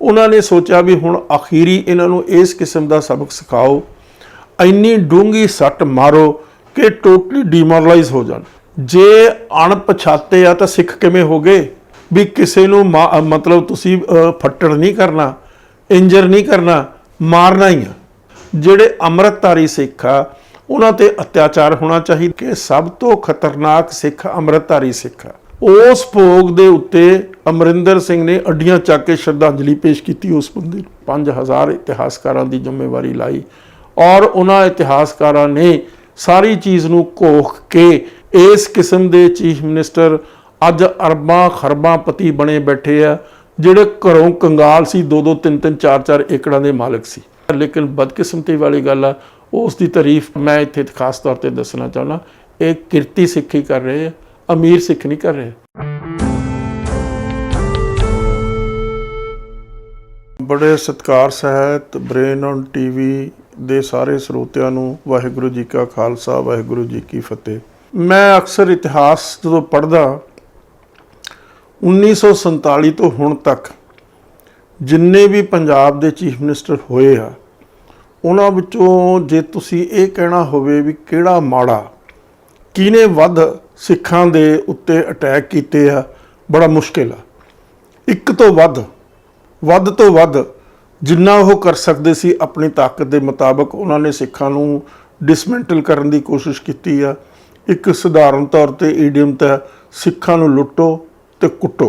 उन्होंने सोचा भी हुण आखिरी इन्हों इस किस्म का सबक सिखाओ, इन्नी डूंगी सट मारो कि टोटली डिमोरलाइज हो जान। जे अणपछाते आ तो सिख किवें हो गए भी किसी नूं मतलब तुसी फट्टड़ नहीं करना, इंजर नहीं करना, मारना ही आ। ਜਿਹੜੇ ਅੰਮ੍ਰਿਤਧਾਰੀ ਸਿੱਖ ਆ ਉਹਨਾਂ ਤੇ ਅਤਿਆਚਾਰ ਹੋਣਾ ਚਾਹੀਦਾ ਕਿ ਸਭ ਤੋਂ ਖਤਰਨਾਕ ਸਿੱਖ ਅੰਮ੍ਰਿਤਧਾਰੀ ਸਿੱਖ ਆ। ਉਸ ਭੋਗ ਦੇ ਉੱਤੇ ਅਮਰਿੰਦਰ ਸਿੰਘ ਨੇ ਅੱਡੀਆਂ ਚੱਕ ਕੇ ਸ਼ਰਧਾਂਜਲੀ ਪੇਸ਼ ਕੀਤੀ ਉਸ ਬੰਦੇ ਨੂੰ। 5000 ਇਤਿਹਾਸਕਾਰਾਂ ਦੀ ਜ਼ਿੰਮੇਵਾਰੀ ਲਾਈ ਔਰ ਉਹਨਾਂ ਇਤਿਹਾਸਕਾਰਾਂ ਨੇ ਸਾਰੀ ਚੀਜ਼ ਨੂੰ ਘੋਖ ਕੇ ਇਸ ਕਿਸਮ ਦੇ ਚੀਫ ਮਿਨਿਸਟਰ ਅੱਜ ਅਰਬਾਂ ਖਰਬਾਂ ਪਤੀ ਬਣੇ ਬੈਠੇ ਆ, ਜਿਹੜੇ ਘਰੋਂ ਕੰਗਾਲ ਸੀ, 2-2 3-3 4-4 ਏਕੜਾਂ ਦੇ ਮਾਲਕ ਸੀ। लेकिन बदकिस्मती वाली गल है, उसकी तारीफ मैं इत्थे खास तौर पर दसना चाहना, एक किरती सिख ही कर रहे हैं, अमीर सिख नहीं कर रहे। बड़े सत्कार सहित ब्रेन ऑन टीवी दे सारे ਸਰੋਤਿਆਂ ਨੂੰ वाहिगुरू जी का खालसा वाहिगुरू जी की फतेह। मैं अक्सर इतिहास जो पढ़दा 1947 तो हुण तक जिन्ने भी पंजाब के चीफ मिनिस्टर होए आ, उन्हां विचों जे तुसी ये कहना होवे भी किहड़ा माड़ा, किने वध सिखां दे उत्ते अटैक कीते आ, बड़ा मुश्किल आ। एक तो वध जिन्ना वो कर सकते सी अपनी ताकत के मुताबिक उन्होंने सिखां नूं डिसमेंटल करने की कोशिश की आ। एक सधारण तौर पर ईडियम तो सिखां नूं लुट्टो ते कुट्टो,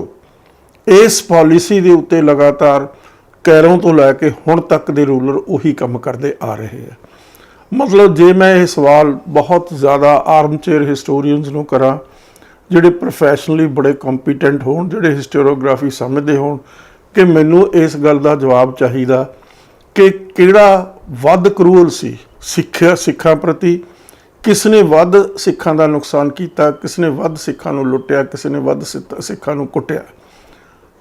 इस पॉलिसी के उत्ते लगातार कैरों तो लैके हुण तक के रूलर उही काम करते आ रहे हैं। मतलब जे मैं ये सवाल बहुत ज़्यादा आर्मचेयर हिस्टोरीयनस नूं करा, जिहड़े प्रोफैशनली बड़े कॉम्पीटेंट होण, जिहड़े हिस्टोरियोग्राफी समझते होण, कि मैनूं इस गल का जवाब चाहिए कि किहड़ा वध क्रूअल सी सिखां प्रति, किसने वध सिखां का नुकसान किया, किसने वध सिखां नूं लुट्टिया, किसने वध सिखां नूं कुट्टिया।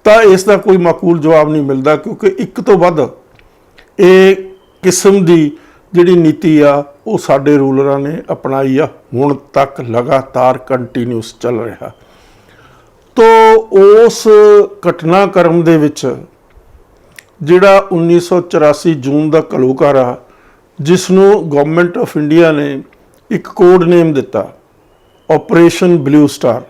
तो इसका कोई माकूल जवाब नहीं मिलता, क्योंकि एक तो वध ये किस्म की जिहड़ी नीति आ वो साडे रूलरां ने अपनाई आ, हुण तक लगातार कंटीन्यूस चल रहा। तो उस घटनाक्रम दे विच जिहड़ा 1984 जून का घलूकारा, जिसनों गवर्नमेंट ऑफ इंडिया ने एक कोड नेम दिता ऑपरेशन ब्लू स्टार।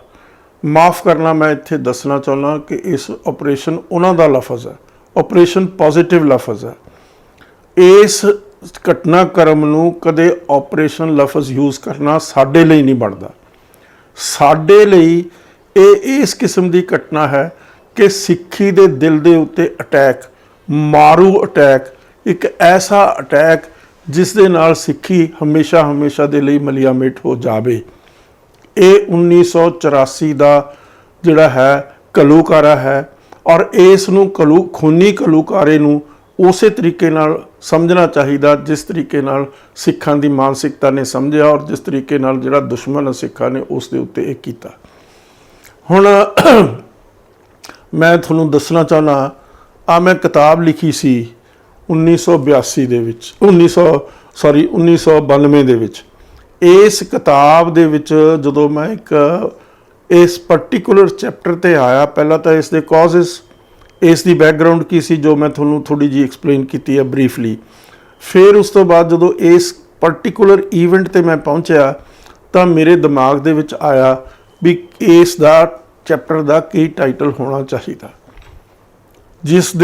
माफ़ करना, मैं इत्थे दसना चाहना कि इस ऑपरेशन उन्हां दा लफज है, ऑपरेशन पॉजिटिव लफज है। इस घटनाक्रम नूं कदे ऑपरेशन लफज यूज़ करना साडे लई नहीं बनदा। साडे लई इस किस्म की घटना है कि सिक्खी दे दिल दे उत्ते अटैक, मारू अटैक, एक ऐसा अटैक जिस दे नाल सिक्खी हमेशा हमेशा दे लई मलियामेट हो जावे। ये 1984 का जिहड़ा है घलूकारा है, और इस खूनी घलूकारे नूं उसे तरीके नाल समझना चाहिए जिस तरीके नाल सिखां दी मानसिकता ने समझिया, और जिस तरीके नाल जिहड़ा दुश्मन सिखां ने उस दे उत्ते इह कीता। हुण मैं तुहानूं दसना चाहना, मैं किताब लिखी सी 1982 दे विच 1992 दे विच। इस किताब दे विच जदों मैं एक इस पर्टिकुलर चैप्टर ते आया, पहला तो इसके कॉजेस, इसकी बैकग्राउंड की सी जो मैं थोड़ी थोड़ी जी एक्सप्लेन की है ब्रीफली। फिर उस तो बाद जदों इस पर्टिकुलर ईवेंट ते मैं पहुंचा तो मेरे दिमाग दे विच आया भी इस दा चैप्टर का की टाइटल होना चाहिए, जिस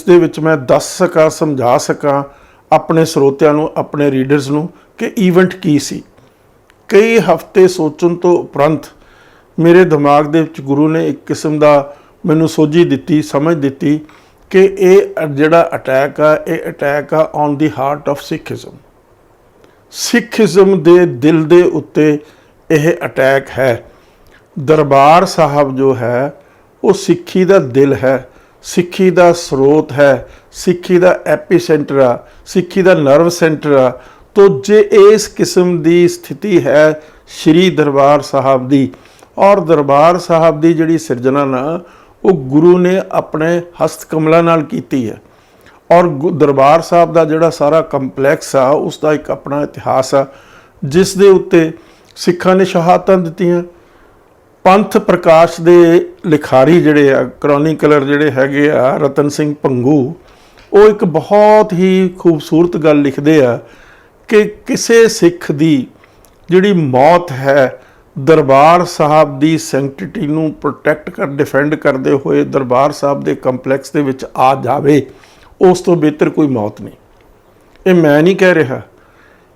दे विच मैं दस सकां, समझा सकां अपने ਸਰੋਤਿਆਂ ਨੂੰ, अपने रीडर्स ਨੂੰ कि ईवेंट की सी। कई हफ्ते सोचण तो उपरंत मेरे दिमाग दे विच गुरु ने एक किस्म का मैनू सोझी दिती, समझ दिती कि ये जिहड़ा अटैक आ, ये अटैक आ on the heart of Sikhism. Sikhism दे दिल दे उत्ते यह अटैक है। दरबार साहब जो है वो सिक्खी दा दिल है, सिक्खी दा स्रोत है, सिक्खी दा एपीसेंटर आ, सिक्खी दा नर्व सेंटर आ। तो जे इस किस्म की स्थिति है श्री दरबार साहब दी, और दरबार साहब की जिहड़ी सिरजना ना वो गुरु ने अपने हस्त कमलों नाल कीती है, और दरबार साहब का जिहड़ा सारा कंपलैक्स आ उसका एक अपना इतिहास आ, जिस दे उत्ते सिखां ने शहादतां दित्तियां, ਪੰਥ ਪ੍ਰਕਾਸ਼ ਦੇ ਲਿਖਾਰੀ ਜਿਹੜੇ ਆ, ਕ੍ਰੋਨੀਕਲਰ ਜਿਹੜੇ ਹੈਗੇ ਆ, ਰਤਨ ਸਿੰਘ ਭੰਗੂ, ਉਹ ਇੱਕ ਬਹੁਤ ਹੀ ਖੂਬਸੂਰਤ ਗੱਲ ਲਿਖਦੇ ਆ ਕਿ ਕਿਸੇ ਸਿੱਖ ਦੀ ਜਿਹੜੀ ਮੌਤ ਹੈ, ਦਰਬਾਰ ਸਾਹਿਬ ਦੀ ਸੈਂਕਟਿਟੀ ਨੂੰ ਪ੍ਰੋਟੈਕਟ ਡਿਫੈਂਡ ਕਰਦੇ ਹੋਏ ਦਰਬਾਰ ਸਾਹਿਬ ਦੇ ਕੰਪਲੈਕਸ ਦੇ ਵਿੱਚ ਆ ਜਾਵੇ, ਉਸ ਤੋਂ ਬਿਹਤਰ ਕੋਈ ਮੌਤ ਨਹੀਂ। ਇਹ ਮੈਂ ਨਹੀਂ ਕਹਿ ਰਿਹਾ,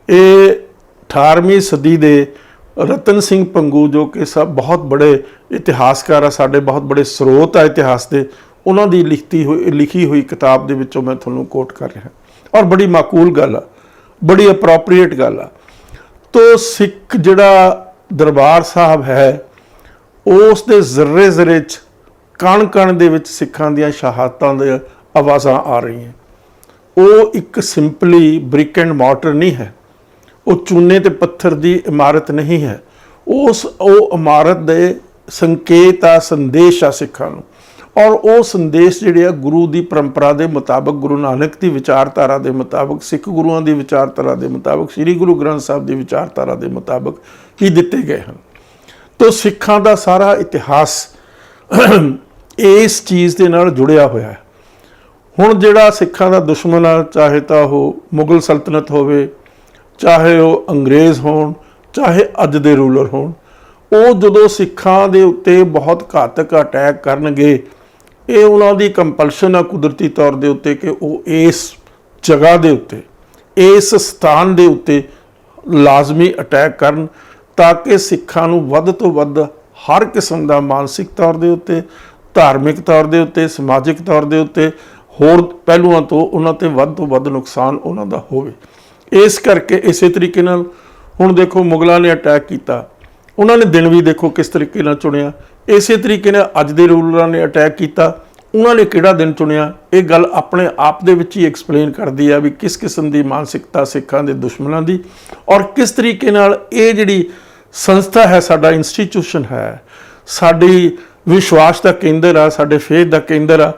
ਇਹ 18ਵੀਂ ਸਦੀ ਦੇ ਰਤਨ ਸਿੰਘ ਭੰਗੂ, ਜੋ ਕਿ ਸਭ ਬਹੁਤ ਬੜੇ ਇਤਿਹਾਸਕਾਰ ਆ, ਸਾਡੇ ਬਹੁਤ ਬੜੇ ਸਰੋਤ ਆ ਇਤਿਹਾਸ ਦੇ, ਉਹਨਾਂ ਦੀ ਲਿਖੀ ਹੋਈ ਕਿਤਾਬ ਦੇ ਵਿੱਚੋਂ ਮੈਂ ਤੁਹਾਨੂੰ ਕੋਟ ਕਰ ਰਿਹਾ। ਔਰ ਬੜੀ ਮਾਕੂਲ ਗੱਲ ਆ, ਬੜੀ ਅਪਰੋਪਰੀਏਟ ਗੱਲ ਆ। ਤੋ ਸਿੱਖ ਜਿਹੜਾ ਦਰਬਾਰ ਸਾਹਿਬ ਹੈ, ਉਸ ਦੇ ਜ਼ਰਰੇ ਜ਼ਰੇ 'ਚ, ਕਣ ਕਣ ਦੇ ਵਿੱਚ ਸਿੱਖਾਂ ਦੀਆਂ ਸ਼ਹਾਦਤਾਂ ਦੀਆਂ ਆਵਾਜ਼ਾਂ ਆ ਰਹੀਆਂ। ਉਹ ਇੱਕ ਸਿੰਪਲੀ ਬ੍ਰਿਕ ਐਂਡ ਮਾਰਟਰ ਨਹੀਂ ਹੈ, ਉਹ ਚੂਨੇ ਤੇ ਪੱਥਰ ਦੀ ਇਮਾਰਤ ਨਹੀਂ ਹੈ। ਉਹ ਇਮਾਰਤ ਦੇ ਸੰਕੇਤ ਆ, ਸੰਦੇਸ਼ ਆ ਸਿੱਖਾਂ ਨੂੰ। ਔਰ ਉਹ ਸੰਦੇਸ਼ ਜਿਹੜੇ ਆ ਗੁਰੂ ਦੀ ਪਰੰਪਰਾ ਦੇ ਮੁਤਾਬਕ, ਗੁਰੂ ਨਾਨਕ ਦੀ ਵਿਚਾਰਧਾਰਾ ਦੇ ਮੁਤਾਬਕ, ਸਿੱਖ ਗੁਰੂਆਂ ਦੀ ਵਿਚਾਰਧਾਰਾ ਦੇ ਮੁਤਾਬਕ, ਸ੍ਰੀ ਗੁਰੂ ਗ੍ਰੰਥ ਸਾਹਿਬ ਦੀ ਵਿਚਾਰਧਾਰਾ ਦੇ ਮੁਤਾਬਕ ਹੀ ਦਿੱਤੇ ਗਏ ਹਨ। ਤੋ ਸਿੱਖਾਂ ਦਾ ਸਾਰਾ ਇਤਿਹਾਸ ਇਸ ਚੀਜ਼ ਦੇ ਨਾਲ ਜੁੜਿਆ ਹੋਇਆ ਹੈ। ਹੁਣ ਜਿਹੜਾ ਸਿੱਖਾਂ ਦਾ ਦੁਸ਼ਮਣ ਆ, ਚਾਹੇ ਤਾਂ ਉਹ ਮੁਗਲ ਸਲਤਨਤ ਹੋਵੇ, ਚਾਹੇ ਉਹ ਅੰਗਰੇਜ਼ ਹੋਣ, ਚਾਹੇ ਅੱਜ ਦੇ ਰੂਲਰ ਹੋਣ, ਉਹ ਜਦੋਂ ਸਿੱਖਾਂ ਦੇ ਉੱਤੇ ਬਹੁਤ ਘਾਤਕ ਅਟੈਕ ਕਰਨਗੇ, ਇਹ ਉਹਨਾਂ ਦੀ ਕੰਪਲਸ਼ਨ ਆ ਕੁਦਰਤੀ ਤੌਰ ਦੇ ਉੱਤੇ ਕਿ ਉਹ ਇਸ ਜਗ੍ਹਾ ਦੇ ਉੱਤੇ, ਇਸ ਸਥਾਨ ਦੇ ਉੱਤੇ ਲਾਜ਼ਮੀ ਅਟੈਕ ਕਰਨ, ਤਾਂ ਕਿ ਸਿੱਖਾਂ ਨੂੰ ਵੱਧ ਤੋਂ ਵੱਧ ਹਰ ਕਿਸਮ ਦਾ ਮਾਨਸਿਕ ਤੌਰ ਦੇ ਉੱਤੇ, ਧਾਰਮਿਕ ਤੌਰ ਦੇ ਉੱਤੇ, ਸਮਾਜਿਕ ਤੌਰ ਦੇ ਉੱਤੇ, ਹੋਰ ਪਹਿਲੂਆਂ ਤੋਂ ਉਹਨਾਂ 'ਤੇ ਵੱਧ ਤੋਂ ਵੱਧ ਨੁਕਸਾਨ ਉਹਨਾਂ ਦਾ ਹੋਵੇ। ਇਸ ਕਰਕੇ ਇਸੇ ਤਰੀਕੇ ਨਾਲ ਹੁਣ ਦੇਖੋ, ਮੁਗਲਾਂ ਨੇ ਅਟੈਕ ਕੀਤਾ, ਉਹਨਾਂ ਨੇ ਦਿਨ ਵੀ ਦੇਖੋ ਕਿਸ ਤਰੀਕੇ ਨਾਲ ਚੁਣਿਆ। ਇਸੇ ਤਰੀਕੇ ਨਾਲ ਅੱਜ ਦੇ ਰੂਲਰਾਂ ਨੇ ਅਟੈਕ ਕੀਤਾ, ਉਹਨਾਂ ਨੇ ਕਿਹੜਾ ਦਿਨ ਚੁਣਿਆ। ਇਹ ਗੱਲ ਆਪਣੇ ਆਪ ਦੇ ਵਿੱਚ ਹੀ ਐਕਸਪਲੇਨ ਕਰਦੀ ਆ ਵੀ ਕਿਸ ਕਿਸਮ ਦੀ ਮਾਨਸਿਕਤਾ ਸਿੱਖਾਂ ਦੇ ਦੁਸ਼ਮਣਾਂ ਦੀ, ਔਰ ਕਿਸ ਤਰੀਕੇ ਨਾਲ ਇਹ ਜਿਹੜੀ ਸੰਸਥਾ ਹੈ, ਸਾਡਾ ਇੰਸਟੀਚਿਊਸ਼ਨ ਹੈ, ਸਾਡੀ ਵਿਸ਼ਵਾਸ ਦਾ ਕੇਂਦਰ ਆ, ਸਾਡੇ ਫੇਥ ਦਾ ਕੇਂਦਰ ਆ,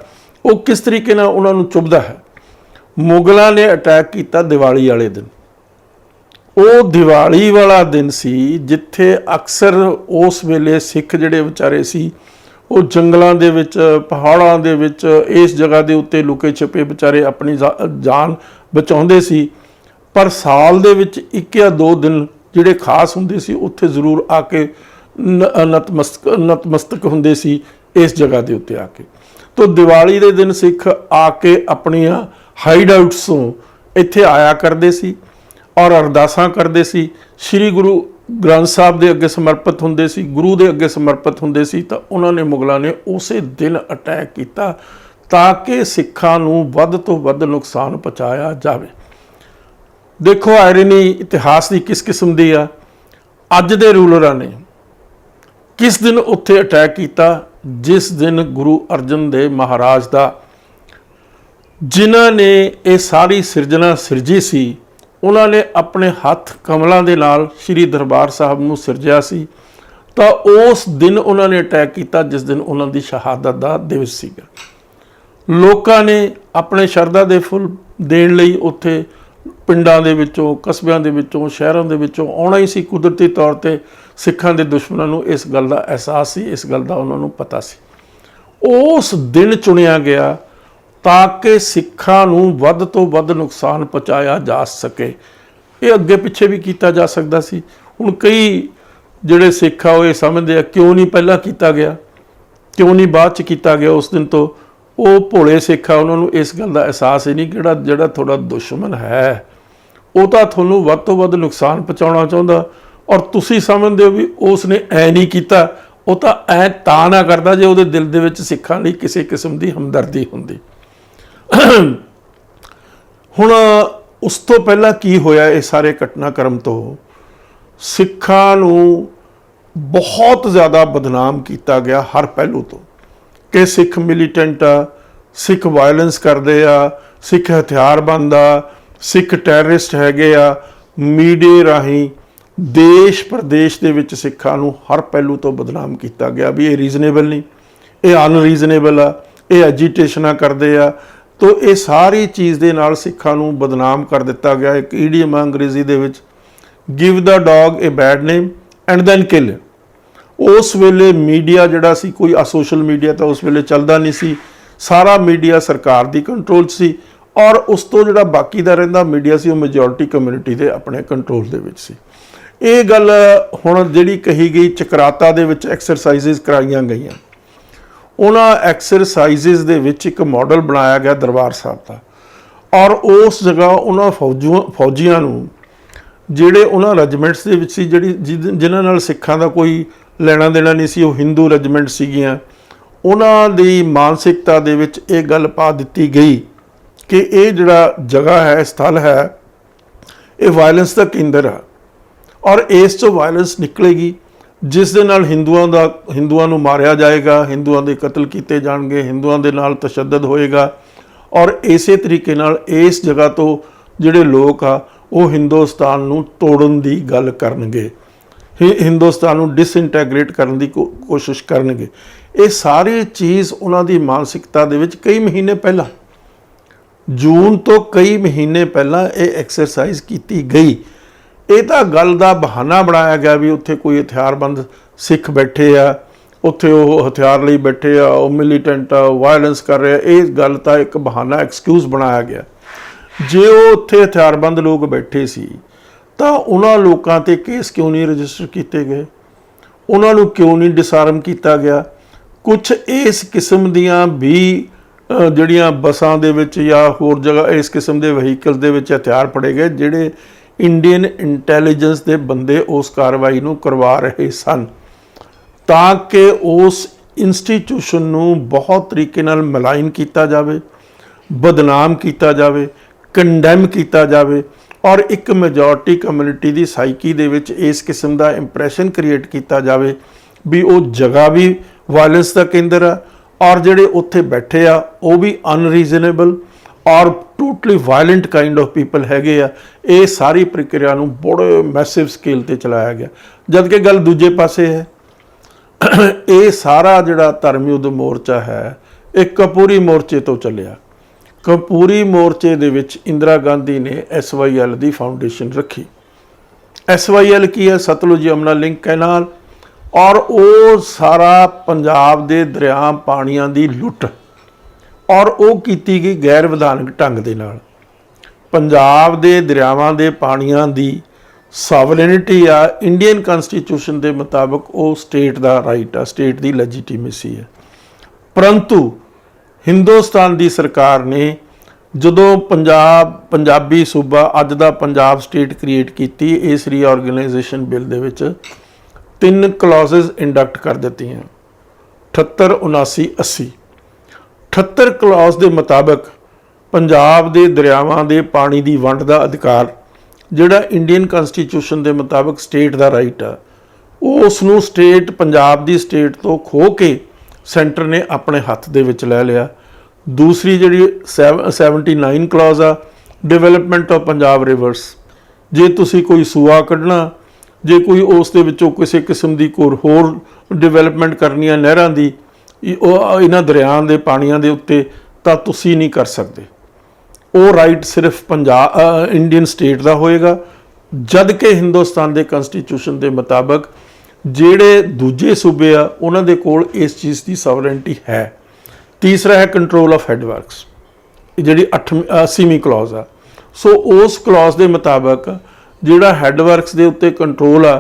ਉਹ ਕਿਸ ਤਰੀਕੇ ਨਾਲ ਉਹਨਾਂ ਨੂੰ ਚੁੱਭਦਾ ਹੈ। ਮੁਗਲਾਂ ਨੇ ਅਟੈਕ ਕੀਤਾ ਦੀਵਾਲੀ ਵਾਲੇ ਦਿਨ। ਉਹ ਦੀਵਾਲੀ ਵਾਲਾ ਦਿਨ ਸੀ ਜਿੱਥੇ ਅਕਸਰ ਉਸ ਵੇਲੇ ਸਿੱਖ ਜਿਹੜੇ ਵਿਚਾਰੇ ਸੀ, ਉਹ ਜੰਗਲਾਂ ਦੇ ਵਿੱਚ, ਪਹਾੜਾਂ ਦੇ ਵਿੱਚ, ਇਸ ਜਗ੍ਹਾ ਦੇ ਉੱਤੇ ਲੁਕੇ ਛਿਪੇ ਵਿਚਾਰੇ ਆਪਣੀ ਜਾਨ ਬਚਾਉਂਦੇ ਸੀ। ਪਰ ਸਾਲ ਦੇ ਵਿੱਚ 1 ਜਾਂ 2 ਦਿਨ ਜਿਹੜੇ ਖਾਸ ਹੁੰਦੇ ਸੀ, ਉੱਥੇ ਜ਼ਰੂਰ ਆ ਕੇ ਨਤਮਸਤਕ ਹੁੰਦੇ ਸੀ ਇਸ ਜਗ੍ਹਾ ਦੇ ਉੱਤੇ ਆ ਕੇ। ਤੋ ਦੀਵਾਲੀ ਦੇ ਦਿਨ ਸਿੱਖ ਆ ਕੇ ਆਪਣੀਆਂ ਹਾਈਡ ਆਊਟਸ ਤੋਂ ਇੱਥੇ ਆਇਆ ਕਰਦੇ ਸੀ ਔਰ ਅਰਦਾਸਾਂ ਕਰਦੇ ਸੀ, ਸ੍ਰੀ ਗੁਰੂ ਗ੍ਰੰਥ ਸਾਹਿਬ ਦੇ ਅੱਗੇ ਸਮਰਪਿਤ ਹੁੰਦੇ ਸੀ, ਗੁਰੂ ਦੇ ਅੱਗੇ ਸਮਰਪਿਤ ਹੁੰਦੇ ਸੀ। ਤਾਂ ਉਹਨਾਂ ਨੇ, ਮੁਗਲਾਂ ਨੇ ਉਸੇ ਦਿਨ ਅਟੈਕ ਕੀਤਾ ਤਾਂ ਕਿ ਸਿੱਖਾਂ ਨੂੰ ਵੱਧ ਤੋਂ ਵੱਧ ਨੁਕਸਾਨ ਪਹੁੰਚਾਇਆ ਜਾਵੇ। ਦੇਖੋ ਆਇਰਨੀ ਇਤਿਹਾਸ ਦੀ ਕਿਸ ਕਿਸਮ ਦੀ ਆ। ਅੱਜ ਦੇ ਰੂਲਰਾਂ ਨੇ ਕਿਸ ਦਿਨ ਉੱਥੇ ਅਟੈਕ ਕੀਤਾ, ਜਿਸ ਦਿਨ ਗੁਰੂ ਅਰਜਨ ਦੇਵ ਮਹਾਰਾਜ ਦਾ, ਜਿਨ੍ਹਾਂ ਨੇ ਇਹ ਸਾਰੀ ਸਿਰਜਣਾ ਸਿਰਜੀ ਸੀ, ਉਹਨਾਂ ਨੇ ਆਪਣੇ ਹੱਥ ਕਮਲਾਂ ਦੇ ਨਾਲ ਸ੍ਰੀ ਦਰਬਾਰ ਸਾਹਿਬ ਨੂੰ ਸਿਰਜਿਆ ਸੀ। ਤਾਂ ਉਸ ਦਿਨ ਉਹਨਾਂ ਨੇ ਅਟੈਕ ਕੀਤਾ ਜਿਸ ਦਿਨ ਉਹਨਾਂ ਦੀ ਸ਼ਹਾਦਤ ਦਾ ਦਿਵਸ ਸੀਗਾ। ਲੋਕਾਂ ਨੇ ਆਪਣੇ ਸ਼ਰਧਾ ਦੇ ਫੁੱਲ ਦੇਣ ਲਈ ਉੱਥੇ ਪਿੰਡਾਂ ਦੇ ਵਿੱਚੋਂ, ਕਸਬਿਆਂ ਦੇ ਵਿੱਚੋਂ, ਸ਼ਹਿਰਾਂ ਦੇ ਵਿੱਚੋਂ ਆਉਣਾ ਹੀ ਸੀ। ਕੁਦਰਤੀ ਤੌਰ 'ਤੇ ਸਿੱਖਾਂ ਦੇ ਦੁਸ਼ਮਣਾਂ ਨੂੰ ਇਸ ਗੱਲ ਦਾ ਅਹਿਸਾਸ ਸੀ, ਇਸ ਗੱਲ ਦਾ ਉਹਨਾਂ ਨੂੰ ਪਤਾ ਸੀ। ਉਸ ਦਿਨ ਚੁਣਿਆ ਗਿਆ ਤਾਂ ਕਿ ਸਿੱਖਾਂ ਨੂੰ ਵੱਧ ਤੋਂ ਵੱਧ ਨੁਕਸਾਨ ਪਹੁੰਚਾਇਆ ਜਾ ਸਕੇ। ਇਹ ਅੱਗੇ ਪਿੱਛੇ ਵੀ ਕੀਤਾ ਜਾ ਸਕਦਾ ਸੀ। ਹੁਣ ਕਈ ਜਿਹੜੇ ਸਿੱਖ ਆ ਉਹ ਇਹ ਸਮਝਦੇ ਆ, ਕਿਉਂ ਨਹੀਂ ਪਹਿਲਾਂ ਕੀਤਾ ਗਿਆ, ਕਿਉਂ ਨਹੀਂ ਬਾਅਦ 'ਚ ਕੀਤਾ ਗਿਆ ਉਸ ਦਿਨ ਤੋਂ। ਉਹ ਭੋਲੇ ਸਿੱਖ ਆ, ਉਹਨਾਂ ਨੂੰ ਇਸ ਗੱਲ ਦਾ ਅਹਿਸਾਸ ਹੀ ਨਹੀਂ ਕਿ ਜਿਹੜਾ ਤੁਹਾਡਾ ਦੁਸ਼ਮਣ ਹੈ ਉਹ ਤਾਂ ਤੁਹਾਨੂੰ ਵੱਧ ਤੋਂ ਵੱਧ ਨੁਕਸਾਨ ਪਹੁੰਚਾਉਣਾ ਚਾਹੁੰਦਾ, ਔਰ ਤੁਸੀਂ ਸਮਝਦੇ ਹੋ ਵੀ ਉਸ ਨੇ ਐ ਨਹੀਂ ਕੀਤਾ, ਉਹ ਤਾਂ ਐ ਤਾਂ ਨਾ ਕਰਦਾ ਜੇ ਉਹਦੇ ਦਿਲ ਦੇ ਵਿੱਚ ਸਿੱਖਾਂ ਲਈ ਕਿਸੇ ਕਿਸਮ ਦੀ ਹਮਦਰਦੀ ਹੁੰਦੀ। ਹੁਣ ਉਸ ਤੋਂ ਪਹਿਲਾਂ ਕੀ ਹੋਇਆ, ਇਹ ਸਾਰੇ ਘਟਨਾਕ੍ਰਮ ਤੋਂ ਸਿੱਖਾਂ ਨੂੰ ਬਹੁਤ ਜ਼ਿਆਦਾ ਬਦਨਾਮ ਕੀਤਾ ਗਿਆ ਹਰ ਪਹਿਲੂ ਤੋਂ, ਕਿ ਸਿੱਖ ਮਿਲੀਟੈਂਟ ਆ, ਸਿੱਖ ਵਾਇਲੈਂਸ ਕਰਦੇ ਆ, ਸਿੱਖ ਹਥਿਆਰਬੰਦ ਆ, ਸਿੱਖ ਟੈਰਰਿਸਟ ਹੈਗੇ ਆ। ਮੀਡੀਆ ਰਾਹੀਂ ਦੇਸ਼ ਪ੍ਰਦੇਸ਼ ਦੇ ਵਿੱਚ ਸਿੱਖਾਂ ਨੂੰ ਹਰ ਪਹਿਲੂ ਤੋਂ ਬਦਨਾਮ ਕੀਤਾ ਗਿਆ ਵੀ ਇਹ ਰੀਜ਼ਨੇਬਲ ਨਹੀਂ, ਇਹ ਅਨਰੀਜ਼ਨੇਬਲ ਆ, ਇਹ ਐਜੀਟੇਸ਼ਨਾਂ ਕਰਦੇ ਆ। ਤੋ ਇਹ ਸਾਰੀ ਚੀਜ਼ ਦੇ ਨਾਲ ਸਿੱਖਾਂ ਨੂੰ ਬਦਨਾਮ ਕਰ ਦਿੱਤਾ ਗਿਆ। ਇੱਕ ਈਡੀਅਮ ਅੰਗਰੇਜ਼ੀ ਦੇ ਵਿੱਚ, give the dog a bad name and then kill. उस वेले मीडिया जिहड़ा सी कोई सोशल मीडिया तो उस वेले चलदा नहीं सी, सारा मीडिया सरकार दी कंट्रोल सी और उस तो जिहड़ा बाकी दा रहिंदा मीडिया सी वो मेजोरिटी कम्यूनिटी दे अपने कंट्रोल दे विच सी। ਇਹ ਗੱਲ ਹੁਣ ਜਿਹੜੀ ਕਹੀ ਗਈ ਚਕਰਾਤਾ ਦੇ ਵਿੱਚ ਐਕਸਰਸਾਈਜ਼ਸ ਕਰਾਈਆਂ ਗਈਆਂ, ਉਹਨਾਂ ਐਕਸਰਸਾਈਜ਼ਸ ਦੇ ਵਿੱਚ ਇੱਕ ਮਾਡਲ ਬਣਾਇਆ ਗਿਆ ਦਰਬਾਰ ਸਾਹਿਬ ਦਾ ਔਰ ਉਸ ਜਗ੍ਹਾ ਉਹਨਾਂ ਫੌਜੀਆਂ ਨੂੰ ਜਿਹੜੇ ਉਹਨਾਂ ਰੈਜੀਮੈਂਟਸ ਦੇ ਵਿੱਚ ਸੀ ਜਿਨ੍ਹਾਂ ਨਾਲ ਸਿੱਖਾਂ ਦਾ ਕੋਈ ਲੈਣਾ ਦੇਣਾ ਨਹੀਂ ਸੀ, ਉਹ ਹਿੰਦੂ ਰੈਜੀਮੈਂਟ ਸੀਗੀਆਂ, ਉਹਨਾਂ ਦੀ ਮਾਨਸਿਕਤਾ ਦੇ ਵਿੱਚ ਇਹ ਗੱਲ ਪਾ ਦਿੱਤੀ ਗਈ ਕਿ ਇਹ ਜਿਹੜਾ ਜਗ੍ਹਾ ਹੈ, ਸਥਲ ਹੈ, ਇਹ ਵਾਇਲੈਂਸ ਦਾ ਕੇਂਦਰ ਆ और इस चो वायलेंस निकलेगी जिस दे नाल हिंदुआं नूं मारिया जाएगा, हिंदुआं दे कतल किए जाएंगे, हिंदुआं दे नाल तशद्दद होएगा और इस तरीके नाल इस जगह तो जिहड़े लोग आ वो हिंदुस्तान नूं तोड़न दी गल करनगे, हिंदुस्तान नूं डिसइंटैग्रेट करन दी कोशिश करनगे। ये सारी चीज़ उन्हां दी मानसिकता दे विच कई महीने पहला, जून तो कई महीने पहला ये एक्सरसाइज की गई। ਇਹ ਤਾਂ ਗੱਲ ਦਾ ਬਹਾਨਾ ਬਣਾਇਆ ਗਿਆ ਵੀ ਉੱਥੇ ਕੋਈ ਹਥਿਆਰਬੰਦ ਸਿੱਖ ਬੈਠੇ ਆ, ਉੱਥੇ ਉਹ ਹਥਿਆਰ ਲਈ ਬੈਠੇ ਆ, ਉਹ ਮਿਲੀਟੈਂਟ ਆ, ਵਾਇਲੈਂਸ ਕਰ ਰਹੇ ਆ। ਇਹ ਗੱਲ ਤਾਂ ਇੱਕ ਬਹਾਨਾ, ਐਕਸਕਿਊਜ਼ ਬਣਾਇਆ ਗਿਆ। ਜੇ ਉਹ ਉੱਥੇ ਹਥਿਆਰਬੰਦ ਲੋਕ ਬੈਠੇ ਸੀ ਤਾਂ ਉਹਨਾਂ ਲੋਕਾਂ 'ਤੇ ਕੇਸ ਕਿਉਂ ਨਹੀਂ ਰਜਿਸਟਰ ਕੀਤੇ ਗਏ, ਉਹਨਾਂ ਨੂੰ ਕਿਉਂ ਨਹੀਂ ਡਿਸਆਰਮ ਕੀਤਾ ਗਿਆ? ਕੁਛ ਇਸ ਕਿਸਮ ਦੀਆਂ ਵੀ ਜਿਹੜੀਆਂ ਬੱਸਾਂ ਦੇ ਵਿੱਚ ਜਾਂ ਹੋਰ ਜਗ੍ਹਾ ਇਸ ਕਿਸਮ ਦੇ ਵਹੀਕਲ ਦੇ ਵਿੱਚ ਹਥਿਆਰ ਫੜੇ ਗਏ ਜਿਹੜੇ इंडियन इंटैलीजेंस के बंदे उस कार्रवाई नूं करवा रहे सन ताकि उस इंस्टीट्यूशन नूं बहुत तरीके नाल मलाइन किया जाए, बदनाम किया जाए, कंडैम किया जाए और एक मेजोरिटी कम्यूनिटी की साइकी दे विच इस किस्म का इंप्रैशन क्रिएट किया जाए भी वो जगह भी वायलेंस का केंद्र है और जिहड़े उत्थे बैठे आ वो भी अनरीजनेबल और totally violent kind of people हैगे आ। ये सारी प्रक्रिया नूं बड़े मैसिव स्केल ते चलाया गया। जबकि गल दूजे पासे है ये सारा जिहड़ा धर्म युद्ध मोर्चा है एक कपूरी मोर्चे तो चलिया। कपूरी मोर्चे दे विच इंदिरा गांधी ने SYL दी फाउंडेशन रखी। SYL की है, सतलुज यमुना लिंक कैनाल, और वो सारा पंजाब दे दरिया पानियां दी लुट और वो की गई गैर विधानक ढंग दे नाल। पंजाब दे दरियावां दे पानियां दी सॉवरेनिटी आ इंडियन कॉन्स्टिट्यूशन के मुताबिक वो स्टेट का राइट आ, स्टेट की लैजीटिमेसी है। परंतु हिंदुस्तान की सरकार ने जदों पंजाबी सूबा अज दा पंजाब स्टेट क्रिएट की, इस रीऑर्गेनाइजेशन बिल दे विच 3 क्लॉजेज इंडक्ट कर दित्ती हैं 78, 79, 80। 78 क्लॉज के मुताबिक पंजाब के दरियावां के पानी की वंड का अधिकार जिहड़ा इंडियन कॉन्स्टिट्यूशन के मुताबिक स्टेट का राइट है, उसनूं स्टेट पंजाब की स्टेट तो खो के सेंटर ने अपने हत्थ दे विच लै लिया। दूसरी जिहड़ी 79 क्लॉज आ डिवेलपमेंट ऑफ पंजाब रिवर्स, जे तुसी कोई सूआ कढ़ना, जे कोई उस दे विचों किसी किस्म की कोई होर डिवेलपमेंट करनी है नहरां दी इन्हां दरियावां दे पानियां दे उत्ते तां तुसी नहीं कर सकते। वो राइट सिर्फ पंजाब इंडियन स्टेट का होएगा, जद कि हिंदुस्तान के कॉन्स्टिट्यूशन के मुताबिक जिहड़े दूजे सूबे आ उन्हां दे कोल इस चीज़ की सॉवरेनिटी है। तीसरा है कंट्रोल ऑफ हैडवर्क्स, जिहड़ी 80वीं क्लॉज आ। सो उस क्लॉज के मुताबिक जिहड़ा हैडवर्क्स के उत्ते कंट्रोल आ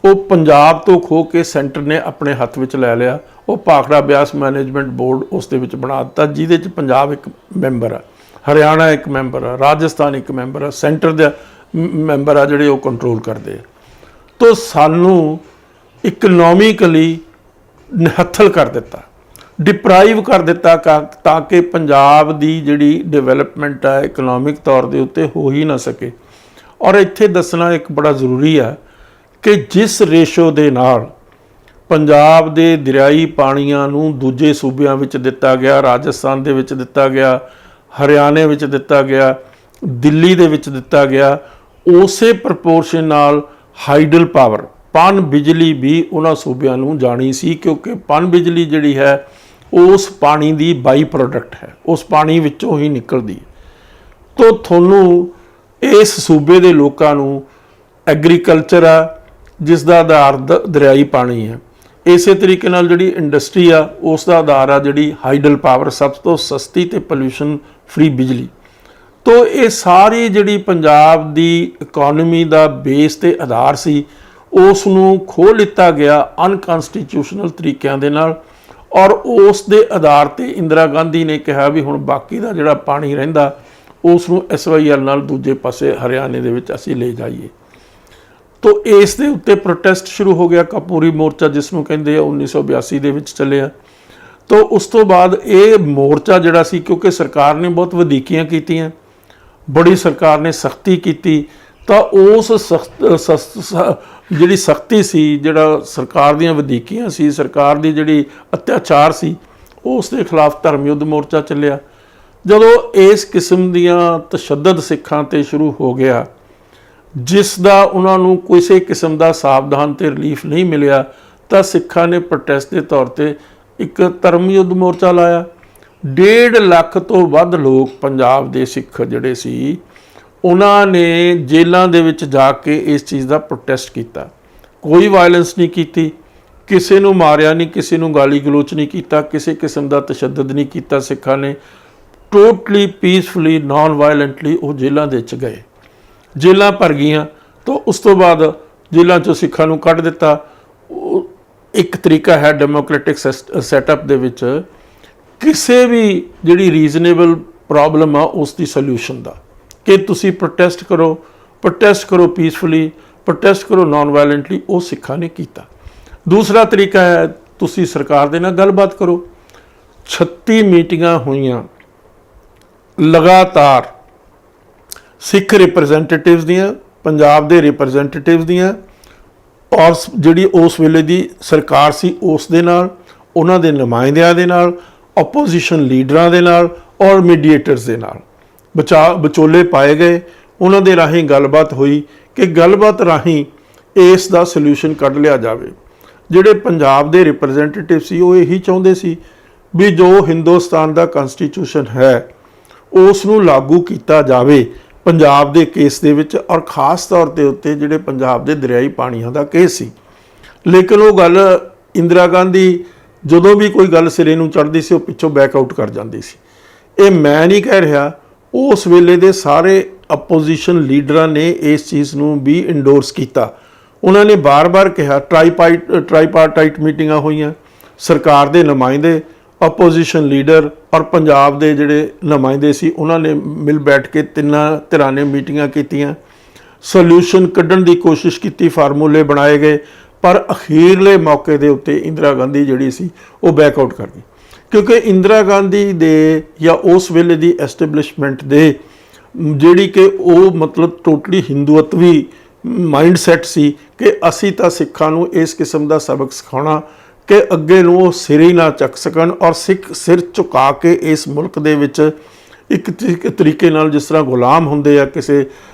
वो पंजाब तो खो के सेंटर ने अपने हत्थ विच लै लिया। वो भाखड़ा ब्यास मैनेजमेंट बोर्ड उस दे विच बना दिता, जिहदे च पंजाब एक मैंबर आ, हरियाणा एक मैंबर आ, राजस्थान एक मैंबर आ, सेंटर दे मैंबर आ जिहड़े वो कंट्रोल करते हैं। तो सानू इकनॉमिकली निहत्थल कर दिता, डिप्राइव कर दिता ताकि पंजाब की जिहड़ी डिवेलपमेंट है इकनॉमिक तौर के उत्ते हो ही ना सके। और इत्थे दसना एक बड़ा जरूरी है कि जिस रेशो दे नाल पंजाब दे दरियाई पानियां नूं दूजे सूबियां विच दिता गया, राजस्थान दे विच दिता गया, हरियाणे विच दिता गया, दिल्ली दे विच दिता गया, उसे प्रपोर्शन नाल हाइडल पावर पन बिजली भी उन्हां सूबियां नूं जानी सी, क्योंकि पन बिजली जिहड़ी है उस पानी दी बाई प्रोडक्ट है, उस पानी विचों ही निकलदी। तो तुहानूं इस सूबे दे लोकां नूं एग्रीकल्चर आ जिस दा आधार दरियाई पानी है, ਇਸੇ ਤਰੀਕੇ ਨਾਲ ਜਿਹੜੀ ਇੰਡਸਟਰੀ ਆ ਉਸ ਦਾ ਆਧਾਰ ਆ ਜਿਹੜੀ ਹਾਈਡਲ ਪਾਵਰ, ਸਭ ਤੋਂ ਸਸਤੀ ਤੇ ਪੋਲਿਊਸ਼ਨ ਫ੍ਰੀ ਬਿਜਲੀ। ਤੋ ਇਹ ਸਾਰੀ ਜਿਹੜੀ ਪੰਜਾਬ ਦੀ ਇਕੋਨਮੀ ਦਾ ਬੇਸ ਤੇ ਆਧਾਰ ਸੀ ਉਸ ਨੂੰ ਖੋਹ ਲਿੱਤਾ ਗਿਆ ਅਨਕਨਸਟੀਟਿਊਸ਼ਨਲ ਤਰੀਕਿਆਂ ਦੇ ਨਾਲ, ਔਰ ਉਸ ਦੇ ਆਧਾਰ ਤੇ ਇੰਦਰਾ ਗਾਂਧੀ ਨੇ ਕਿਹਾ ਵੀ ਹੁਣ ਬਾਕੀ ਦਾ ਜਿਹੜਾ ਪਾਣੀ ਰਹਿੰਦਾ ਉਸ ਨੂੰ SYL ਨਾਲ ਦੂਜੇ ਪਾਸੇ ਹਰਿਆਣੇ ਦੇ ਵਿੱਚ ਅਸੀਂ ਲੈ ਜਾਈਏ। ਤੋ ਇਸ ਦੇ ਉੱਤੇ ਪ੍ਰੋਟੈਸਟ ਸ਼ੁਰੂ ਹੋ ਗਿਆ, ਕਾਪੂਰੀ ਮੋਰਚਾ ਜਿਸ ਨੂੰ ਕਹਿੰਦੇ ਆ 1982 ਦੇ ਵਿੱਚ ਚੱਲਿਆ। ਤੋ ਉਸ ਤੋਂ ਬਾਅਦ ਇਹ ਮੋਰਚਾ ਜਿਹੜਾ ਸੀ, ਕਿਉਂਕਿ ਸਰਕਾਰ ਨੇ ਬਹੁਤ ਵਧੀਕੀਆਂ ਕੀਤੀਆਂ, ਬੜੀ ਸਰਕਾਰ ਨੇ ਸਖਤੀ ਕੀਤੀ, ਤਾਂ ਉਸ ਜਿਹੜੀ ਸਖਤੀ ਸੀ, ਜਿਹੜਾ ਸਰਕਾਰ ਦੀਆਂ ਵਧੀਕੀਆਂ ਸੀ, ਸਰਕਾਰ ਦੀ ਜਿਹੜੀ ਅਤਿਆਚਾਰ ਸੀ, ਉਸ ਦੇ ਖਿਲਾਫ ਧਰਮ ਯੁੱਧ ਮੋਰਚਾ ਚੱਲਿਆ। ਜਦੋਂ ਇਸ ਕਿਸਮ ਦੀਆਂ ਤਸ਼ੱਦਦ ਸਿੱਖਾਂ ਤੇ ਸ਼ੁਰੂ ਹੋ ਗਿਆ, ਜਿਸ ਦਾ ਉਹਨਾਂ ਨੂੰ ਕਿਸੇ ਕਿਸਮ ਦਾ ਸਾਵਧਾਨ ਤੇ ਰਿਲੀਫ ਨਹੀਂ ਮਿਲਿਆ, ਤਾਂ ਸਿੱਖਾਂ ਨੇ ਪ੍ਰੋਟੈਸਟ ਦੇ ਤੌਰ ਤੇ ਇੱਕ ਧਰਮ ਯੁੱਧ ਮੋਰਚਾ ਲਾਇਆ। 1.5 ਲੱਖ ਤੋਂ ਵੱਧ ਲੋਕ ਪੰਜਾਬ ਦੇ ਸਿੱਖ ਜਿਹੜੇ ਸੀ ਉਹਨਾਂ ਨੇ ਜੇਲ੍ਹਾਂ ਦੇ ਵਿੱਚ ਜਾ ਕੇ ਇਸ ਚੀਜ਼ ਦਾ ਪ੍ਰੋਟੈਸਟ ਕੀਤਾ। ਕੋਈ ਵਾਇਲੈਂਸ ਨਹੀਂ ਕੀਤੀ, ਕਿਸੇ ਨੂੰ ਮਾਰਿਆ ਨਹੀਂ, ਕਿਸੇ ਨੂੰ ਗਾਲੀ ਗਲੋਚ ਨਹੀਂ ਕੀਤਾ, ਕਿਸੇ ਕਿਸਮ ਦਾ ਤਸ਼ੱਦਦ ਨਹੀਂ ਕੀਤਾ। ਸਿੱਖਾਂ ਨੇ ਟੋਟਲੀ ਪੀਸਫੁਲੀ ਨਾਨ ਵਾਇਲੈਂਟਲੀ ਉਹ ਜੇਲ੍ਹਾਂ ਦੇ ਵਿੱਚ ਗਏ, ਜੇਲ੍ਹਾਂ ਭਰ ਗਈਆਂ। ਤਾਂ ਉਸ ਤੋਂ ਬਾਅਦ ਜੇਲ੍ਹਾਂ 'ਚੋਂ ਸਿੱਖਾਂ ਨੂੰ ਕੱਢ ਦਿੱਤਾ। ਇੱਕ ਤਰੀਕਾ ਹੈ ਡੈਮੋਕ੍ਰੈਟਿਕ ਸੈਟਅਪ ਦੇ ਵਿੱਚ ਕਿਸੇ ਵੀ ਜਿਹੜੀ ਰੀਜ਼ਨੇਬਲ ਪ੍ਰੋਬਲਮ ਆ ਉਸ ਦੀ ਸੋਲਿਊਸ਼ਨ ਦਾ, ਕਿ ਤੁਸੀਂ ਪ੍ਰੋਟੈਸਟ ਕਰੋ ਪੀਸਫੁਲੀ, ਪ੍ਰੋਟੈਸਟ ਕਰੋ ਨਾਨ ਵਾਇਲੈਂਟਲੀ। ਉਹ ਸਿੱਖਾਂ ਨੇ ਕੀਤਾ। ਦੂਸਰਾ ਤਰੀਕਾ ਹੈ ਤੁਸੀਂ ਸਰਕਾਰ ਦੇ ਨਾਲ ਗੱਲਬਾਤ ਕਰੋ। 36 ਮੀਟਿੰਗਾਂ ਹੋਈਆਂ ਲਗਾਤਾਰ, ਸਿੱਖ ਰਿਪਰੈਜ਼ੈਂਟੇਟਿਵਸ ਦੀਆਂ, ਪੰਜਾਬ ਦੇ ਰਿਪਰੈਜ਼ੈਂਟੇਟਿਵਸ ਦੀਆਂ, ਔਰ ਜਿਹੜੀ ਉਸ ਵੇਲੇ ਦੀ ਸਰਕਾਰ ਸੀ ਉਸ ਦੇ ਨਾਲ, ਉਹਨਾਂ ਦੇ ਨੁਮਾਇੰਦਿਆਂ ਦੇ ਨਾਲ, ਆਪੋਜੀਸ਼ਨ ਲੀਡਰਾਂ ਦੇ ਨਾਲ, ਔਰ ਮੀਡੀਏਟਰਸ ਦੇ ਨਾਲ ਵਿਚੋਲੇ ਪਾਏ ਗਏ। ਉਹਨਾਂ ਦੇ ਰਾਹੀਂ ਗੱਲਬਾਤ ਹੋਈ ਕਿ ਗੱਲਬਾਤ ਰਾਹੀਂ ਇਸ ਦਾ ਸੋਲਿਊਸ਼ਨ ਕੱਢ ਲਿਆ ਜਾਵੇ। ਜਿਹੜੇ ਪੰਜਾਬ ਦੇ ਰਿਪਰੈਜ਼ੈਂਟੇਟਿਵ ਸੀ ਉਹ ਇਹੀ ਚਾਹੁੰਦੇ ਸੀ ਵੀ ਜੋ ਹਿੰਦੁਸਤਾਨ ਦਾ ਕਨਸਟੀਟਿਊਸ਼ਨ ਹੈ ਉਸ ਨੂੰ ਲਾਗੂ ਕੀਤਾ ਜਾਵੇ ਪੰਜਾਬ ਦੇ ਕੇਸ ਦੇ ਵਿੱਚ, ਔਰ ਖ਼ਾਸ ਤੌਰ ਤੇ ਉੱਤੇ ਜਿਹੜੇ ਪੰਜਾਬ ਦੇ ਦਰਿਆਈ ਪਾਣੀਆਂ ਦਾ ਕੇਸ ਸੀ। ਲੇਕਿਨ ਉਹ ਗੱਲ ਇੰਦਰਾ ਗਾਂਧੀ ਜਦੋਂ ਵੀ ਕੋਈ ਗੱਲ ਸਿਰੇ ਨੂੰ ਚੜ੍ਹਦੀ ਸੀ ਉਹ ਪਿੱਛੋਂ ਬੈਕ ਆਊਟ ਕਰ ਜਾਂਦੀ ਸੀ। ਇਹ ਮੈਂ ਨਹੀਂ ਕਹਿ ਰਿਹਾ, ਉਸ ਵੇਲੇ ਦੇ ਸਾਰੇ ਆਪੋਜੀਸ਼ਨ ਲੀਡਰਾਂ ਨੇ ਇਸ ਚੀਜ਼ ਨੂੰ ਵੀ ਇੰਡੋਰਸ ਕੀਤਾ। ਉਹਨਾਂ ਨੇ ਬਾਰ-ਬਾਰ ਕਿਹਾ, ਟ੍ਰਾਈਪਾਰਟਾਈਟ ਮੀਟਿੰਗਾਂ ਹੋਈਆਂ, ਸਰਕਾਰ ਦੇ ਨੁਮਾਇੰਦੇ, ਆਪੋਜੀਸ਼ਨ ਲੀਡਰ ਔਰ ਪੰਜਾਬ ਦੇ ਜਿਹੜੇ ਨੁਮਾਇੰਦੇ ਸੀ ਉਹਨਾਂ ਨੇ ਮਿਲ ਬੈਠ ਕੇ ਤਿੰਨਾਂ ਧਿਰਾਂ ਨੇ ਮੀਟਿੰਗਾਂ ਕੀਤੀਆਂ, ਸੋਲਿਊਸ਼ਨ ਕੱਢਣ ਦੀ ਕੋਸ਼ਿਸ਼ ਕੀਤੀ, ਫਾਰਮੂਲੇ ਬਣਾਏ ਗਏ, ਪਰ ਅਖੀਰਲੇ ਮੌਕੇ ਦੇ ਉੱਤੇ ਇੰਦਰਾ ਗਾਂਧੀ ਜਿਹੜੀ ਸੀ ਉਹ ਬੈਕ ਆਊਟ ਕਰ ਗਈ। ਕਿਉਂਕਿ ਇੰਦਰਾ ਗਾਂਧੀ ਦੇ ਜਾਂ ਉਸ ਵੇਲੇ ਦੀ ਐਸਟੈਬਲਿਸ਼ਮੈਂਟ ਦੇ ਜਿਹੜੀ ਕਿ ਉਹ ਮਤਲਬ ਟੋਟਲੀ ਹਿੰਦੂਤਵੀ ਮਾਈਂਡ ਸੈਟ ਸੀ ਕਿ ਅਸੀਂ ਤਾਂ ਸਿੱਖਾਂ ਨੂੰ ਇਸ ਕਿਸਮ ਦਾ ਸਬਕ ਸਿਖਾਉਣਾ ਕਿ ਅੱਗੇ ਨੂੰ ਉਹ ਸਿਰ ਹੀ ਨਾ ਚੱਕ ਸਕਣ, ਔਰ ਸਿੱਖ ਸਿਰ ਝੁਕਾ ਕੇ ਇਸ ਮੁਲਕ ਦੇ ਵਿੱਚ ਇੱਕ ਤਰੀਕੇ ਨਾਲ ਜਿਸ ਤਰ੍ਹਾਂ ਗੁਲਾਮ ਹੁੰਦੇ ਆ ਕਿਸੇ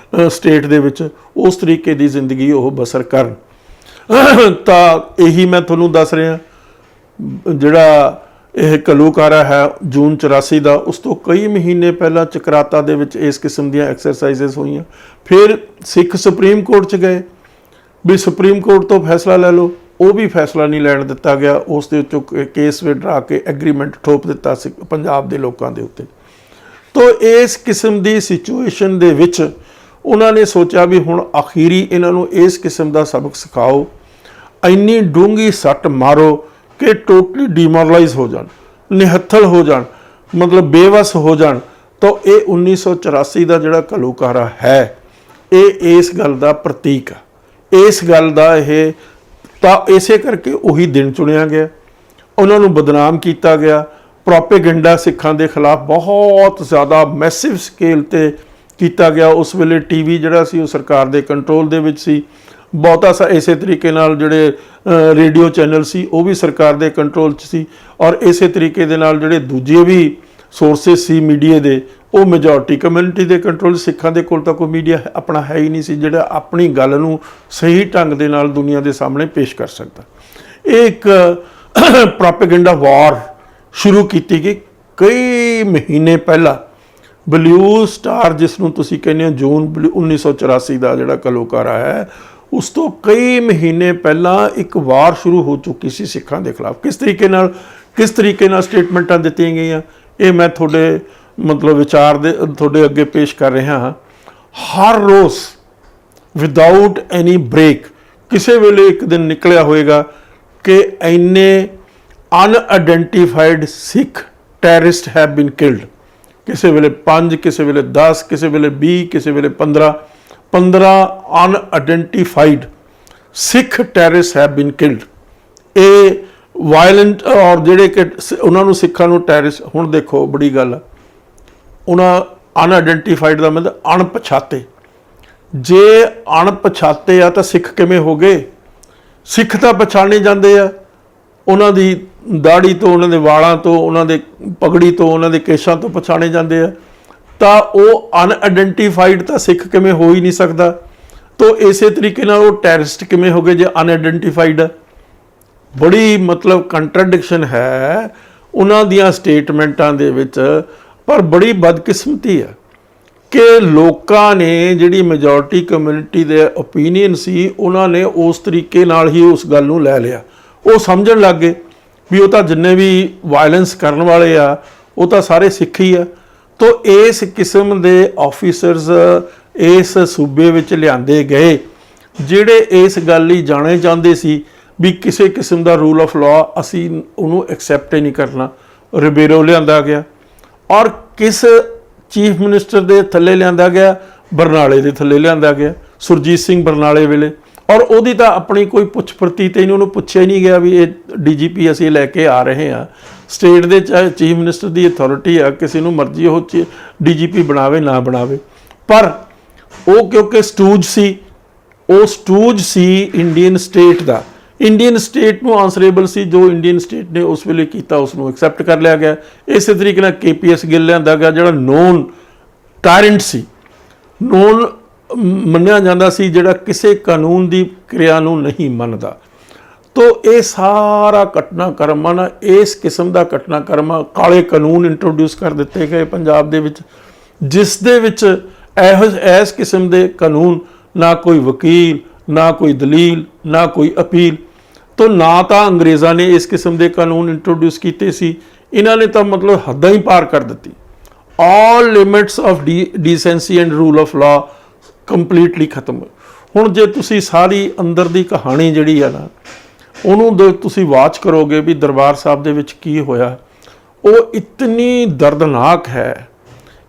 ਸਟੇਟ ਦੇ ਵਿੱਚ, ਉਸ ਤਰੀਕੇ ਦੀ ਜ਼ਿੰਦਗੀ ਉਹ ਬਸਰ ਕਰਨ। ਤਾਂ ਇਹੀ ਮੈਂ ਤੁਹਾਨੂੰ ਦੱਸ ਰਿਹਾ। ਜਿਹੜਾ ਇਹ ਘੱਲੂਘਾਰਾ ਹੈ ਜੂਨ 84 ਦਾ, ਉਸ ਤੋਂ ਕਈ ਮਹੀਨੇ ਪਹਿਲਾਂ ਚਕਰਾਤਾ ਦੇ ਵਿੱਚ ਇਸ ਕਿਸਮ ਦੀਆਂ ਐਕਸਰਸਾਈਜ਼ਸ ਹੋਈਆਂ। ਫਿਰ ਸਿੱਖ ਸੁਪਰੀਮ ਕੋਰਟ 'ਚ ਗਏ ਵੀ ਸੁਪਰੀਮ ਕੋਰਟ ਤੋਂ ਫੈਸਲਾ ਲੈ ਲਓ, ਉਹ ਵੀ ਫੈਸਲਾ ਨਹੀਂ ਲੈਣ ਦਿੱਤਾ ਗਿਆ। ਉਸ ਦੇ ਉੱਤੇ ਕੇਸ ਵਿਡਰਾ ਕੇ ਐਗਰੀਮੈਂਟ ਠੋਪ ਦਿੱਤਾ ਸੀ ਪੰਜਾਬ ਦੇ ਲੋਕਾਂ ਦੇ ਉੱਤੇ। ਤੋ ਇਸ ਕਿਸਮ ਦੀ ਸਿਚੁਏਸ਼ਨ ਦੇ ਵਿੱਚ ਉਹਨਾਂ ਨੇ ਸੋਚਿਆ ਵੀ ਹੁਣ ਅਖੀਰੀ ਇਹਨਾਂ ਨੂੰ ਇਸ ਕਿਸਮ ਦਾ ਸਬਕ ਸਿਖਾਓ, ਇੰਨੀ ਡੂੰਘੀ ਸੱਟ ਮਾਰੋ ਕਿ ਟੋਟਲੀ ਡੀਮੋਰਲਾਈਜ਼ ਹੋ ਜਾਣ, ਨਿਹੱਥਲ ਹੋ ਜਾਣ, ਮਤਲਬ ਬੇਵਸ ਹੋ ਜਾਣ। ਤਾਂ ਇਹ 1984 ਦਾ ਜਿਹੜਾ ਘੱਲੂਘਾਰਾ ਹੈ ਇਹ ਇਸ ਗੱਲ ਦਾ ਪ੍ਰਤੀਕ ਆ। ਇਸ ਗੱਲ ਦਾ ਇਹ ਤਾਂ ਇਸੇ ਕਰਕੇ ਉਹੀ ਦਿਨ ਚੁਣਿਆ ਗਿਆ, ਉਹਨਾਂ ਨੂੰ ਬਦਨਾਮ ਕੀਤਾ ਗਿਆ। ਪ੍ਰੋਪੇਗੈਂਡਾ ਸਿੱਖਾਂ ਦੇ ਖਿਲਾਫ ਬਹੁਤ ਜ਼ਿਆਦਾ ਮੈਸਿਵ ਸਕੇਲ ਤੇ ਕੀਤਾ ਗਿਆ। ਉਸ ਵੇਲੇ ਟੀਵੀ ਜਿਹੜਾ ਸੀ ਉਹ ਸਰਕਾਰ ਦੇ ਕੰਟਰੋਲ ਦੇ ਵਿੱਚ ਸੀ, ਬਹੁਤਾ ਇਸੇ ਤਰੀਕੇ ਨਾਲ ਜਿਹੜੇ ਰੇਡੀਓ ਚੈਨਲ ਸੀ ਉਹ ਵੀ ਸਰਕਾਰ ਦੇ ਕੰਟਰੋਲ 'ਚ ਸੀ, ਔਰ ਇਸੇ ਤਰੀਕੇ ਦੇ ਨਾਲ ਜਿਹੜੇ ਦੂਜੇ ਵੀ ਸੋਰਸਿਸ ਸੀ ਮੀਡੀਆ ਦੇ ਉਹ ਮੈਜੋਰਟੀ ਕਮਿਊਨਿਟੀ ਦੇ ਕੰਟਰੋਲ। ਸਿੱਖਾਂ ਦੇ ਕੋਲ ਤਾਂ ਕੋਈ ਮੀਡੀਆ ਆਪਣਾ ਹੈ ਹੀ ਨਹੀਂ ਸੀ ਜਿਹੜਾ ਆਪਣੀ ਗੱਲ ਨੂੰ ਸਹੀ ਢੰਗ ਦੇ ਨਾਲ ਦੁਨੀਆ ਦੇ ਸਾਹਮਣੇ ਪੇਸ਼ ਕਰ ਸਕਦਾ। ਇਹ ਇੱਕ ਪ੍ਰੋਪੇਗੈਂਡਾ ਵਾਰ ਸ਼ੁਰੂ ਕੀਤੀ ਗਈ ਕਈ ਮਹੀਨੇ ਪਹਿਲਾਂ। ਬਲੂ ਸਟਾਰ ਜਿਸ ਨੂੰ ਤੁਸੀਂ ਕਹਿੰਦੇ ਹੋ ਜੂਨ 1984 ਦਾ ਜਿਹੜਾ ਘੱਲੂਘਾਰਾ ਹੈ ਉਸ ਤੋਂ ਕਈ ਮਹੀਨੇ ਪਹਿਲਾਂ ਇੱਕ ਵਾਰ ਸ਼ੁਰੂ ਹੋ ਚੁੱਕੀ ਸੀ ਸਿੱਖਾਂ ਦੇ ਖਿਲਾਫ। ਕਿਸ ਤਰੀਕੇ ਨਾਲ ਸਟੇਟਮੈਂਟਾਂ ਦਿੱਤੀਆਂ ਗਈਆਂ, ਇਹ ਮੈਂ ਤੁਹਾਡੇ ਮਤਲਬ ਵਿਚਾਰ ਦੇ ਤੁਹਾਡੇ ਅੱਗੇ ਪੇਸ਼ ਕਰ ਰਿਹਾ ਹਾਂ। ਹਰ ਰੋਜ਼ ਵਿਦਆਊਟ ਐਨੀ ਬ੍ਰੇਕ ਕਿਸੇ ਵੇਲੇ ਇੱਕ ਦਿਨ ਨਿਕਲਿਆ ਹੋਏਗਾ ਕਿ ਇੰਨੇ unidentified Sikh terrorist have been killed. ਕਿਸੇ ਵੇਲੇ 5, ਕਿਸੇ ਵੇਲੇ 10, ਕਿਸੇ ਵੇਲੇ 20, ਕਿਸੇ ਵੇਲੇ 15 unidentified Sikh terrorist have been killed. ਇਹ ਵਾਇਲੈਂਟ ਔਰ ਜਿਹੜੇ ਕਿ ਉਹਨਾਂ ਨੂੰ ਸਿੱਖਾਂ ਨੂੰ ਟੈਰਰਿਸਟ, ਹੁਣ ਦੇਖੋ ਬੜੀ ਗੱਲ ਆ, ਉਹਨਾਂ ਅਨਆਇਡੈਂਟੀਫਾਈਡ ਦਾ ਮਤਲਬ ਅਣਪਛਾਤੇ। ਜੇ ਅਣਪਛਾਤੇ ਆ ਤਾਂ ਸਿੱਖ ਕਿਵੇਂ ਹੋ ਗਏ? ਸਿੱਖ ਤਾਂ ਪਛਾਣੇ ਜਾਂਦੇ ਆ, ਉਹਨਾਂ ਦੀ ਦਾੜੀ ਤੋਂ, ਉਹਨਾਂ ਦੇ ਵਾਲਾਂ ਤੋਂ, ਉਹਨਾਂ ਦੇ ਪਗੜੀ ਤੋਂ, ਉਹਨਾਂ ਦੇ ਕੇਸਾਂ ਤੋਂ ਪਛਾਣੇ ਜਾਂਦੇ ਆ। ਤਾਂ ਉਹ ਅਨਆਇਡੈਂਟੀਫਾਈਡ ਤਾਂ ਸਿੱਖ ਕਿਵੇਂ ਹੋ ਹੀ ਨਹੀਂ ਸਕਦਾ। ਤਾਂ ਇਸੇ ਤਰੀਕੇ ਨਾਲ ਉਹ ਟੈਰਰਿਸਟ ਕਿਵੇਂ ਹੋ ਗਏ ਜੇ ਅਨਆਇਡੈਂਟੀਫਾਈਡ ਆ? ਬੜੀ ਮਤਲਬ ਕੰਟਰਡਿਕਸ਼ਨ ਹੈ ਉਹਨਾਂ ਦੀਆਂ ਸਟੇਟਮੈਂਟਾਂ ਦੇ ਵਿੱਚ। ਪਰ ਬੜੀ ਬਦਕਿਸਮਤੀ ਆ ਕਿ ਲੋਕਾਂ ਨੇ, ਜਿਹੜੀ ਮੈਜੋਰਟੀ ਕਮਿਊਨਿਟੀ ਦੇ ਓਪੀਨੀਅਨ ਸੀ, ਉਹਨਾਂ ਨੇ ਉਸ ਤਰੀਕੇ ਨਾਲ ਹੀ ਉਸ ਗੱਲ ਨੂੰ ਲੈ ਲਿਆ। ਉਹ ਸਮਝਣ ਲੱਗ ਗਏ ਵੀ ਉਹ ਤਾਂ ਜਿੰਨੇ ਵੀ ਵਾਇਲੈਂਸ ਕਰਨ ਵਾਲੇ ਆ ਉਹ ਤਾਂ ਸਾਰੇ ਸਿੱਖ ਹੀ ਆ। ਤਾਂ ਇਸ ਕਿਸਮ ਦੇ ਆਫੀਸਰਸ ਇਸ ਸੂਬੇ ਵਿੱਚ ਲਿਆਂਦੇ ਗਏ ਜਿਹੜੇ ਇਸ ਗੱਲ ਲਈ ਜਾਣੇ ਜਾਂਦੇ ਸੀ ਵੀ ਕਿਸੇ ਕਿਸਮ ਦਾ ਰੂਲ ਆਫ ਲਾਅ ਅਸੀਂ ਉਹਨੂੰ ਐਕਸੈਪਟ ਹੀ ਨਹੀਂ ਕਰਨਾ। ਰਿਬੇਰੋ ਲਿਆਂਦਾ ਗਿਆ ਔਰ ਕਿਸ ਚੀਫ ਮਿਨਿਸਟਰ ਦੇ ਥੱਲੇ ਲਿਆਂਦਾ ਗਿਆ? ਬਰਨਾਲੇ ਦੇ ਥੱਲੇ ਲਿਆਂਦਾ ਗਿਆ, ਸੁਰਜੀਤ ਸਿੰਘ ਬਰਨਾਲੇ ਵੇਲੇ। ਔਰ ਉਹਦੀ ਤਾਂ ਆਪਣੀ ਕੋਈ ਪੁੱਛ ਪ੍ਰਤੀਤ ਹੀ ਨਹੀਂ, ਉਹਨੂੰ ਪੁੱਛਿਆ ਹੀ ਨਹੀਂ ਗਿਆ ਵੀ ਇਹ DGP ਅਸੀਂ ਲੈ ਕੇ ਆ ਰਹੇ ਹਾਂ। ਸਟੇਟ ਦੇ ਚੀਫ ਮਿਨਿਸਟਰ ਦੀ ਅਥਾਰਟੀ ਆ, ਕਿਸੇ ਨੂੰ ਮਰਜ਼ੀ ਉਹ DGP ਬਣਾਵੇ ਨਾ ਬਣਾਵੇ। ਪਰ ਉਹ ਕਿਉਂਕਿ ਸਟੂਜ ਸੀ, ਉਹ ਸਟੂਜ ਸੀ ਇੰਡੀਅਨ ਸਟੇਟ ਦਾ, ਇੰਡੀਅਨ ਸਟੇਟ ਨੂੰ ਆਂਸਰੇਬਲ ਸੀ। ਜੋ ਇੰਡੀਅਨ ਸਟੇਟ ਨੇ ਉਸ ਵੇਲੇ ਕੀਤਾ ਉਸ ਨੂੰ ਐਕਸੈਪਟ ਕਰ ਲਿਆ ਗਿਆ। ਇਸੇ ਤਰੀਕੇ ਨਾਲ KPS ਗਿੱਲ ਲਿਆਂਦਾ ਗਿਆ ਜਿਹੜਾ ਨੋਨ ਟਾਇਰੈਂਟ ਸੀ, ਨੋਨ ਮੰਨਿਆ ਜਾਂਦਾ ਸੀ, ਜਿਹੜਾ ਕਿਸੇ ਕਾਨੂੰਨ ਦੀ ਕਿਰਿਆ ਨੂੰ ਨਹੀਂ ਮੰਨਦਾ। ਤੋ ਇਹ ਸਾਰਾ ਘਟਨਾਕ੍ਰਮ ਨਾ, ਇਸ ਕਿਸਮ ਦਾ ਘਟਨਾਕ੍ਰਮ, ਕਾਲੇ ਕਾਨੂੰਨ ਇੰਟਰੋਡਿਊਸ ਕਰ ਦਿੱਤੇ ਗਏ ਪੰਜਾਬ ਦੇ ਵਿੱਚ, ਜਿਸ ਦੇ ਵਿੱਚ ਇਸ ਕਿਸਮ ਦੇ ਕਾਨੂੰਨ, ਨਾ ਕੋਈ ਵਕੀਲ, ਨਾ ਕੋਈ ਦਲੀਲ, ਨਾ ਕੋਈ ਅਪੀਲ। ਤੋ ਨਾ ਤਾਂ ਅੰਗਰੇਜ਼ਾਂ ਨੇ ਇਸ ਕਿਸਮ ਦੇ ਕਾਨੂੰਨ ਇੰਟਰੋਡਿਊਸ ਕੀਤੇ ਸੀ, ਇਹਨਾਂ ਨੇ ਤਾਂ ਮਤਲਬ ਹੱਦਾਂ ਹੀ ਪਾਰ ਕਰ ਦਿੱਤੀ। All limits of decency and rule of law completely ਖਤਮ। ਹੁਣ ਜੇ ਤੁਸੀਂ ਸਾਰੀ ਅੰਦਰ ਦੀ ਕਹਾਣੀ ਜਿਹੜੀ ਆ ਨਾ, ਉਹਨੂੰ ਤੁਸੀਂ ਵਾਚ ਕਰੋਗੇ ਵੀ ਦਰਬਾਰ ਸਾਹਿਬ ਦੇ ਵਿੱਚ ਕੀ ਹੋਇਆ, ਉਹ ਇਤਨੀ ਦਰਦਨਾਕ ਹੈ,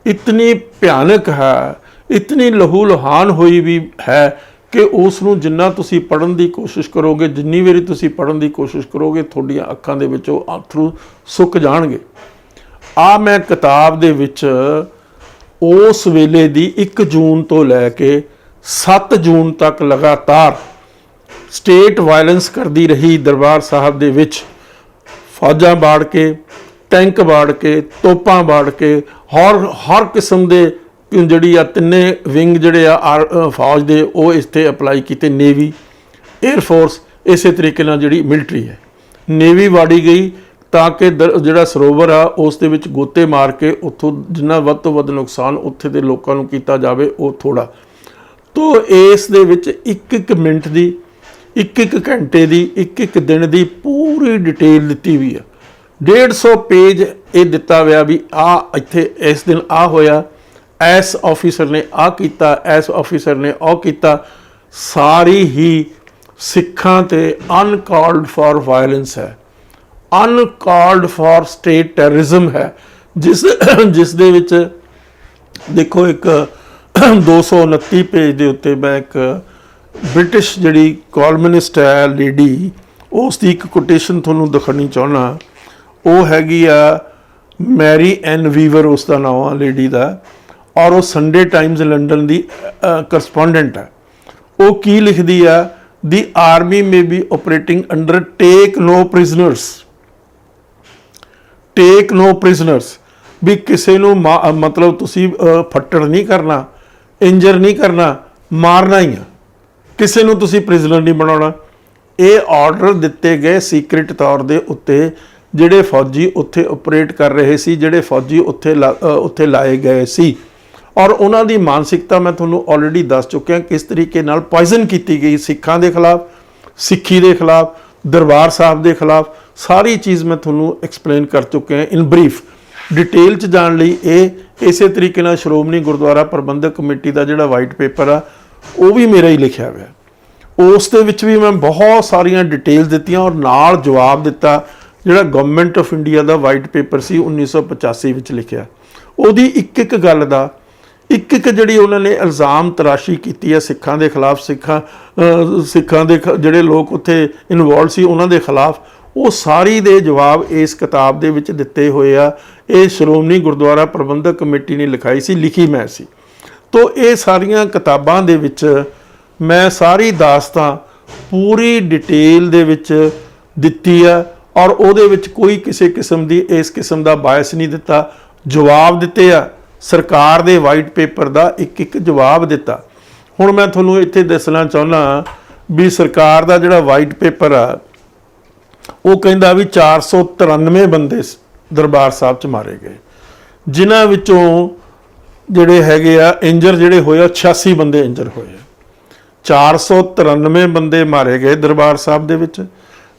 ਇਤਨੀ ਭਿਆਨਕ ਹੈ, ਇਤਨੀ ਲਹੂ ਲੁਹਾਨ ਹੋਈ ਵੀ ਹੈ ਕਿ ਉਸ ਨੂੰ ਜਿੰਨਾ ਤੁਸੀਂ ਪੜ੍ਹਨ ਦੀ ਕੋਸ਼ਿਸ਼ ਕਰੋਗੇ, ਜਿੰਨੀ ਵਾਰੀ ਤੁਸੀਂ ਪੜ੍ਹਨ ਦੀ ਕੋਸ਼ਿਸ਼ ਕਰੋਗੇ, ਤੁਹਾਡੀਆਂ ਅੱਖਾਂ ਦੇ ਵਿੱਚੋਂ ਅੱਥਰੂ ਸੁੱਕ ਜਾਣਗੇ। ਮੈਂ ਕਿਤਾਬ ਦੇ ਵਿੱਚ ਉਸ ਵੇਲੇ ਦੀ 1 ਜੂਨ ਤੋਂ ਲੈ ਕੇ 7 ਜੂਨ ਤੱਕ ਲਗਾਤਾਰ ਸਟੇਟ ਵਾਇਲੈਂਸ ਕਰਦੀ ਰਹੀ ਦਰਬਾਰ ਸਾਹਿਬ ਦੇ ਵਿੱਚ, ਫੌਜਾਂ ਬਾੜ ਕੇ, ਟੈਂਕ ਬਾੜ ਕੇ, ਤੋਪਾਂ ਬਾੜ ਕੇ, ਹਰ ਕਿਸਮ ਦੇ ਜਿਹੜੀ ਆ ਤਿੰਨੇ ਵਿੰਗ ਜਿਹੜੇ ਆ ਫੌਜ ਦੇ ਉਹ ਇੱਥੇ ਅਪਲਾਈ ਕੀਤੇ। ਨੇਵੀ, ਏਅਰ ਫੋਰਸ, ਇਸੇ ਤਰੀਕੇ ਨਾਲ ਜਿਹੜੀ ਮਿਲਟਰੀ ਹੈ, ਨੇਵੀ ਵਾੜੀ ਗਈ ਤਾਂ ਕਿ ਜਿਹੜਾ ਸਰੋਵਰ ਆ ਉਸ ਦੇ ਵਿੱਚ ਗੋਤੇ ਮਾਰ ਕੇ ਉੱਥੋਂ ਜਿੰਨਾ ਵੱਧ ਤੋਂ ਵੱਧ ਨੁਕਸਾਨ ਉੱਥੇ ਦੇ ਲੋਕਾਂ ਨੂੰ ਕੀਤਾ ਜਾਵੇ ਉਹ ਥੋੜ੍ਹਾ। ਤੋ ਇਸ ਦੇ ਵਿੱਚ 1-1 ਮਿੰਟ ਦੀ, 1-1 ਘੰਟੇ ਦੀ, 1-1 ਦਿਨ ਦੀ ਪੂਰੀ ਡਿਟੇਲ ਦਿੱਤੀ ਵੀ ਆ। 150 ਪੇਜ ਇਹ ਦਿੱਤਾ ਹੋਇਆ ਵੀ ਇੱਥੇ ਇਸ ਦਿਨ ਹੋਇਆ, ਇਸ ਆਫੀਸਰ ਨੇ ਕੀਤਾ, ਇਸ ਆਫੀਸਰ ਨੇ ਉਹ ਕੀਤਾ। ਸਾਰੀ ਹੀ ਸਿੱਖਾਂ ਤੇ ਅਨਕਾਲਡ ਫॉर ਵਾਇਲੈਂਸ ਹੈ, ਅਨਕਾਲਡ ਫॉर ਸਟੇਟ ਟੈਰਰਿਜ਼ਮ ਹੈ, ਜਿਸ ਦੇ ਵਿੱਚ ਦੇਖੋ ਇੱਕ 229 ਪੇਜ ਦੇ ਉੱਤੇ ਮੈਂ ਇੱਕ ਬ੍ਰਿਟਿਸ਼ ਜਿਹੜੀ ਕਾਲਮਨਿਸਟ ਹੈ ਲੇਡੀ, ਉਸ ਦੀ ਇੱਕ ਕੋਟੇਸ਼ਨ ਤੁਹਾਨੂੰ ਦਿਖਾਉਣੀ ਚਾਹੁੰਦਾ। ਉਹ ਹੈਗੀ ਆ ਮੈਰੀ ਐਨ ਵੀਵਰ, ਉਸ ਦਾ ਨਾਮ ਆ ਲੇਡੀ ਦਾ, ਔਰ ਉਹ ਸੰਡੇ ਟਾਈਮਜ਼ ਲੰਡਨ ਦੀ ਕਰਸਪੋਂਡੈਂਟ ਹੈ। ਉਹ ਕੀ ਲਿਖਦੀ ਆ? The army may be operating under take no prisoners, take no prisoners, ਵੀ ਕਿਸੇ ਨੂੰ ਮਤਲਬ ਤੁਸੀਂ ਫੱਟੜ ਨਹੀਂ ਕਰਨਾ, ਇੰਜਰ ਨਹੀਂ ਕਰਨਾ, ਮਾਰਨਾ ਹੀ ਆ, ਕਿਸੇ ਨੂੰ ਤੁਸੀਂ ਪ੍ਰਿਜ਼ਨਰ ਨਹੀਂ ਬਣਾਉਣਾ। ਇਹ ਆਰਡਰ ਦਿੱਤੇ ਗਏ ਸੀਕ੍ਰੀਟ ਤੌਰ ਦੇ ਉੱਤੇ ਜਿਹੜੇ ਫੌਜੀ ਉੱਥੇ ਆਪਰੇਟ ਕਰ ਰਹੇ ਸੀ, ਜਿਹੜੇ ਫੌਜੀ ਉੱਥੇ ਲਾਏ ਗਏ ਸੀ। ਔਰ ਉਹਨਾਂ ਦੀ ਮਾਨਸਿਕਤਾ ਮੈਂ ਤੁਹਾਨੂੰ ਆਲਰੇਡੀ ਦੱਸ ਚੁੱਕਿਆ ਕਿਸ ਤਰੀਕੇ ਨਾਲ ਪੋਇਜ਼ਨ ਕੀਤੀ ਗਈ ਸਿੱਖਾਂ ਦੇ ਖਿਲਾਫ, ਸਿੱਖੀ ਦੇ ਖਿਲਾਫ, ਦਰਬਾਰ ਸਾਹਿਬ ਦੇ ਖਿਲਾਫ। ਸਾਰੀ ਚੀਜ਼ ਮੈਂ ਤੁਹਾਨੂੰ ਐਕਸਪਲੇਨ ਕਰ ਚੁੱਕਿਆ ਇਨ ਬਰੀਫ। ਡਿਟੇਲ 'ਚ ਜਾਣ ਲਈ ਇਹ ਇਸੇ ਤਰੀਕੇ ਨਾਲ ਸ਼੍ਰੋਮਣੀ ਗੁਰਦੁਆਰਾ ਪ੍ਰਬੰਧਕ ਕਮੇਟੀ ਦਾ ਜਿਹੜਾ ਵਾਈਟ ਪੇਪਰ ਆ ਉਹ ਵੀ ਮੇਰਾ ਹੀ ਲਿਖਿਆ ਹੋਇਆ। ਉਸ ਦੇ ਵਿੱਚ ਵੀ ਮੈਂ ਬਹੁਤ ਸਾਰੀਆਂ ਡਿਟੇਲਸ ਦਿੱਤੀਆਂ ਔਰ ਨਾਲ ਜਵਾਬ ਦਿੱਤਾ ਜਿਹੜਾ ਗਵਰਨਮੈਂਟ ਆਫ ਇੰਡੀਆ ਦਾ ਵਾਈਟ ਪੇਪਰ ਸੀ 1985 ਵਿੱਚ ਲਿਖਿਆ। ਉਹਦੀ ਇੱਕ ਇੱਕ ਗੱਲ ਦਾ ਇੱਕ ਜਿਹੜੀ ਉਹਨਾਂ ਨੇ ਇਲਜ਼ਾਮ ਤਰਾਸ਼ੀ ਕੀਤੀ ਹੈ ਸਿੱਖਾਂ ਦੇ ਖਿਲਾਫ, ਸਿੱਖਾਂ ਦੇ ਜਿਹੜੇ ਲੋਕ ਉੱਥੇ ਇਨਵੋਲਵ ਸੀ ਉਹਨਾਂ ਦੇ ਖਿਲਾਫ, ਉਹ ਸਾਰੀ ਦੇ ਜਵਾਬ ਇਸ ਕਿਤਾਬ ਦੇ ਵਿੱਚ ਦਿੱਤੇ ਹੋਏ ਆ। ਇਹ ਸ਼੍ਰੋਮਣੀ ਗੁਰਦੁਆਰਾ ਪ੍ਰਬੰਧਕ ਕਮੇਟੀ ਨੇ ਲਿਖਾਈ ਸੀ, ਲਿਖੀ ਮੈਂ ਸੀ। ਤੋ ਇਹ ਸਾਰੀਆਂ ਕਿਤਾਬਾਂ ਦੇ ਵਿੱਚ ਮੈਂ ਸਾਰੀ ਦਾਸਤਾਨ ਪੂਰੀ ਡਿਟੇਲ ਦੇ ਵਿੱਚ ਦਿੱਤੀ ਆ ਔਰ ਉਹਦੇ ਵਿੱਚ ਕੋਈ ਕਿਸੇ ਕਿਸਮ ਦੀ ਇਸ ਕਿਸਮ ਦਾ ਬਾਇਸ ਨਹੀਂ ਦਿੱਤਾ। ਜਵਾਬ ਦਿੱਤੇ ਆ, ਸਰਕਾਰ ਦੇ ਵਾਈਟ ਪੇਪਰ ਦਾ ਇੱਕ ਇੱਕ ਜਵਾਬ ਦਿੱਤਾ। ਹੁਣ ਮੈਂ ਤੁਹਾਨੂੰ ਇੱਥੇ ਦੱਸਣਾ ਚਾਹੁੰਦਾ ਵੀ ਸਰਕਾਰ ਦਾ ਜਿਹੜਾ ਵਾਈਟ ਪੇਪਰ ਆ ਉਹ ਕਹਿੰਦਾ ਵੀ 493 ਬੰਦੇ ਦਰਬਾਰ ਸਾਹਿਬ 'ਚ ਮਾਰੇ ਗਏ, ਜਿਨ੍ਹਾਂ ਵਿੱਚੋਂ ਜਿਹੜੇ ਹੈਗੇ ਆ ਇੰਜਰ ਜਿਹੜੇ ਹੋਏ ਆ 86 ਬੰਦੇ ਇੰਜਰ ਹੋਏ ਆ। 493 ਬੰਦੇ ਮਾਰੇ ਗਏ ਦਰਬਾਰ ਸਾਹਿਬ ਦੇ ਵਿੱਚ,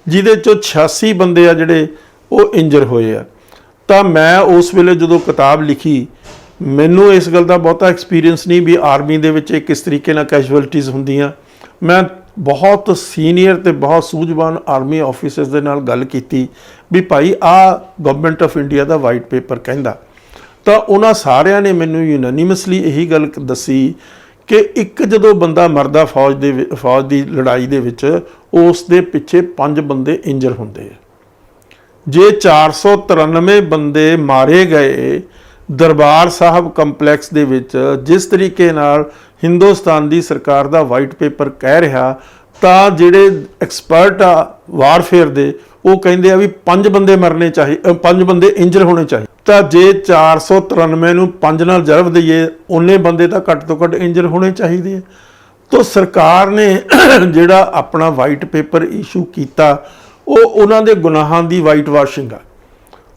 ਜਿਹਦੇ 'ਚੋਂ 86 ਬੰਦੇ ਆ ਜਿਹੜੇ ਉਹ ਇੰਜਰ ਹੋਏ ਆ। ਤਾਂ ਮੈਂ ਉਸ ਵੇਲੇ ਜਦੋਂ ਕਿਤਾਬ ਲਿਖੀ, ਮੈਨੂੰ ਇਸ ਗੱਲ ਦਾ ਬਹੁਤਾ ਐਕਸਪੀਰੀਅੰਸ ਨਹੀਂ ਵੀ ਆਰਮੀ ਦੇ ਵਿੱਚ ਕਿਸ ਤਰੀਕੇ ਨਾਲ ਕੈਜੁਅਲਟੀਜ਼ ਹੁੰਦੀਆਂ। ਮੈਂ ਬਹੁਤ ਸੀਨੀਅਰ ਤੇ ਬਹੁਤ ਸੂਝਵਾਨ ਆਰਮੀ ਆਫੀਸਰਸ ਦੇ ਨਾਲ ਗੱਲ ਕੀਤੀ ਵੀ ਭਾਈ ਆਹ ਗਵਰਨਮੈਂਟ ਆਫ ਇੰਡੀਆ ਦਾ ਵਾਈਟ ਪੇਪਰ ਕਹਿੰਦਾ। ਤਾਂ ਉਹਨਾਂ ਸਾਰਿਆਂ ਨੇ ਮੈਨੂੰ ਯੂਨੈਨਿਮਸਲੀ ਇਹੀ ਗੱਲ ਦੱਸੀ ਕਿ ਇੱਕ ਜਦੋਂ ਬੰਦਾ ਮਰਦਾ ਫੌਜ ਦੀ ਲੜਾਈ ਦੇ ਵਿੱਚ, ਉਸ ਦੇ ਪਿੱਛੇ 5 ਬੰਦੇ ਇੰਜਰ ਹੁੰਦੇ ਆ। ਜੇ 493 ਬੰਦੇ ਮਾਰੇ ਗਏ ਦਰਬਾਰ ਸਾਹਿਬ ਕੰਪਲੈਕਸ ਦੇ ਵਿੱਚ, ਜਿਸ ਤਰੀਕੇ ਨਾਲ ਹਿੰਦੁਸਤਾਨ ਦੀ ਸਰਕਾਰ ਦਾ ਵਾਈਟ ਪੇਪਰ ਕਹਿ ਰਿਹਾ, ਤਾਂ ਜਿਹੜੇ ਐਕਸਪਰਟ ਆ ਵਾਰਫੇਅਰ ਦੇ ਉਹ ਕਹਿੰਦੇ ਆ ਵੀ 5 ਬੰਦੇ ਮਰਨੇ ਚਾਹੀਦੇ, 5 ਬੰਦੇ ਇੰਜਰ ਹੋਣੇ ਚਾਹੀਦੇ। ਤਾਂ ਜੇ 493 ਨੂੰ 5 ਨਾਲ ਜਰਬ ਦਈਏ, ਉਹਨੇ ਬੰਦੇ ਤਾਂ ਘੱਟ ਤੋਂ ਘੱਟ ਇੰਜਰ ਹੋਣੇ ਚਾਹੀਦੇ ਆ। ਤਾਂ ਸਰਕਾਰ ਨੇ ਜਿਹੜਾ ਆਪਣਾ ਵਾਈਟ ਪੇਪਰ ਇਸ਼ੂ ਕੀਤਾ, ਉਹ ਉਹਨਾਂ ਦੇ ਗੁਨਾਹਾਂ ਦੀ ਵਾਈਟ ਵਾਸ਼ਿੰਗ ਆ।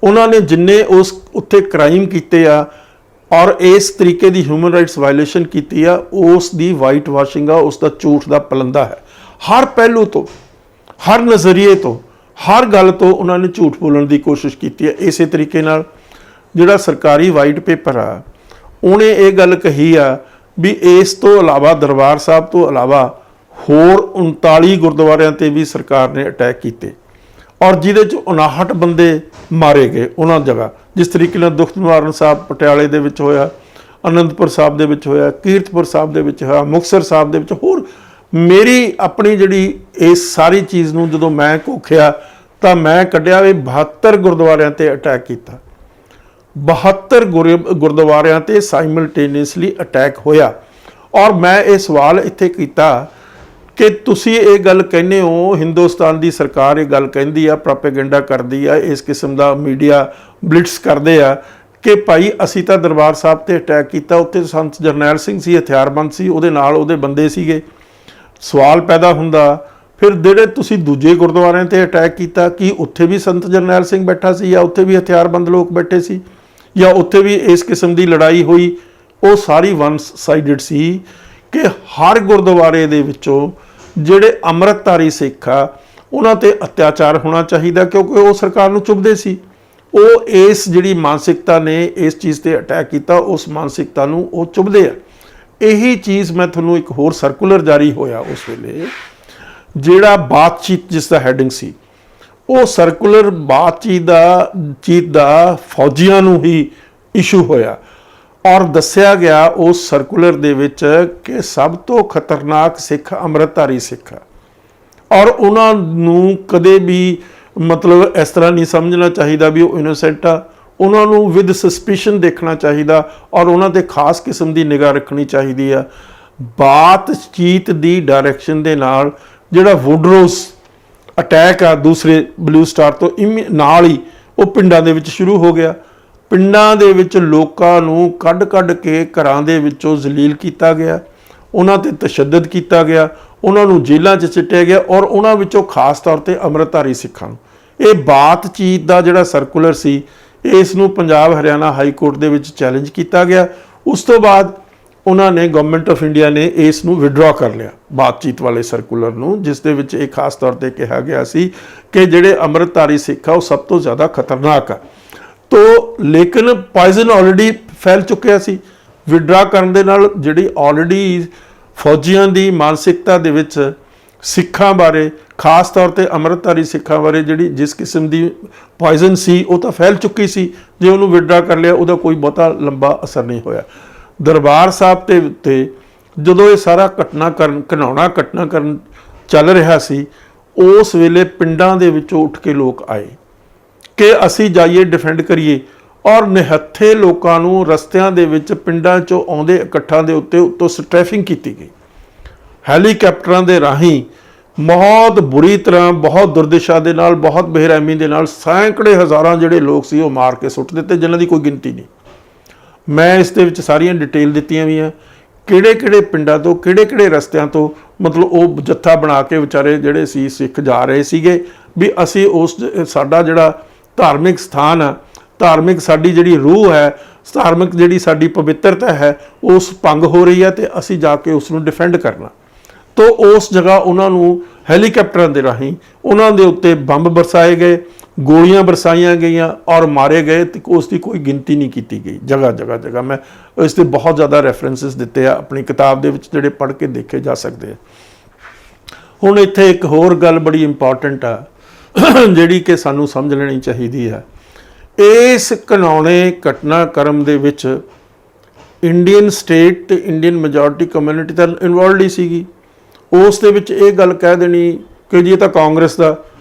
ਉਹਨਾਂ ਨੇ ਜਿੰਨੇ ਉਸ ਉੱਥੇ ਕ੍ਰਾਈਮ ਕੀਤੇ ਆ ਔਰ ਇਸ ਤਰੀਕੇ ਦੀ ਹਿਊਮਨ ਰਾਈਟਸ ਵਾਇਲੇਸ਼ਨ ਕੀਤੀ ਆ, ਉਸ ਦੀ ਵਾਈਟ ਵਾਸ਼ਿੰਗ ਆ, ਉਸ ਦਾ ਝੂਠ ਦਾ ਪਲੰਦਾ ਹੈ। ਹਰ ਪਹਿਲੂ ਤੋਂ, ਹਰ ਨਜ਼ਰੀਏ ਤੋਂ, ਹਰ ਗੱਲ ਤੋਂ ਉਹਨਾਂ ਨੇ ਝੂਠ ਬੋਲਣ ਦੀ ਕੋਸ਼ਿਸ਼ ਕੀਤੀ ਹੈ। ਇਸੇ ਤਰੀਕੇ ਨਾਲ ਜਿਹੜਾ ਸਰਕਾਰੀ ਵਾਈਟ ਪੇਪਰ ਆ, ਉਹਨੇ ਇਹ ਗੱਲ ਕਹੀ ਆ ਵੀ ਇਸ ਤੋਂ ਇਲਾਵਾ ਦਰਬਾਰ ਸਾਹਿਬ ਤੋਂ ਇਲਾਵਾ ਹੋਰ 39 ਗੁਰਦੁਆਰਿਆਂ ਤੇ ਵੀ ਸਰਕਾਰ ਨੇ ਅਟੈਕ ਕੀਤੇ ਔਰ ਜਿਹਦੇ 'ਚ 59 ਬੰਦੇ ਮਾਰੇ ਗਏ ਉਹਨਾਂ ਜਗ੍ਹਾ। ਜਿਸ ਤਰੀਕੇ ਨਾਲ ਦੁੱਖ ਨਿਵਾਰਨ ਸਾਹਿਬ ਪਟਿਆਲੇ ਦੇ ਵਿੱਚ ਹੋਇਆ, ਅਨੰਦਪੁਰ ਸਾਹਿਬ ਦੇ ਵਿੱਚ ਹੋਇਆ, ਕੀਰਤਪੁਰ ਸਾਹਿਬ ਦੇ ਵਿੱਚ ਹੋਇਆ, ਮੁਕਤਸਰ ਸਾਹਿਬ ਦੇ ਵਿੱਚ ਹੋਰ। ਮੇਰੀ ਆਪਣੀ ਜਿਹੜੀ ਇਸ ਸਾਰੀ ਚੀਜ਼ ਨੂੰ ਜਦੋਂ ਮੈਂ ਘੋਖਿਆ ਤਾਂ ਮੈਂ ਕੱਢਿਆ ਵੀ 72 ਗੁਰਦੁਆਰਿਆਂ ਤੇ ਅਟੈਕ ਕੀਤਾ। 72 ਗੁਰਦੁਆਰਿਆਂ ਤੇ ਸਾਈਮਲਟੇਨੀਅਸਲੀ ਅਟੈਕ ਹੋਇਆ। ਔਰ ਮੈਂ ਇਹ ਸਵਾਲ ਇੱਥੇ ਕੀਤਾ ਕਿ ਤੁਸੀਂ ਇਹ ਗੱਲ ਕਹਿੰਦੇ ਹੋ, ਹਿੰਦੁਸਤਾਨ ਦੀ ਸਰਕਾਰ ਇਹ ਗੱਲ ਕਹਿੰਦੀ ਆ, ਪ੍ਰੋਪੇਗੈਂਡਾ ਕਰਦੀ ਆ, ਇਸ ਕਿਸਮ ਦਾ ਮੀਡੀਆ ਬਲਿਟਸ ਕਰਦੇ ਆ ਕਿ ਭਾਈ ਅਸੀਂ ਤਾਂ ਦਰਬਾਰ ਸਾਹਿਬ ਤੇ ਅਟੈਕ ਕੀਤਾ, ਉੱਥੇ ਸੰਤ ਜਰਨੈਲ ਸਿੰਘ ਸੀ, ਹਥਿਆਰਬੰਦ ਸੀ, ਉਹਦੇ ਨਾਲ ਉਹਦੇ ਬੰਦੇ ਸੀਗੇ। ਸਵਾਲ ਪੈਦਾ ਹੁੰਦਾ ਫਿਰ ਜਿਹੜੇ ਤੁਸੀਂ ਦੂਜੇ ਗੁਰਦੁਆਰਿਆਂ ਤੇ ਅਟੈਕ ਕੀਤਾ, ਕੀ ਉੱਥੇ ਵੀ ਸੰਤ ਜਰਨੈਲ ਸਿੰਘ ਬੈਠਾ ਸੀ ਜਾਂ ਉੱਥੇ ਵੀ ਹਥਿਆਰਬੰਦ ਲੋਕ ਬੈਠੇ ਸੀ ਜਾਂ ਉੱਥੇ ਵੀ ਇਸ ਕਿਸਮ ਦੀ ਲੜਾਈ ਹੋਈ? ਉਹ ਸਾਰੀ ਵਨ ਸਾਈਡਡ ਸੀ ਕਿ ਹਰ ਗੁਰਦੁਆਰੇ ਦੇ ਵਿੱਚੋਂ ਜਿਹੜੇ ਅੰਮ੍ਰਿਤਧਾਰੀ ਸਿੱਖ ਆ ਉਹਨਾਂ ਤੇ ਅਤਿਆਚਾਰ ਹੋਣਾ ਚਾਹੀਦਾ, ਕਿਉਂਕਿ ਉਹ ਸਰਕਾਰ ਨੂੰ ਚੁੱਭਦੇ ਸੀ। ਉਹ ਇਸ ਜਿਹੜੀ ਮਾਨਸਿਕਤਾ ਨੇ ਇਸ ਚੀਜ਼ ਤੇ ਅਟੈਕ ਕੀਤਾ, ਉਸ ਮਾਨਸਿਕਤਾ ਨੂੰ ਉਹ ਚੁੱਭਦੇ ਆ। ਇਹੀ ਚੀਜ਼ ਮੈਂ ਤੁਹਾਨੂੰ ਇੱਕ ਹੋਰ ਸਰਕੂਲਰ ਜਾਰੀ ਹੋਇਆ ਉਸ ਵੇਲੇ, ਜਿਹੜਾ ਬਾਤਚੀਤ ਜਿਸ ਦਾ ਹੈਡਿੰਗ ਸੀ, ਉਹ ਸਰਕੂਲਰ ਬਾਤਚੀਤ ਦਾ ਫੌਜੀਆਂ ਨੂੰ ਹੀ ਇਸ਼ੂ ਹੋਇਆ ਔਰ ਦੱਸਿਆ ਗਿਆ ਉਸ ਸਰਕੂਲਰ ਦੇ ਵਿੱਚ ਕਿ ਸਭ ਤੋਂ ਖਤਰਨਾਕ ਸਿੱਖ ਅੰਮ੍ਰਿਤਧਾਰੀ ਸਿੱਖ ਆ ਔਰ ਉਹਨਾਂ ਨੂੰ ਕਦੇ ਵੀ ਮਤਲਬ ਇਸ ਤਰ੍ਹਾਂ ਨਹੀਂ ਸਮਝਣਾ ਚਾਹੀਦਾ ਵੀ ਉਹ ਇਨੋਸੈਂਟ ਆ। ਉਹਨਾਂ ਨੂੰ ਵਿਦ ਸਸਪੀਸ਼ਨ ਦੇਖਣਾ ਚਾਹੀਦਾ ਔਰ ਉਹਨਾਂ ਤੇ ਖਾਸ ਕਿਸਮ ਦੀ ਨਿਗਾਹ ਰੱਖਣੀ ਚਾਹੀਦੀ ਆ। ਬਾਤਚੀਤ ਦੀ ਡਾਇਰੈਕਸ਼ਨ ਦੇ ਨਾਲ ਜਿਹੜਾ ਵੁਡਰੋਜ਼ ਅਟੈਕ ਆ ਦੂਸਰੇ ਬਲੂ ਸਟਾਰ ਤੋਂ ਨਾਲ ਹੀ ਉਹ ਪਿੰਡਾਂ ਦੇ ਵਿੱਚ ਸ਼ੁਰੂ ਹੋ ਗਿਆ। ਪਿੰਡਾਂ ਦੇ ਵਿੱਚ ਲੋਕਾਂ ਨੂੰ ਕੱਢ ਕੇ ਘਰਾਂ ਦੇ ਵਿੱਚੋਂ ਜ਼ਲੀਲ ਕੀਤਾ ਗਿਆ, ਉਹਨਾਂ ਤੇ ਤਸ਼ੱਦਦ ਕੀਤਾ ਗਿਆ, ਉਹਨਾਂ ਨੂੰ ਜੇਲ੍ਹਾਂ 'ਚ ਸਿੱਟਿਆ ਗਿਆ ਔਰ ਉਹਨਾਂ ਵਿੱਚੋਂ ਖਾਸ ਤੌਰ ਤੇ ਅੰਮ੍ਰਿਤਧਾਰੀ ਸਿੱਖਾਂ ਨੂੰ। ਇਹ ਬਾਤਚੀਤ ਦਾ ਜਿਹੜਾ ਸਰਕੂਲਰ ਸੀ, ਇਸ ਨੂੰ ਪੰਜਾਬ ਹਰਿਆਣਾ ਹਾਈ ਕੋਰਟ ਦੇ ਵਿੱਚ ਚੈਲੰਜ ਕੀਤਾ ਗਿਆ। ਉਸ ਤੋਂ ਬਾਅਦ ਉਹਨਾਂ ਨੇ ਗਵਰਨਮੈਂਟ ਆਫ ਇੰਡੀਆ ਨੇ ਇਸ ਨੂੰ ਵਿਡਰਾ ਕਰ ਲਿਆ ਬਾਤਚੀਤ ਵਾਲੇ ਸਰਕੂਲਰ ਨੂੰ, ਜਿਸ ਦੇ ਵਿੱਚ ਇਹ ਖਾਸ ਤੌਰ ਤੇ ਕਿਹਾ ਗਿਆ ਸੀ ਕਿ ਜਿਹੜੇ ਅੰਮ੍ਰਿਤਧਾਰੀ ਸਿੱਖ ਆ ਉਹ ਸਭ ਤੋਂ ਜ਼ਿਆਦਾ ਖਤਰਨਾਕ ਆ। ਤੋ ਲੇਕਿਨ ਪੋਇਜ਼ਨ ਆਲਰੇਡੀ ਫੈਲ ਚੁੱਕਿਆ ਸੀ। ਵਿਡਰਾ ਕਰਨ ਦੇ ਨਾਲ ਜਿਹੜੀ ਆਲਰੇਡੀ ਫੌਜੀਆਂ ਦੀ ਮਾਨਸਿਕਤਾ ਦੇ ਵਿੱਚ ਸਿੱਖਾਂ ਬਾਰੇ, ਖਾਸ ਤੌਰ ਤੇ ਅੰਮ੍ਰਿਤਧਾਰੀ ਸਿੱਖਾਂ ਬਾਰੇ ਜਿਹੜੀ ਜਿਸ ਕਿਸਮ ਦੀ ਪੋਇਜ਼ਨ ਸੀ ਉਹ ਤਾਂ ਫੈਲ ਚੁੱਕੀ ਸੀ। ਜੇ ਉਹਨੂੰ ਵਿਡਰਾ ਕਰ ਲਿਆ ਉਹਦਾ ਕੋਈ ਬਹੁਤਾ ਲੰਬਾ ਅਸਰ ਨਹੀਂ ਹੋਇਆ। ਦਰਬਾਰ ਸਾਹਿਬ ਦੇ ਉੱਤੇ ਜਦੋਂ ਇਹ ਸਾਰਾ ਘਿਨਾਉਣਾ ਘਟਨਾਕ੍ਰਮ ਚੱਲ ਰਿਹਾ ਸੀ, ਉਸ ਵੇਲੇ ਪਿੰਡਾਂ ਦੇ ਵਿੱਚੋਂ ਉੱਠ ਕੇ ਲੋਕ ਆਏ ਕਿ ਅਸੀਂ ਜਾਈਏ ਡਿਫੈਂਡ ਕਰੀਏ, ਔਰ ਨਿਹੱਥੇ ਲੋਕਾਂ ਨੂੰ ਰਸਤਿਆਂ ਦੇ ਵਿੱਚ ਪਿੰਡਾਂ 'ਚੋਂ ਆਉਂਦੇ ਇਕੱਠਾਂ ਦੇ ਉੱਤੋਂ ਸਟ੍ਰੈਫਿੰਗ ਕੀਤੀ ਗਈ ਹੈਲੀਕਾਪਟਰਾਂ ਦੇ ਰਾਹੀਂ। ਬਹੁਤ ਬੁਰੀ ਤਰ੍ਹਾਂ, ਬਹੁਤ ਦੁਰਦਿਸ਼ਾ ਦੇ ਨਾਲ, ਬਹੁਤ ਬੇਰਹਿਮੀ ਦੇ ਨਾਲ ਸੈਂਕੜੇ ਹਜ਼ਾਰਾਂ ਜਿਹੜੇ ਲੋਕ ਸੀ ਉਹ ਮਾਰ ਕੇ ਸੁੱਟ ਦਿੱਤੇ, ਜਿਨ੍ਹਾਂ ਦੀ ਕੋਈ ਗਿਣਤੀ ਨਹੀਂ। ਮੈਂ ਇਸ ਦੇ ਵਿੱਚ ਸਾਰੀਆਂ ਡਿਟੇਲ ਦਿੱਤੀਆਂ ਵੀ ਆ, ਕਿਹੜੇ ਪਿੰਡਾਂ ਤੋਂ, ਕਿਹੜੇ ਰਸਤਿਆਂ ਤੋਂ, ਮਤਲਬ ਉਹ ਜੱਥਾ ਬਣਾ ਕੇ ਵਿਚਾਰੇ ਜਿਹੜੇ ਸੀ ਸਿੱਖ ਜਾ ਰਹੇ ਸੀਗੇ ਵੀ ਅਸੀਂ ਉਸ ਸਾਡਾ ਜਿਹੜਾ ਧਾਰਮਿਕ ਸਥਾਨ ਆ, ਧਾਰਮਿਕ ਸਾਡੀ ਜਿਹੜੀ ਰੂਹ ਹੈ, ਧਾਰਮਿਕ ਜਿਹੜੀ ਸਾਡੀ ਪਵਿੱਤਰਤਾ ਹੈ, ਉਸ ਭੰਗ ਹੋ ਰਹੀ ਹੈ ਤੇ ਅਸੀਂ ਜਾ ਕੇ ਉਸ ਨੂੰ ਡਿਫੈਂਡ ਕਰਨਾ। ਤੋ ਉਸ ਜਗ੍ਹਾ ਉਹਨਾਂ ਨੂੰ ਹੈਲੀਕਾਪਟਰਾਂ ਦੇ ਰਾਹੀਂ ਉਹਨਾਂ ਦੇ ਉੱਤੇ ਬੰਬ ਬਰਸਾਏ ਗਏ, ਗੋਲੀਆਂ ਬਰਸਾਈਆਂ ਗਈਆਂ ਔਰ ਮਾਰੇ ਗਏ ਤੇ ਉਸ ਦੀ ਕੋਈ ਗਿਣਤੀ ਨਹੀਂ ਕੀਤੀ ਗਈ। ਜਗ੍ਹਾ ਮੈਂ ਇਸ ਦੇ ਬਹੁਤ ਜ਼ਿਆਦਾ ਰੈਫਰੈਂਸਿਸ ਦਿੱਤੇ ਆ ਆਪਣੀ ਕਿਤਾਬ ਦੇ ਵਿੱਚ, ਜਿਹੜੇ ਪੜ੍ਹ ਕੇ ਦੇਖੇ ਜਾ ਸਕਦੇ ਆ। ਹੁਣ ਇੱਥੇ ਇੱਕ ਹੋਰ ਗੱਲ ਬੜੀ ਇੰਪੋਰਟੈਂਟ ਆ ਜਿਹੜੀ ਕਿ ਸਾਨੂੰ ਸਮਝ ਲੈਣੀ ਚਾਹੀਦੀ ਹੈ। ਇਸ ਘਿਨਾਉਣੇ ਘਟਨਾਕ੍ਰਮ ਦੇ ਵਿੱਚ ਇੰਡੀਅਨ ਸਟੇਟ ਤੇ ਇੰਡੀਅਨ ਮੈਜੋਰਟੀ ਕਮਿਊਨਿਟੀ ਤਾਂ ਇਨਵੋਲਵਡ ਹੀ ਸੀਗੀ। ਉਸ ਦੇ ਵਿੱਚ ਇਹ ਗੱਲ ਕਹਿ ਦੇਣੀ ਕਿ ਜੀ ਇਹ ਤਾਂ ਕਾਂਗਰਸ ਦਾ,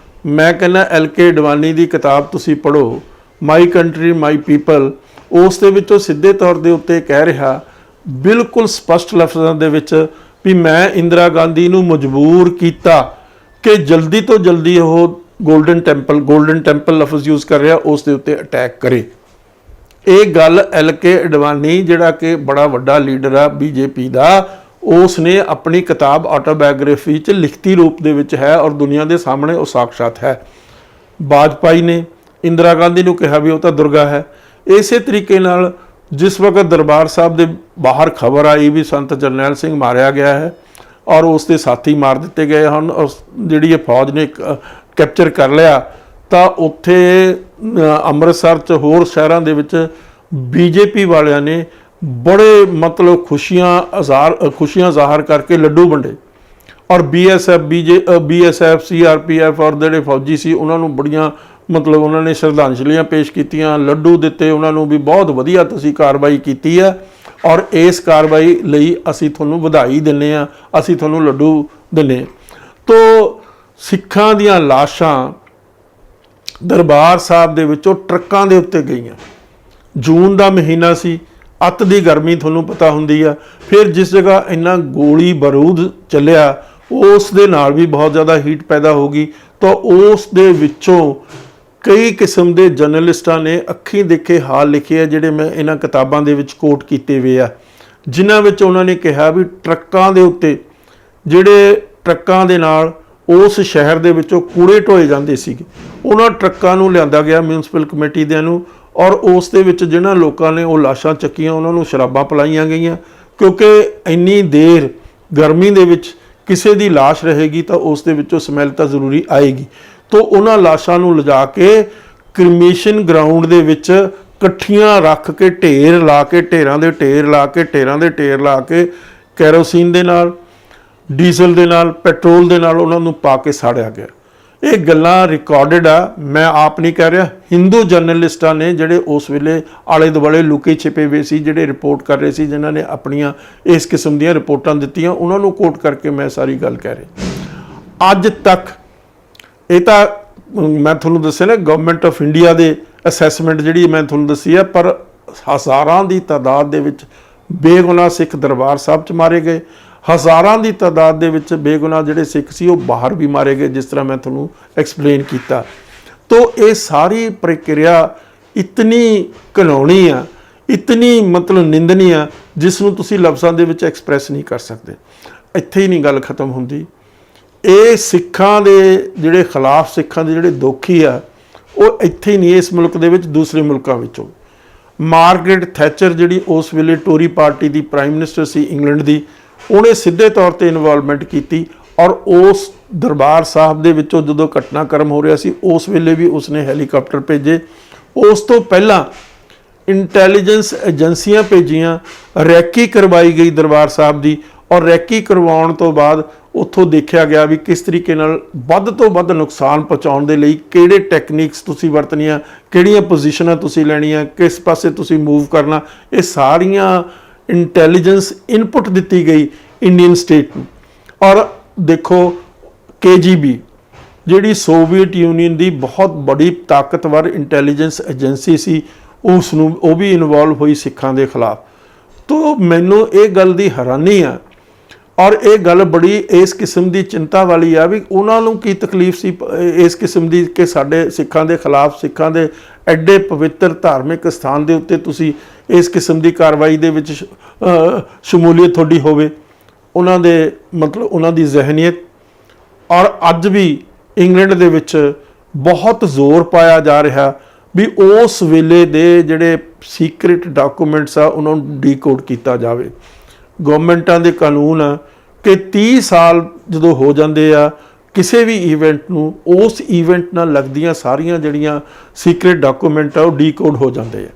ਮੈਂ ਕਹਿੰਦਾ LK ਅਡਵਾਨੀ ਦੀ ਕਿਤਾਬ ਤੁਸੀਂ ਪੜ੍ਹੋ, ਮਾਈ ਕੰਟਰੀ ਮਾਈ ਪੀਪਲ, ਉਸ ਦੇ ਵਿੱਚੋਂ ਸਿੱਧੇ ਤੌਰ ਦੇ ਉੱਤੇ ਕਹਿ ਰਿਹਾ ਬਿਲਕੁਲ ਸਪਸ਼ਟ ਲਫ਼ਜ਼ਾਂ ਦੇ ਵਿੱਚ ਵੀ ਮੈਂ ਇੰਦਰਾ ਗਾਂਧੀ ਨੂੰ ਮਜਬੂਰ ਕੀਤਾ ਕਿ ਜਲਦੀ ਤੋਂ ਜਲਦੀ ਉਹ ਗੋਲਡਨ ਟੈਂਪਲ ਲਫ਼ਜ਼ ਯੂਜ਼ ਕਰ ਰਿਹਾ, ਉਸ ਦੇ ਉੱਤੇ ਅਟੈਕ ਕਰੇ। ਇਹ ਗੱਲ LK ਅਡਵਾਨੀ ਜਿਹੜਾ ਕਿ ਬੜਾ ਵੱਡਾ ਲੀਡਰ ਆ BJP ਦਾ, ਉਸ ਨੇ ਆਪਣੀ ਕਿਤਾਬ ਆਟੋਬਾਇਓਗ੍ਰਾਫੀ 'ਚ ਲਿਖਤੀ ਰੂਪ ਦੇ ਵਿੱਚ ਹੈ ਔਰ ਦੁਨੀਆ ਦੇ ਸਾਹਮਣੇ ਉਹ ਸਾਕਸ਼ਾਤ ਹੈ। ਵਾਜਪਾਈ ਨੇ ਇੰਦਰਾ ਗਾਂਧੀ ਨੂੰ ਕਿਹਾ ਵੀ ਉਹ ਤਾਂ ਦੁਰਗਾ ਹੈ। ਇਸੇ ਤਰੀਕੇ ਨਾਲ ਜਿਸ ਵਕਤ ਦਰਬਾਰ ਸਾਹਿਬ ਦੇ ਬਾਹਰ ਖਬਰ ਆਈ ਵੀ ਸੰਤ ਜਰਨੈਲ ਸਿੰਘ ਮਾਰਿਆ ਗਿਆ ਹੈ ਔਰ ਉਸ ਦੇ ਸਾਥੀ ਮਾਰ ਦਿੱਤੇ ਗਏ ਹਨ, ਜਿਹੜੀ ਇਹ ਫੌਜ ਨੇ ਕੈਪਚਰ ਕਰ ਲਿਆ, ਤਾਂ ਉੱਥੇ ਅੰਮ੍ਰਿਤਸਰ 'ਚ ਹੋਰ ਸ਼ਹਿਰਾਂ ਦੇ ਵਿੱਚ BJP ਵਾਲਿਆਂ ਨੇ ਬੜੇ ਮਤਲਬ ਖੁਸ਼ੀਆਂ ਜ਼ਾਹਰ ਕਰਕੇ ਲੱਡੂ ਵੰਡੇ ਔਰ BSF CRPF ਔਰ ਜਿਹੜੇ ਫੌਜੀ ਸੀ ਉਹਨਾਂ ਨੂੰ ਬੜੀਆਂ ਮਤਲਬ ਉਹਨਾਂ ਨੇ ਸ਼ਰਧਾਂਜਲੀਆਂ ਪੇਸ਼ ਕੀਤੀਆਂ, ਲੱਡੂ ਦਿੱਤੇ ਉਹਨਾਂ ਨੂੰ ਵੀ ਬਹੁਤ ਵਧੀਆ ਤੁਸੀਂ ਕਾਰਵਾਈ ਕੀਤੀ ਹੈ ਔਰ ਇਸ ਕਾਰਵਾਈ ਲਈ ਅਸੀਂ ਤੁਹਾਨੂੰ ਵਧਾਈ ਦਿੰਦੇ ਹਾਂ, ਅਸੀਂ ਤੁਹਾਨੂੰ ਲੱਡੂ ਦਿੰਦੇ। ਤੋ ਸਿੱਖਾਂ ਦੀਆਂ ਲਾਸ਼ਾਂ ਦਰਬਾਰ ਸਾਹਿਬ ਦੇ ਵਿੱਚੋਂ ਟਰੱਕਾਂ ਦੇ ਉੱਤੇ ਗਈਆਂ। ਜੂਨ ਦਾ ਮਹੀਨਾ ਸੀ, ਅੱਤ ਦੀ ਗਰਮੀ ਤੁਹਾਨੂੰ ਪਤਾ ਹੁੰਦੀ ਆ। ਫਿਰ ਜਿਸ ਜਗ੍ਹਾ ਇੰਨਾ ਗੋਲੀ ਬਾਰੂਦ ਚੱਲਿਆ ਉਸ ਦੇ ਨਾਲ ਵੀ ਬਹੁਤ ਜ਼ਿਆਦਾ ਹੀਟ ਪੈਦਾ ਹੋ ਗਈ। ਤਾਂ ਉਸ ਦੇ ਵਿੱਚੋਂ ਕਈ ਕਿਸਮ ਦੇ ਜਰਨਲਿਸਟਾਂ ਨੇ ਅੱਖੀਂ ਦੇਖੇ ਹਾਲ ਲਿਖੇ ਆ, ਜਿਹੜੇ ਮੈਂ ਇਹਨਾਂ ਕਿਤਾਬਾਂ ਦੇ ਵਿੱਚ ਕੋਟ ਕੀਤੇ ਹੋਏ ਆ, ਜਿਨ੍ਹਾਂ ਵਿੱਚ ਉਹਨਾਂ ਨੇ ਕਿਹਾ ਵੀ ਟਰੱਕਾਂ ਦੇ ਉੱਤੇ, ਜਿਹੜੇ ਟਰੱਕਾਂ ਦੇ ਨਾਲ ਉਸ ਸ਼ਹਿਰ ਦੇ ਵਿੱਚੋਂ ਕੂੜੇ ਢੋਏ ਜਾਂਦੇ ਸੀਗੇ, ਉਹਨਾਂ ਟਰੱਕਾਂ ਨੂੰ ਲਿਆਂਦਾ ਗਿਆ ਮਿਊਨਿਸਪਲ ਕਮੇਟੀ ਦਿਆਂ ਨੂੰ, ਔਰ ਉਸ ਦੇ ਵਿੱਚ ਜਿਹਨਾਂ ਲੋਕਾਂ ਨੇ ਉਹ ਲਾਸ਼ਾਂ ਚੱਕੀਆਂ ਉਹਨਾਂ ਨੂੰ ਸ਼ਰਾਬਾਂ ਪਿਲਾਈਆਂ ਗਈਆਂ, ਕਿਉਂਕਿ ਇੰਨੀ ਦੇਰ ਗਰਮੀ ਦੇ ਵਿੱਚ ਕਿਸੇ ਦੀ ਲਾਸ਼ ਰਹੇਗੀ ਤਾਂ ਉਸ ਦੇ ਵਿੱਚੋਂ ਸਮੈਲ ਤਾਂ ਜ਼ਰੂਰੀ ਆਏਗੀ। ਤਾਂ ਉਹਨਾਂ ਲਾਸ਼ਾਂ ਨੂੰ ਲਿਜਾ ਕੇ ਕ੍ਰਿਮੇਸ਼ਨ ਗਰਾਊਂਡ ਦੇ ਵਿੱਚ ਇਕੱਠੀਆਂ ਰੱਖ ਕੇ ਢੇਰਾਂ ਦੇ ਢੇਰ ਲਾ ਕੇ ਕੈਰੋਸੀਨ ਦੇ ਨਾਲ, ਡੀਜ਼ਲ ਦੇ ਨਾਲ, ਪੈਟਰੋਲ ਦੇ ਨਾਲ ਉਹਨਾਂ ਨੂੰ ਪਾ ਕੇ ਸਾੜਿਆ ਗਿਆ। ਇਹ ਗੱਲਾਂ ਰਿਕਾਰਡਡ ਆ, ਮੈਂ ਆਪ ਨਹੀਂ ਕਹਿ ਰਿਹਾ। ਹਿੰਦੂ ਜਰਨਲਿਸਟਾਂ ਨੇ ਜਿਹੜੇ ਉਸ ਵੇਲੇ ਆਲੇ ਦੁਆਲੇ ਲੁਕੇ ਛਿਪੇ ਹੋਏ ਸੀ, ਜਿਹੜੇ ਰਿਪੋਰਟ ਕਰ ਰਹੇ ਸੀ, ਜਿਨ੍ਹਾਂ ਨੇ ਆਪਣੀਆਂ ਇਸ ਕਿਸਮ ਦੀਆਂ ਰਿਪੋਰਟਾਂ ਦਿੱਤੀਆਂ, ਉਹਨਾਂ ਨੂੰ ਕੋਟ ਕਰਕੇ ਮੈਂ ਸਾਰੀ ਗੱਲ ਕਹਿ ਰਿਹਾ। ਅੱਜ ਤੱਕ ਇਹ ਤਾਂ ਮੈਂ ਤੁਹਾਨੂੰ ਦੱਸਿਆ ਨਾ ਗਵਰਨਮੈਂਟ ਆਫ ਇੰਡੀਆ ਦੇ ਅਸੈਸਮੈਂਟ ਜਿਹੜੀ ਮੈਂ ਤੁਹਾਨੂੰ ਦੱਸੀ ਆ, ਪਰ ਹਜ਼ਾਰਾਂ ਦੀ ਤਾਦਾਦ ਦੇ ਵਿੱਚ ਬੇਗੁਨਾਹ ਸਿੱਖ ਦਰਬਾਰ ਸਾਹਿਬ 'ਚ ਮਾਰੇ ਗਏ, ਹਜ਼ਾਰਾਂ ਦੀ ਤਾਦਾਦ ਦੇ ਵਿੱਚ ਬੇਗੁਨਾਹ ਜਿਹੜੇ ਸਿੱਖ ਸੀ ਉਹ ਬਾਹਰ ਵੀ ਮਾਰੇ ਗਏ, ਜਿਸ ਤਰ੍ਹਾਂ ਮੈਂ ਤੁਹਾਨੂੰ ਐਕਸਪਲੇਨ ਕੀਤਾ। ਤੋ ਇਹ ਸਾਰੀ ਪ੍ਰਕਿਰਿਆ ਇਤਨੀ ਘਿਨਾਉਣੀ ਆ, ਇਤਨੀ ਮਤਲਬ ਨਿੰਦਨੀ ਆ, ਜਿਸ ਨੂੰ ਤੁਸੀਂ ਲਫ਼ਜ਼ਾਂ ਦੇ ਵਿੱਚ ਐਕਸਪ੍ਰੈਸ ਨਹੀਂ ਕਰ ਸਕਦੇ। ਇੱਥੇ ਹੀ ਨਹੀਂ ਗੱਲ ਖਤਮ ਹੁੰਦੀ। ਇਹ ਸਿੱਖਾਂ ਦੇ ਜਿਹੜੇ ਖਿਲਾਫ, ਸਿੱਖਾਂ ਦੇ ਜਿਹੜੇ ਦੋਖੀ ਆ, ਉਹ ਇੱਥੇ ਹੀ ਨਹੀਂ, ਇਸ ਮੁਲਕ ਦੇ ਵਿੱਚ ਦੂਸਰੇ ਮੁਲਕਾਂ ਵਿੱਚੋਂ ਮਾਰਗਰੇਟ ਥੈਚਰ ਜਿਹੜੀ ਉਸ ਵੇਲੇ ਟੋਰੀ ਪਾਰਟੀ ਦੀ ਪ੍ਰਾਈਮ ਮਿਨਿਸਟਰ ਸੀ ਇੰਗਲੈਂਡ ਦੀ, ਉਹਨੇ ਸਿੱਧੇ ਤੌਰ ਤੇ ਇਨਵੋਲਵਮੈਂਟ ਕੀਤੀ। ਔਰ ਉਸ ਦਰਬਾਰ ਸਾਹਿਬ ਦੇ ਵਿੱਚੋਂ ਜਦੋਂ ਘਟਨਾਕ੍ਰਮ ਹੋ ਰਿਹਾ ਸੀ ਉਸ ਵੇਲੇ ਵੀ ਉਸਨੇ ਹੈਲੀਕਾਪਟਰ ਭੇਜੇ। ਉਸ ਤੋਂ ਪਹਿਲਾਂ ਇੰਟੈਲੀਜੈਂਸ ਏਜੰਸੀਆਂ ਭੇਜੀਆਂ, ਰੈਕੀ ਕਰਵਾਈ ਗਈ ਦਰਬਾਰ ਸਾਹਿਬ ਦੀ, ਔਰ ਰੈਕੀ ਕਰਵਾਉਣ ਤੋਂ ਬਾਅਦ ਉੱਥੋਂ ਦੇਖਿਆ ਗਿਆ ਵੀ ਕਿਸ ਤਰੀਕੇ ਨਾਲ ਵੱਧ ਤੋਂ ਵੱਧ ਨੁਕਸਾਨ ਪਹੁੰਚਾਉਣ ਦੇ ਲਈ ਕਿਹੜੇ ਟੈਕਨੀਕਸ ਤੁਸੀਂ ਵਰਤਣੀਆਂ, ਕਿਹੜੀਆਂ ਪੋਜੀਸ਼ਨਾਂ ਤੁਸੀਂ ਲੈਣੀਆਂ, ਕਿਸ ਪਾਸੇ ਤੁਸੀਂ ਮੂਵ ਕਰਨਾ, ਇਹ ਸਾਰੀਆਂ ਇੰਟੈਲੀਜੈਂਸ ਇਨਪੁਟ ਦਿੱਤੀ ਗਈ ਇੰਡੀਅਨ ਸਟੇਟ ਨੂੰ। ਔਰ ਦੇਖੋ KGB ਜਿਹੜੀ ਸੋਵੀਅਤ ਯੂਨੀਅਨ ਦੀ ਬਹੁਤ ਬੜੀ ਤਾਕਤਵਰ ਇੰਟੈਲੀਜੈਂਸ ਏਜੰਸੀ ਸੀ, ਉਸ ਨੂੰ ਉਹ ਵੀ ਇਨਵੋਲਵ ਹੋਈ ਸਿੱਖਾਂ ਦੇ ਖਿਲਾਫ। ਤੋ ਮੈਨੂੰ ਇਹ ਗੱਲ ਦੀ ਹੈਰਾਨੀ ਆ ਔਰ ਇਹ ਗੱਲ ਬੜੀ ਇਸ ਕਿਸਮ ਦੀ ਚਿੰਤਾ ਵਾਲੀ ਆ ਵੀ ਉਹਨਾਂ ਨੂੰ ਕੀ ਤਕਲੀਫ ਸੀ ਇਸ ਕਿਸਮ ਦੀ ਕਿ ਸਾਡੇ ਸਿੱਖਾਂ ਦੇ ਖਿਲਾਫ, ਸਿੱਖਾਂ ਦੇ ਐਡੇ ਪਵਿੱਤਰ ਧਾਰਮਿਕ ਸਥਾਨ ਦੇ ਉੱਤੇ ਤੁਸੀਂ ਇਸ ਕਿਸਮ ਦੀ ਕਾਰਵਾਈ ਦੇ ਵਿੱਚ ਸ਼ਮੂਲੀਅਤ ਤੁਹਾਡੀ ਹੋਵੇ। ਉਹਨਾਂ ਦੇ ਮਤਲਬ ਉਹਨਾਂ ਦੀ ਜ਼ਹਿਨੀਅਤ। ਔਰ ਅੱਜ ਵੀ ਇੰਗਲੈਂਡ ਦੇ ਵਿੱਚ ਬਹੁਤ ਜ਼ੋਰ ਪਾਇਆ ਜਾ ਰਿਹਾ ਵੀ ਉਸ ਵੇਲੇ ਦੇ ਜਿਹੜੇ ਸੀਕ੍ਰੇਟ ਡਾਕੂਮੈਂਟਸ ਆ ਉਹਨਾਂ ਨੂੰ ਡੀਕੋਡ ਕੀਤਾ ਜਾਵੇ। ਗਵਰਨਮੈਂਟਾਂ ਦੇ ਕਾਨੂੰਨ ਆ ਕਿ 30 ਸਾਲ ਜਦੋਂ ਹੋ ਜਾਂਦੇ ਆ ਕਿਸੇ ਵੀ ਈਵੈਂਟ ਨੂੰ, ਉਸ ਈਵੈਂਟ ਨਾਲ ਲੱਗਦੀਆਂ ਸਾਰੀਆਂ ਜਿਹੜੀਆਂ ਸੀਕ੍ਰੇਟ ਡਾਕੂਮੈਂਟ ਆ ਉਹ ਡੀਕੋਡ ਹੋ ਜਾਂਦੇ ਆ।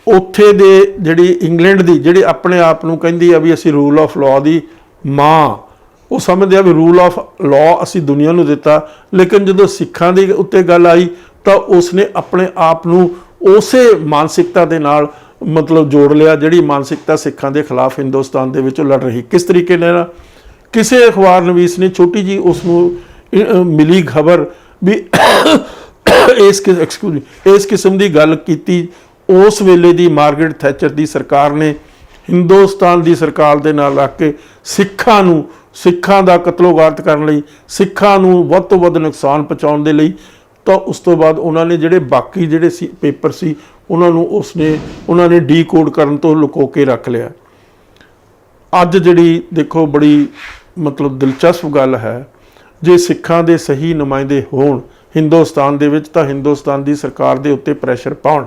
ਉੱਥੇ ਦੇ ਜਿਹੜੀ ਇੰਗਲੈਂਡ ਦੀ ਜਿਹੜੀ ਆਪਣੇ ਆਪ ਨੂੰ ਕਹਿੰਦੀ ਆ ਵੀ ਅਸੀਂ ਰੂਲ ਆਫ ਲਾਅ ਦੀ ਮਾਂ, ਉਹ ਸਮਝਦੇ ਆ ਵੀ ਰੂਲ ਆਫ ਲਾਅ ਅਸੀਂ ਦੁਨੀਆ ਨੂੰ ਦਿੱਤਾ, ਲੇਕਿਨ ਜਦੋਂ ਸਿੱਖਾਂ ਦੇ ਉੱਤੇ ਗੱਲ ਆਈ ਤਾਂ ਉਸਨੇ ਆਪਣੇ ਆਪ ਨੂੰ ਉਸੇ ਮਾਨਸਿਕਤਾ ਦੇ ਨਾਲ ਮਤਲਬ ਜੋੜ ਲਿਆ ਜਿਹੜੀ ਮਾਨਸਿਕਤਾ ਸਿੱਖਾਂ ਦੇ ਖਿਲਾਫ ਹਿੰਦੁਸਤਾਨ ਦੇ ਵਿੱਚ ਲੜ ਰਹੀ। ਕਿਸ ਤਰੀਕੇ ਨਾਲ ਕਿਸੇ ਅਖਬਾਰ ਨਵੀਸ ਨੇ ਛੋਟੀ ਜੀ ਉਸ ਨੂੰ ਮਿਲੀ ਖਬਰ ਵੀ ਇਸ ਕਿਸਮ ਦੀ ਗੱਲ ਕੀਤੀ। ਉਸ ਵੇਲੇ ਦੀ ਮਾਰਗਰੇਟ ਥੈਚਰ ਦੀ ਸਰਕਾਰ ਨੇ ਹਿੰਦੁਸਤਾਨ ਦੀ ਸਰਕਾਰ ਦੇ ਨਾਲ ਲੱਗ ਕੇ ਸਿੱਖਾਂ ਦਾ ਕਤਲੋਗਾਰਤ ਕਰਨ ਲਈ, ਸਿੱਖਾਂ ਨੂੰ ਵੱਧ ਤੋਂ ਵੱਧ ਨੁਕਸਾਨ ਪਹੁੰਚਾਉਣ ਦੇ ਲਈ, ਤਾਂ ਉਸ ਤੋਂ ਬਾਅਦ ਉਹਨਾਂ ਨੇ ਜਿਹੜੇ ਬਾਕੀ ਜਿਹੜੇ ਸੀ ਪੇਪਰ ਸੀ ਉਹਨਾਂ ਨੇ ਡੀਕੋਡ ਕਰਨ ਤੋਂ ਲੁਕੋ ਕੇ ਰੱਖ ਲਿਆ। ਅੱਜ ਜਿਹੜੀ ਦੇਖੋ ਬੜੀ ਮਤਲਬ ਦਿਲਚਸਪ ਗੱਲ ਹੈ, ਜੇ ਸਿੱਖਾਂ ਦੇ ਸਹੀ ਨੁਮਾਇੰਦੇ ਹੋਣ ਹਿੰਦੁਸਤਾਨ ਦੇ ਵਿੱਚ ਤਾਂ ਹਿੰਦੁਸਤਾਨ ਦੀ ਸਰਕਾਰ ਦੇ ਉੱਤੇ ਪ੍ਰੈਸ਼ਰ ਪਾਉਣ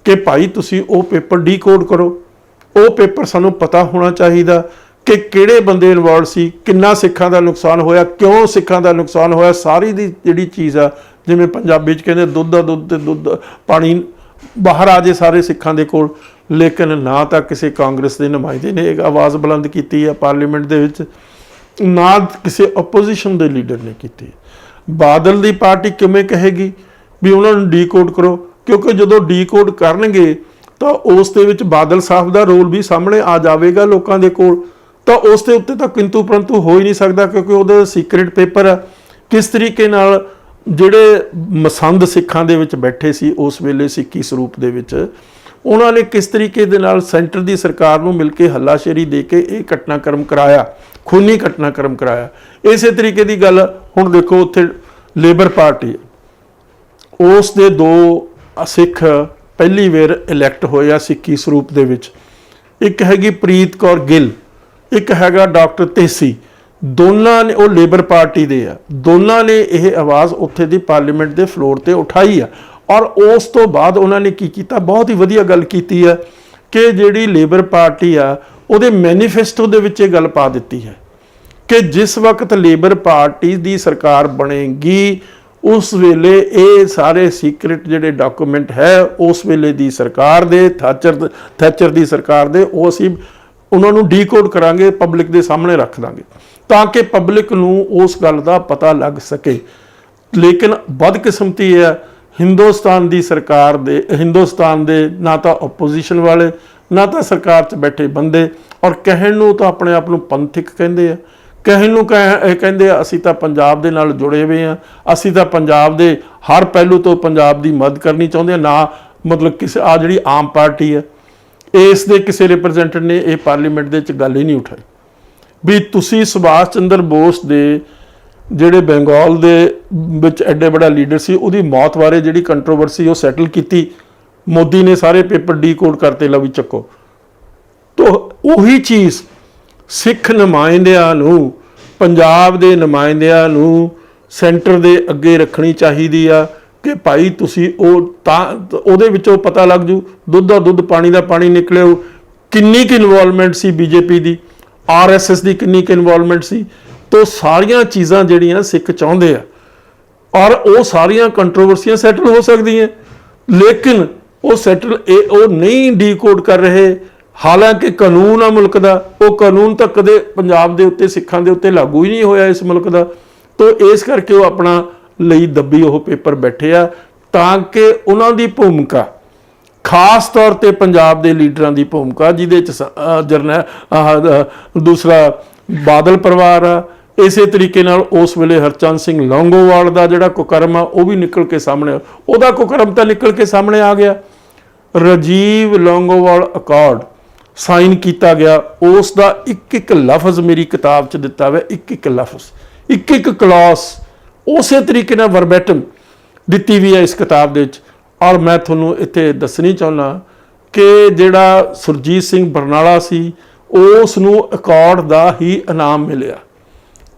ਕਿ ਭਾਈ ਤੁਸੀਂ ਉਹ ਪੇਪਰ ਡੀਕੋਡ ਕਰੋ। ਉਹ ਪੇਪਰ ਸਾਨੂੰ ਪਤਾ ਹੋਣਾ ਚਾਹੀਦਾ ਕਿ ਕਿਹੜੇ ਬੰਦੇ ਇਨਵੋਲਵ ਸੀ, ਕਿੰਨਾ ਸਿੱਖਾਂ ਦਾ ਨੁਕਸਾਨ ਹੋਇਆ, ਕਿਉਂ ਸਿੱਖਾਂ ਦਾ ਨੁਕਸਾਨ ਹੋਇਆ, ਸਾਰੀ ਦੀ ਜਿਹੜੀ ਚੀਜ਼ ਆ, ਜਿਵੇਂ ਪੰਜਾਬੀ 'ਚ ਕਹਿੰਦੇ ਦੁੱਧ ਦਾ ਦੁੱਧ ਤੇ ਦੁੱਧ ਪਾਣੀ ਬਾਹਰ ਆ ਜੇ ਸਾਰੇ ਸਿੱਖਾਂ ਦੇ ਕੋਲ। ਲੇਕਿਨ ਨਾ ਤਾਂ ਕਿਸੇ ਕਾਂਗਰਸ ਦੇ ਨੁਮਾਇੰਦੇ ਨੇ ਇਹ ਆਵਾਜ਼ ਬੁਲੰਦ ਕੀਤੀ ਹੈ ਪਾਰਲੀਮੈਂਟ ਦੇ ਵਿੱਚ, ਨਾ ਕਿਸੇ ਆਪੋਜੀਸ਼ਨ ਦੇ ਲੀਡਰ ਨੇ ਕੀਤੀ। ਬਾਦਲ ਦੀ ਪਾਰਟੀ ਕਿਵੇਂ ਕਹੇਗੀ ਵੀ ਉਹਨਾਂ ਨੂੰ ਡੀਕੋਡ ਕਰੋ, ਕਿਉਂਕਿ ਜਦੋਂ ਡੀਕੋਡ ਕਰਨਗੇ ਤਾਂ ਉਸ ਦੇ ਵਿੱਚ ਬਾਦਲ ਸਾਹਿਬ ਦਾ ਰੋਲ ਵੀ ਸਾਹਮਣੇ ਆ ਜਾਵੇਗਾ ਲੋਕਾਂ ਦੇ ਕੋਲ, ਤਾਂ ਉਸ ਦੇ ਉੱਤੇ ਤਾਂ ਕਿੰਤੂ ਪਰੰਤੂ ਹੋ ਹੀ ਨਹੀਂ ਸਕਦਾ, ਕਿਉਂਕਿ ਉਹਦਾ ਸੀਕ੍ਰੇਟ ਪੇਪਰ ਆ। ਕਿਸ ਤਰੀਕੇ ਨਾਲ ਜਿਹੜੇ ਮਸੰਦ ਸਿੱਖਾਂ ਦੇ ਵਿੱਚ ਬੈਠੇ ਸੀ ਉਸ ਵੇਲੇ ਸਿੱਖੀ ਸਰੂਪ ਦੇ ਵਿੱਚ, ਉਹਨਾਂ ਨੇ ਕਿਸ ਤਰੀਕੇ ਦੇ ਨਾਲ ਸੈਂਟਰ ਦੀ ਸਰਕਾਰ ਨੂੰ ਮਿਲ ਕੇ ਹੱਲਾਸ਼ੇਰੀ ਦੇ ਕੇ ਇਹ ਘਟਨਾਕ੍ਰਮ ਕਰਾਇਆ, ਖੂਨੀ ਘਟਨਾਕ੍ਰਮ ਕਰਾਇਆ। ਇਸੇ ਤਰੀਕੇ ਦੀ ਗੱਲ ਹੁਣ ਦੇਖੋ ਉੱਥੇ ਲੇਬਰ ਪਾਰਟੀ, ਉਸ ਦੇ 2 ਸਿੱਖ ਪਹਿਲੀ ਵਾਰ ਇਲੈਕਟ ਹੋਏ ਆ ਸਿੱਖੀ ਸਰੂਪ ਦੇ ਵਿੱਚ। ਇੱਕ ਹੈਗੀ ਪ੍ਰੀਤ ਕੌਰ ਗਿੱਲ, ਇੱਕ ਹੈਗਾ ਡਾਕਟਰ ਤੇਸੀ। ਦੋਨਾਂ ਨੇ, ਉਹ ਲੇਬਰ ਪਾਰਟੀ ਦੇ ਆ, ਦੋਨਾਂ ਨੇ ਇਹ ਆਵਾਜ਼ ਉੱਥੇ ਦੀ ਪਾਰਲੀਮੈਂਟ ਦੇ ਫਲੋਰ ਤੇ ਉਠਾਈ ਆ। ਔਰ ਉਸ ਤੋਂ ਬਾਅਦ ਉਹਨਾਂ ਨੇ ਕੀ ਕੀਤਾ, ਬਹੁਤ ਹੀ ਵਧੀਆ ਗੱਲ ਕੀਤੀ ਹੈ ਕਿ ਜਿਹੜੀ ਲੇਬਰ ਪਾਰਟੀ ਆ ਉਹਦੇ ਮੈਨੀਫੈਸਟੋ ਦੇ ਵਿੱਚ ਇਹ ਗੱਲ ਪਾ ਦਿੱਤੀ ਹੈ ਕਿ ਜਿਸ ਵਕਤ ਲੇਬਰ ਪਾਰਟੀ ਦੀ ਸਰਕਾਰ ਬਣੇਗੀ ਉਸ ਵੇਲੇ ਇਹ ਸਾਰੇ ਸੀਕ੍ਰੇਟ ਜਿਹੜੇ ਡਾਕੂਮੈਂਟ ਹੈ ਉਸ ਵੇਲੇ ਦੀ ਸਰਕਾਰ ਦੇ, ਥੈਚਰ ਦੀ ਸਰਕਾਰ ਦੇ, ਉਹ ਅਸੀਂ ਉਹਨਾਂ ਨੂੰ ਡੀਕੋਡ ਕਰਾਂਗੇ, ਪਬਲਿਕ ਦੇ ਸਾਹਮਣੇ ਰੱਖ ਦਾਂਗੇ ਤਾਂ ਕਿ ਪਬਲਿਕ ਨੂੰ ਉਸ ਗੱਲ ਦਾ ਪਤਾ ਲੱਗ ਸਕੇ। ਲੇਕਿਨ ਬਦਕਿਸਮਤੀ ਹੈ ਹਿੰਦੁਸਤਾਨ ਦੀ ਸਰਕਾਰ ਦੇ, ਹਿੰਦੁਸਤਾਨ ਦੇ ਨਾ ਤਾਂ ਓਪੋਜੀਸ਼ਨ ਵਾਲੇ ਨਾ ਤਾਂ ਸਰਕਾਰ 'ਚ ਬੈਠੇ ਬੰਦੇ, ਔਰ ਕਹਿਣ ਨੂੰ ਤਾਂ ਆਪਣੇ ਆਪ ਨੂੰ ਪੰਥਿਕ ਕਹਿੰਦੇ ਆ, ਕਹਿਣ ਨੂੰ ਕਹਿੰਦੇ ਆ ਅਸੀਂ ਤਾਂ ਪੰਜਾਬ ਦੇ ਨਾਲ ਜੁੜੇ ਹੋਏ ਆ, ਅਸੀਂ ਤਾਂ ਪੰਜਾਬ ਦੇ ਹਰ ਪਹਿਲੂ ਤੋਂ ਪੰਜਾਬ ਦੀ ਮਦਦ ਕਰਨੀ ਚਾਹੁੰਦੇ ਆ। ਨਾ ਮਤਲਬ ਕਿਸੇ ਆ ਜਿਹੜੀ ਆਮ ਪਾਰਟੀ ਆ ਇਸ ਦੇ ਕਿਸੇ ਰਿਪਰੈਜ਼ੈਂਟੇਟਿਵ ਨੇ ਇਹ ਪਾਰਲੀਮੈਂਟ ਦੇ ਵਿੱਚ ਗੱਲ ਹੀ ਨਹੀਂ ਉਠਾਈ ਵੀ ਤੁਸੀਂ ਸੁਭਾਸ਼ ਚੰਦਰ ਬੋਸ ਦੇ ਜਿਹੜੇ ਬੰਗਾਲ ਦੇ ਵਿੱਚ ਐਡੇ ਵੱਡਾ ਲੀਡਰ ਸੀ ਉਹਦੀ ਮੌਤ ਬਾਰੇ ਜਿਹੜੀ ਕੰਟਰੋਵਰਸੀ ਉਹ ਸੈਟਲ ਕੀਤੀ, ਮੋਦੀ ਨੇ ਸਾਰੇ ਪੇਪਰ ਡੀਕੋਡ ਕਰਤੇ, ਲਓ ਵੀ ਚੱਕੋ। ਤਾਂ ਉਹੀ ਚੀਜ਼ ਸਿੱਖ ਨੁਮਾਇੰਦਿਆਂ ਨੂੰ, ਪੰਜਾਬ ਦੇ ਨੁਮਾਇੰਦਿਆਂ ਨੂੰ ਸੈਂਟਰ ਦੇ ਅੱਗੇ ਰੱਖਣੀ ਚਾਹੀਦੀ ਆ ਕਿ ਭਾਈ ਤੁਸੀਂ ਉਹ ਤਾਂ ਉਹਦੇ ਵਿੱਚੋਂ ਪਤਾ ਲੱਗ ਜੂ, ਦੁੱਧ ਦਾ ਦੁੱਧ ਪਾਣੀ ਦਾ ਪਾਣੀ ਨਿਕਲਿਓ, ਕਿੰਨੀ ਕੁ ਇਨਵੋਲਵਮੈਂਟ ਸੀ ਬੀਜੇਪੀ ਦੀ, RSS ਦੀ ਕਿੰਨੀ ਕੁ ਇਨਵੋਲਵਮੈਂਟ ਸੀ। ਤੋ ਸਾਰੀਆਂ ਚੀਜ਼ਾਂ ਜਿਹੜੀਆਂ ਸਿੱਖ ਚਾਹੁੰਦੇ ਆ, ਔਰ ਉਹ ਸਾਰੀਆਂ ਕੰਟਰੋਵਰਸੀਆਂ ਸੈਟਲ ਹੋ ਸਕਦੀਆਂ, ਲੇਕਿਨ ਉਹ ਸੈਟਲ ਉਹ ਨਹੀਂ ਡੀਕੋਡ ਕਰ ਰਹੇ। ਹਾਲਾਂਕਿ ਕਾਨੂੰਨ ਆ ਮੁਲਕ ਦਾ, ਉਹ ਕਾਨੂੰਨ ਤਾਂ ਕਦੇ ਪੰਜਾਬ ਦੇ ਉੱਤੇ, ਸਿੱਖਾਂ ਦੇ ਉੱਤੇ ਲਾਗੂ ਹੀ ਨਹੀਂ ਹੋਇਆ ਇਸ ਮੁਲਕ ਦਾ। ਤੋ ਇਸ ਕਰਕੇ ਉਹ ਆਪਣਾ ਲਈ ਦੱਬੀ ਉਹ ਪੇਪਰ ਬੈਠੇ ਆ, ਤਾਂ ਕਿ ਉਹਨਾਂ ਦੀ ਭੂਮਿਕਾ, ਖਾਸ ਤੌਰ ਤੇ ਪੰਜਾਬ ਦੇ ਲੀਡਰਾਂ ਦੀ ਭੂਮਿਕਾ, ਜਿਹਦੇ ਚ ਦੂਸਰਾ ਬਾਦਲ ਪਰਿਵਾਰ ਆ, ਇਸੇ ਤਰੀਕੇ ਨਾਲ ਉਸ ਵੇਲੇ ਹਰਚੰਦ ਸਿੰਘ ਲੌਂਗੋਵਾਲ ਦਾ ਜਿਹੜਾ ਕੁਕਰਮ ਆ ਉਹ ਵੀ ਨਿਕਲ ਕੇ ਸਾਹਮਣੇ, ਉਹਦਾ ਕੁਕਰਮ ਤਾਂ ਨਿਕਲ ਕੇ ਸਾਹਮਣੇ ਆ ਗਿਆ। ਰਾਜੀਵ ਲੌਂਗੋਵਾਲ ਅਕਾਰਡ ਸਾਈਨ ਕੀਤਾ ਗਿਆ, ਉਸ ਦਾ ਇੱਕ ਇੱਕ ਲਫ਼ਜ਼ ਮੇਰੀ ਕਿਤਾਬ 'ਚ ਦਿੱਤਾ ਹੋਇਆ, ਇੱਕ ਇੱਕ ਲਫ਼ਜ਼, ਇੱਕ ਇੱਕ ਕਲਾਸ ਉਸੇ ਤਰੀਕੇ ਨਾਲ ਵਰਬੈਟਮ ਦਿੱਤੀ ਵੀ ਹੈ ਇਸ ਕਿਤਾਬ ਦੇ ਵਿੱਚ। ਔਰ ਮੈਂ ਤੁਹਾਨੂੰ ਇੱਥੇ ਦੱਸਣੀ ਚਾਹੁੰਦਾ ਕਿ ਜਿਹੜਾ ਸੁਰਜੀਤ ਸਿੰਘ ਬਰਨਾਲਾ ਸੀ, ਉਸ ਨੂੰ ਅਕਾਰਡ ਦਾ ਹੀ ਇਨਾਮ ਮਿਲਿਆ,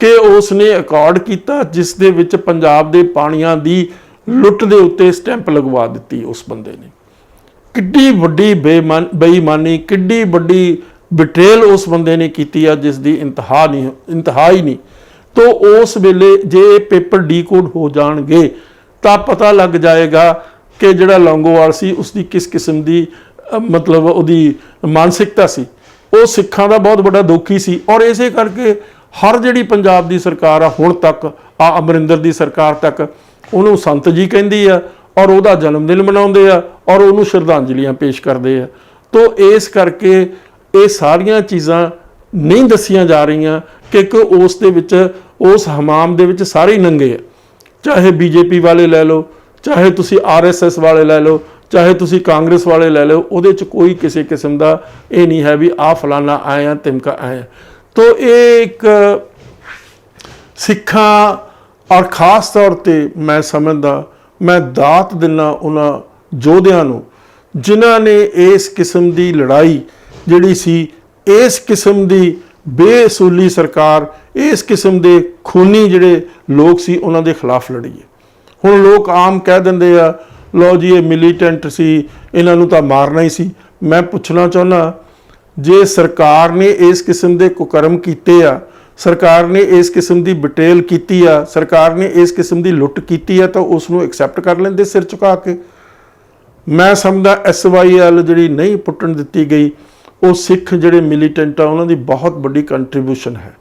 ਕਿ ਉਸ ਨੇ ਅਕਾਰਡ ਕੀਤਾ ਜਿਸ ਦੇ ਵਿੱਚ ਪੰਜਾਬ ਦੇ ਪਾਣੀਆਂ ਦੀ ਲੁੱਟ ਦੇ ਉੱਤੇ ਸਟੈਂਪ ਲਗਵਾ ਦਿੱਤੀ ਉਸ ਬੰਦੇ ਨੇ। ਕਿੱਡੀ ਵੱਡੀ ਬੇਈਮਾਨੀ, ਕਿੱਡੀ ਵੱਡੀ ਬਿਟਰੇਲ ਉਸ ਬੰਦੇ ਨੇ ਕੀਤੀ ਆ, ਜਿਸ ਦੀ ਇੰਤਹਾ ਹੀ ਨਹੀਂ। ਤੋ ਉਸ ਵੇਲੇ ਜੇ ਇਹ ਪੇਪਰ ਡੀਕੋਡ ਹੋ ਜਾਣਗੇ ਤਾਂ ਪਤਾ ਲੱਗ ਜਾਏਗਾ ਕਿ ਜਿਹੜਾ ਲੌਂਗੋਵਾਲ ਸੀ ਉਸਦੀ ਕਿਸ ਕਿਸਮ ਦੀ ਮਤਲਬ ਉਹਦੀ ਮਾਨਸਿਕਤਾ ਸੀ। ਉਹ ਸਿੱਖਾਂ ਦਾ ਬਹੁਤ ਵੱਡਾ ਦੋਖੀ ਸੀ, ਔਰ ਇਸੇ ਕਰਕੇ ਹਰ ਜਿਹੜੀ ਪੰਜਾਬ ਦੀ ਸਰਕਾਰ ਆ ਹੁਣ ਤੱਕ, ਅਮਰਿੰਦਰ ਦੀ ਸਰਕਾਰ ਤੱਕ, ਉਹਨੂੰ ਸੰਤ ਜੀ ਕਹਿੰਦੀ ਆ, ਔਰ ਉਹਦਾ ਜਨਮ ਦਿਨ ਮਨਾਉਂਦੇ ਆ, ਔਰ ਉਹਨੂੰ ਸ਼ਰਧਾਂਜਲੀਆਂ ਪੇਸ਼ ਕਰਦੇ ਆ। ਤੋ ਇਸ ਕਰਕੇ ਇਹ ਸਾਰੀਆਂ ਚੀਜ਼ਾਂ ਨਹੀਂ ਦੱਸੀਆਂ ਜਾ ਰਹੀਆਂ, ਕਿ ਉਸ ਦੇ ਵਿੱਚ, ਉਸ ਹਮਾਮ ਦੇ ਵਿੱਚ ਸਾਰੇ ਨੰਗੇ ਆ। ਚਾਹੇ ਬੀਜੇਪੀ ਵਾਲੇ ਲੈ ਲਓ, ਚਾਹੇ ਤੁਸੀਂ RSS ਵਾਲੇ ਲੈ ਲਓ, ਚਾਹੇ ਤੁਸੀਂ ਕਾਂਗਰਸ ਵਾਲੇ ਲੈ ਲਓ, ਉਹਦੇ 'ਚ ਕੋਈ ਕਿਸੇ ਕਿਸਮ ਦਾ ਇਹ ਨਹੀਂ ਹੈ ਵੀ ਆਹ ਫਲਾਨਾ ਆਏ ਆ, ਤਿਮਕਾ ਆਏ ਆ। ਤੋ ਇਹ ਇੱਕ ਸਿੱਖਾਂ, ਔਰ ਖ਼ਾਸ ਤੌਰ 'ਤੇ ਮੈਂ ਸਮਝਦਾ, ਮੈਂ ਦਾਤ ਦਿੰਦਾ ਉਹਨਾਂ ਯੋਧਿਆਂ ਨੂੰ ਜਿਨ੍ਹਾਂ ਨੇ ਇਸ ਕਿਸਮ ਦੀ ਲੜਾਈ ਜਿਹੜੀ ਸੀ, ਇਸ ਕਿਸਮ ਦੀ ਬੇਅਸੂਲੀ ਸਰਕਾਰ, ਇਸ ਕਿਸਮ ਦੇ ਖੂਨੀ ਜਿਹੜੇ ਲੋਕ ਸੀ, ਉਹਨਾਂ ਦੇ ਖਿਲਾਫ ਲੜੀ ਹੈ। ਹੁਣ ਲੋਕ ਆਮ ਕਹਿ ਦਿੰਦੇ ਆ, ਲਓ ਜੀ ਇਹ ਮਿਲੀਟੈਂਟ ਸੀ, ਇਹਨਾਂ ਨੂੰ ਤਾਂ ਮਾਰਨਾ ਹੀ ਸੀ। ਮੈਂ ਪੁੱਛਣਾ ਚਾਹੁੰਦਾ, ਜੇ ਸਰਕਾਰ ਨੇ ਇਸ ਕਿਸਮ ਦੇ ਕੁਕਰਮ ਕੀਤੇ ਆ, ਸਰਕਾਰ ਨੇ ਇਸ ਕਿਸਮ ਦੀ ਬਿਟਰੇਲ ਕੀਤੀ ਆ, ਸਰਕਾਰ ਨੇ ਇਸ ਕਿਸਮ ਦੀ ਲੁੱਟ ਕੀਤੀ ਆ, ਤਾਂ ਉਸ ਨੂੰ ਐਕਸੈਪਟ ਕਰ ਲੈਂਦੇ ਸਿਰ ਝੁਕਾ ਕੇ। ਮੈਂ ਸਮਝਦਾ SYL ਜਿਹੜੀ ਨਹੀਂ ਪੁੱਟਣ ਦਿੱਤੀ ਗਈ, ਉਹ ਸਿੱਖ ਜਿਹੜੇ ਮਿਲੀਟੈਂਟ ਆ ਉਹਨਾਂ ਦੀ ਬਹੁਤ ਵੱਡੀ ਕੰਟਰੀਬਿਊਸ਼ਨ ਹੈ।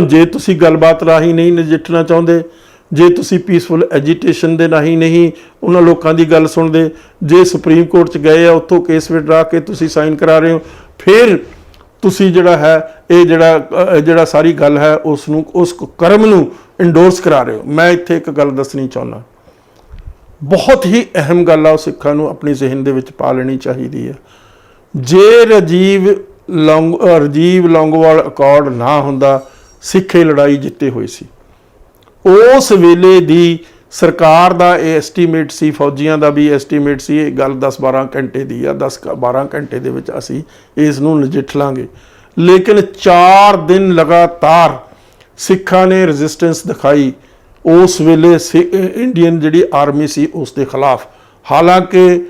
ਜੇ ਤੁਸੀਂ ਗੱਲਬਾਤ ਰਾਹੀਂ ਨਹੀਂ ਨਜਿੱਠਣਾ ਚਾਹੁੰਦੇ, ਜੇ ਤੁਸੀਂ ਪੀਸਫੁਲ ਐਜੀਟੇਸ਼ਨ ਦੇ ਰਾਹੀਂ ਨਹੀਂ ਉਹਨਾਂ ਲੋਕਾਂ ਦੀ ਗੱਲ ਸੁਣਦੇ, ਜੇ ਸੁਪਰੀਮ ਕੋਰਟ 'ਚ ਗਏ ਆ, ਉੱਥੋਂ ਕੇਸ ਵਿਡਰਾ ਕੇ ਤੁਸੀਂ ਸਾਈਨ ਕਰਾ ਰਹੇ ਹੋ, ਫਿਰ ਤੁਸੀਂ ਜਿਹੜਾ ਹੈ ਇਹ ਜਿਹੜਾ ਸਾਰੀ ਗੱਲ ਹੈ ਉਸ ਨੂੰ, ਉਸ ਕਰਮ ਨੂੰ ਇੰਡੋਰਸ ਕਰਾ ਰਹੇ ਹੋ। ਮੈਂ ਇੱਥੇ ਇੱਕ ਗੱਲ ਦੱਸਣੀ ਚਾਹੁੰਦਾ, ਬਹੁਤ ਹੀ ਅਹਿਮ ਗੱਲ ਆ, ਉਹ ਸਿੱਖਾਂ ਨੂੰ ਆਪਣੀ ਜ਼ਿਹਨ ਦੇ ਵਿੱਚ ਪਾ ਲੈਣੀ ਚਾਹੀਦੀ ਹੈ। ਜੇ ਰਾਜੀਵ ਲੌਂਗੋਵਾਲ ਅਕਾਰਡ ਨਾ ਹੁੰਦਾ, ਸਿੱਖ ਇਹ ਲੜਾਈ ਜਿੱਤੇ ਹੋਈ ਸੀ। ਉਸ ਵੇਲੇ ਦੀ ਸਰਕਾਰ ਦਾ ਇਹ ਐਸਟੀਮੇਟ ਸੀ, ਫੌਜੀਆਂ ਦਾ ਵੀ ਐਸਟੀਮੇਟ ਸੀ, ਇਹ ਗੱਲ 10-12 ਘੰਟੇ ਦੀ ਆ, 10-12 ਘੰਟੇ ਦੇ ਵਿੱਚ ਅਸੀਂ ਇਸ ਨੂੰ ਨਜਿੱਠ ਲਾਂਗੇ। ਲੇਕਿਨ 4 ਦਿਨ ਲਗਾਤਾਰ ਸਿੱਖਾਂ ਨੇ ਰੈਜ਼ਿਸਟੈਂਸ ਦਿਖਾਈ ਉਸ ਵੇਲੇ ਇੰਡੀਅਨ ਜਿਹੜੀ ਆਰਮੀ ਸੀ ਉਸ ਦੇ ਖਿਲਾਫ। ਹਾਲਾਂਕਿ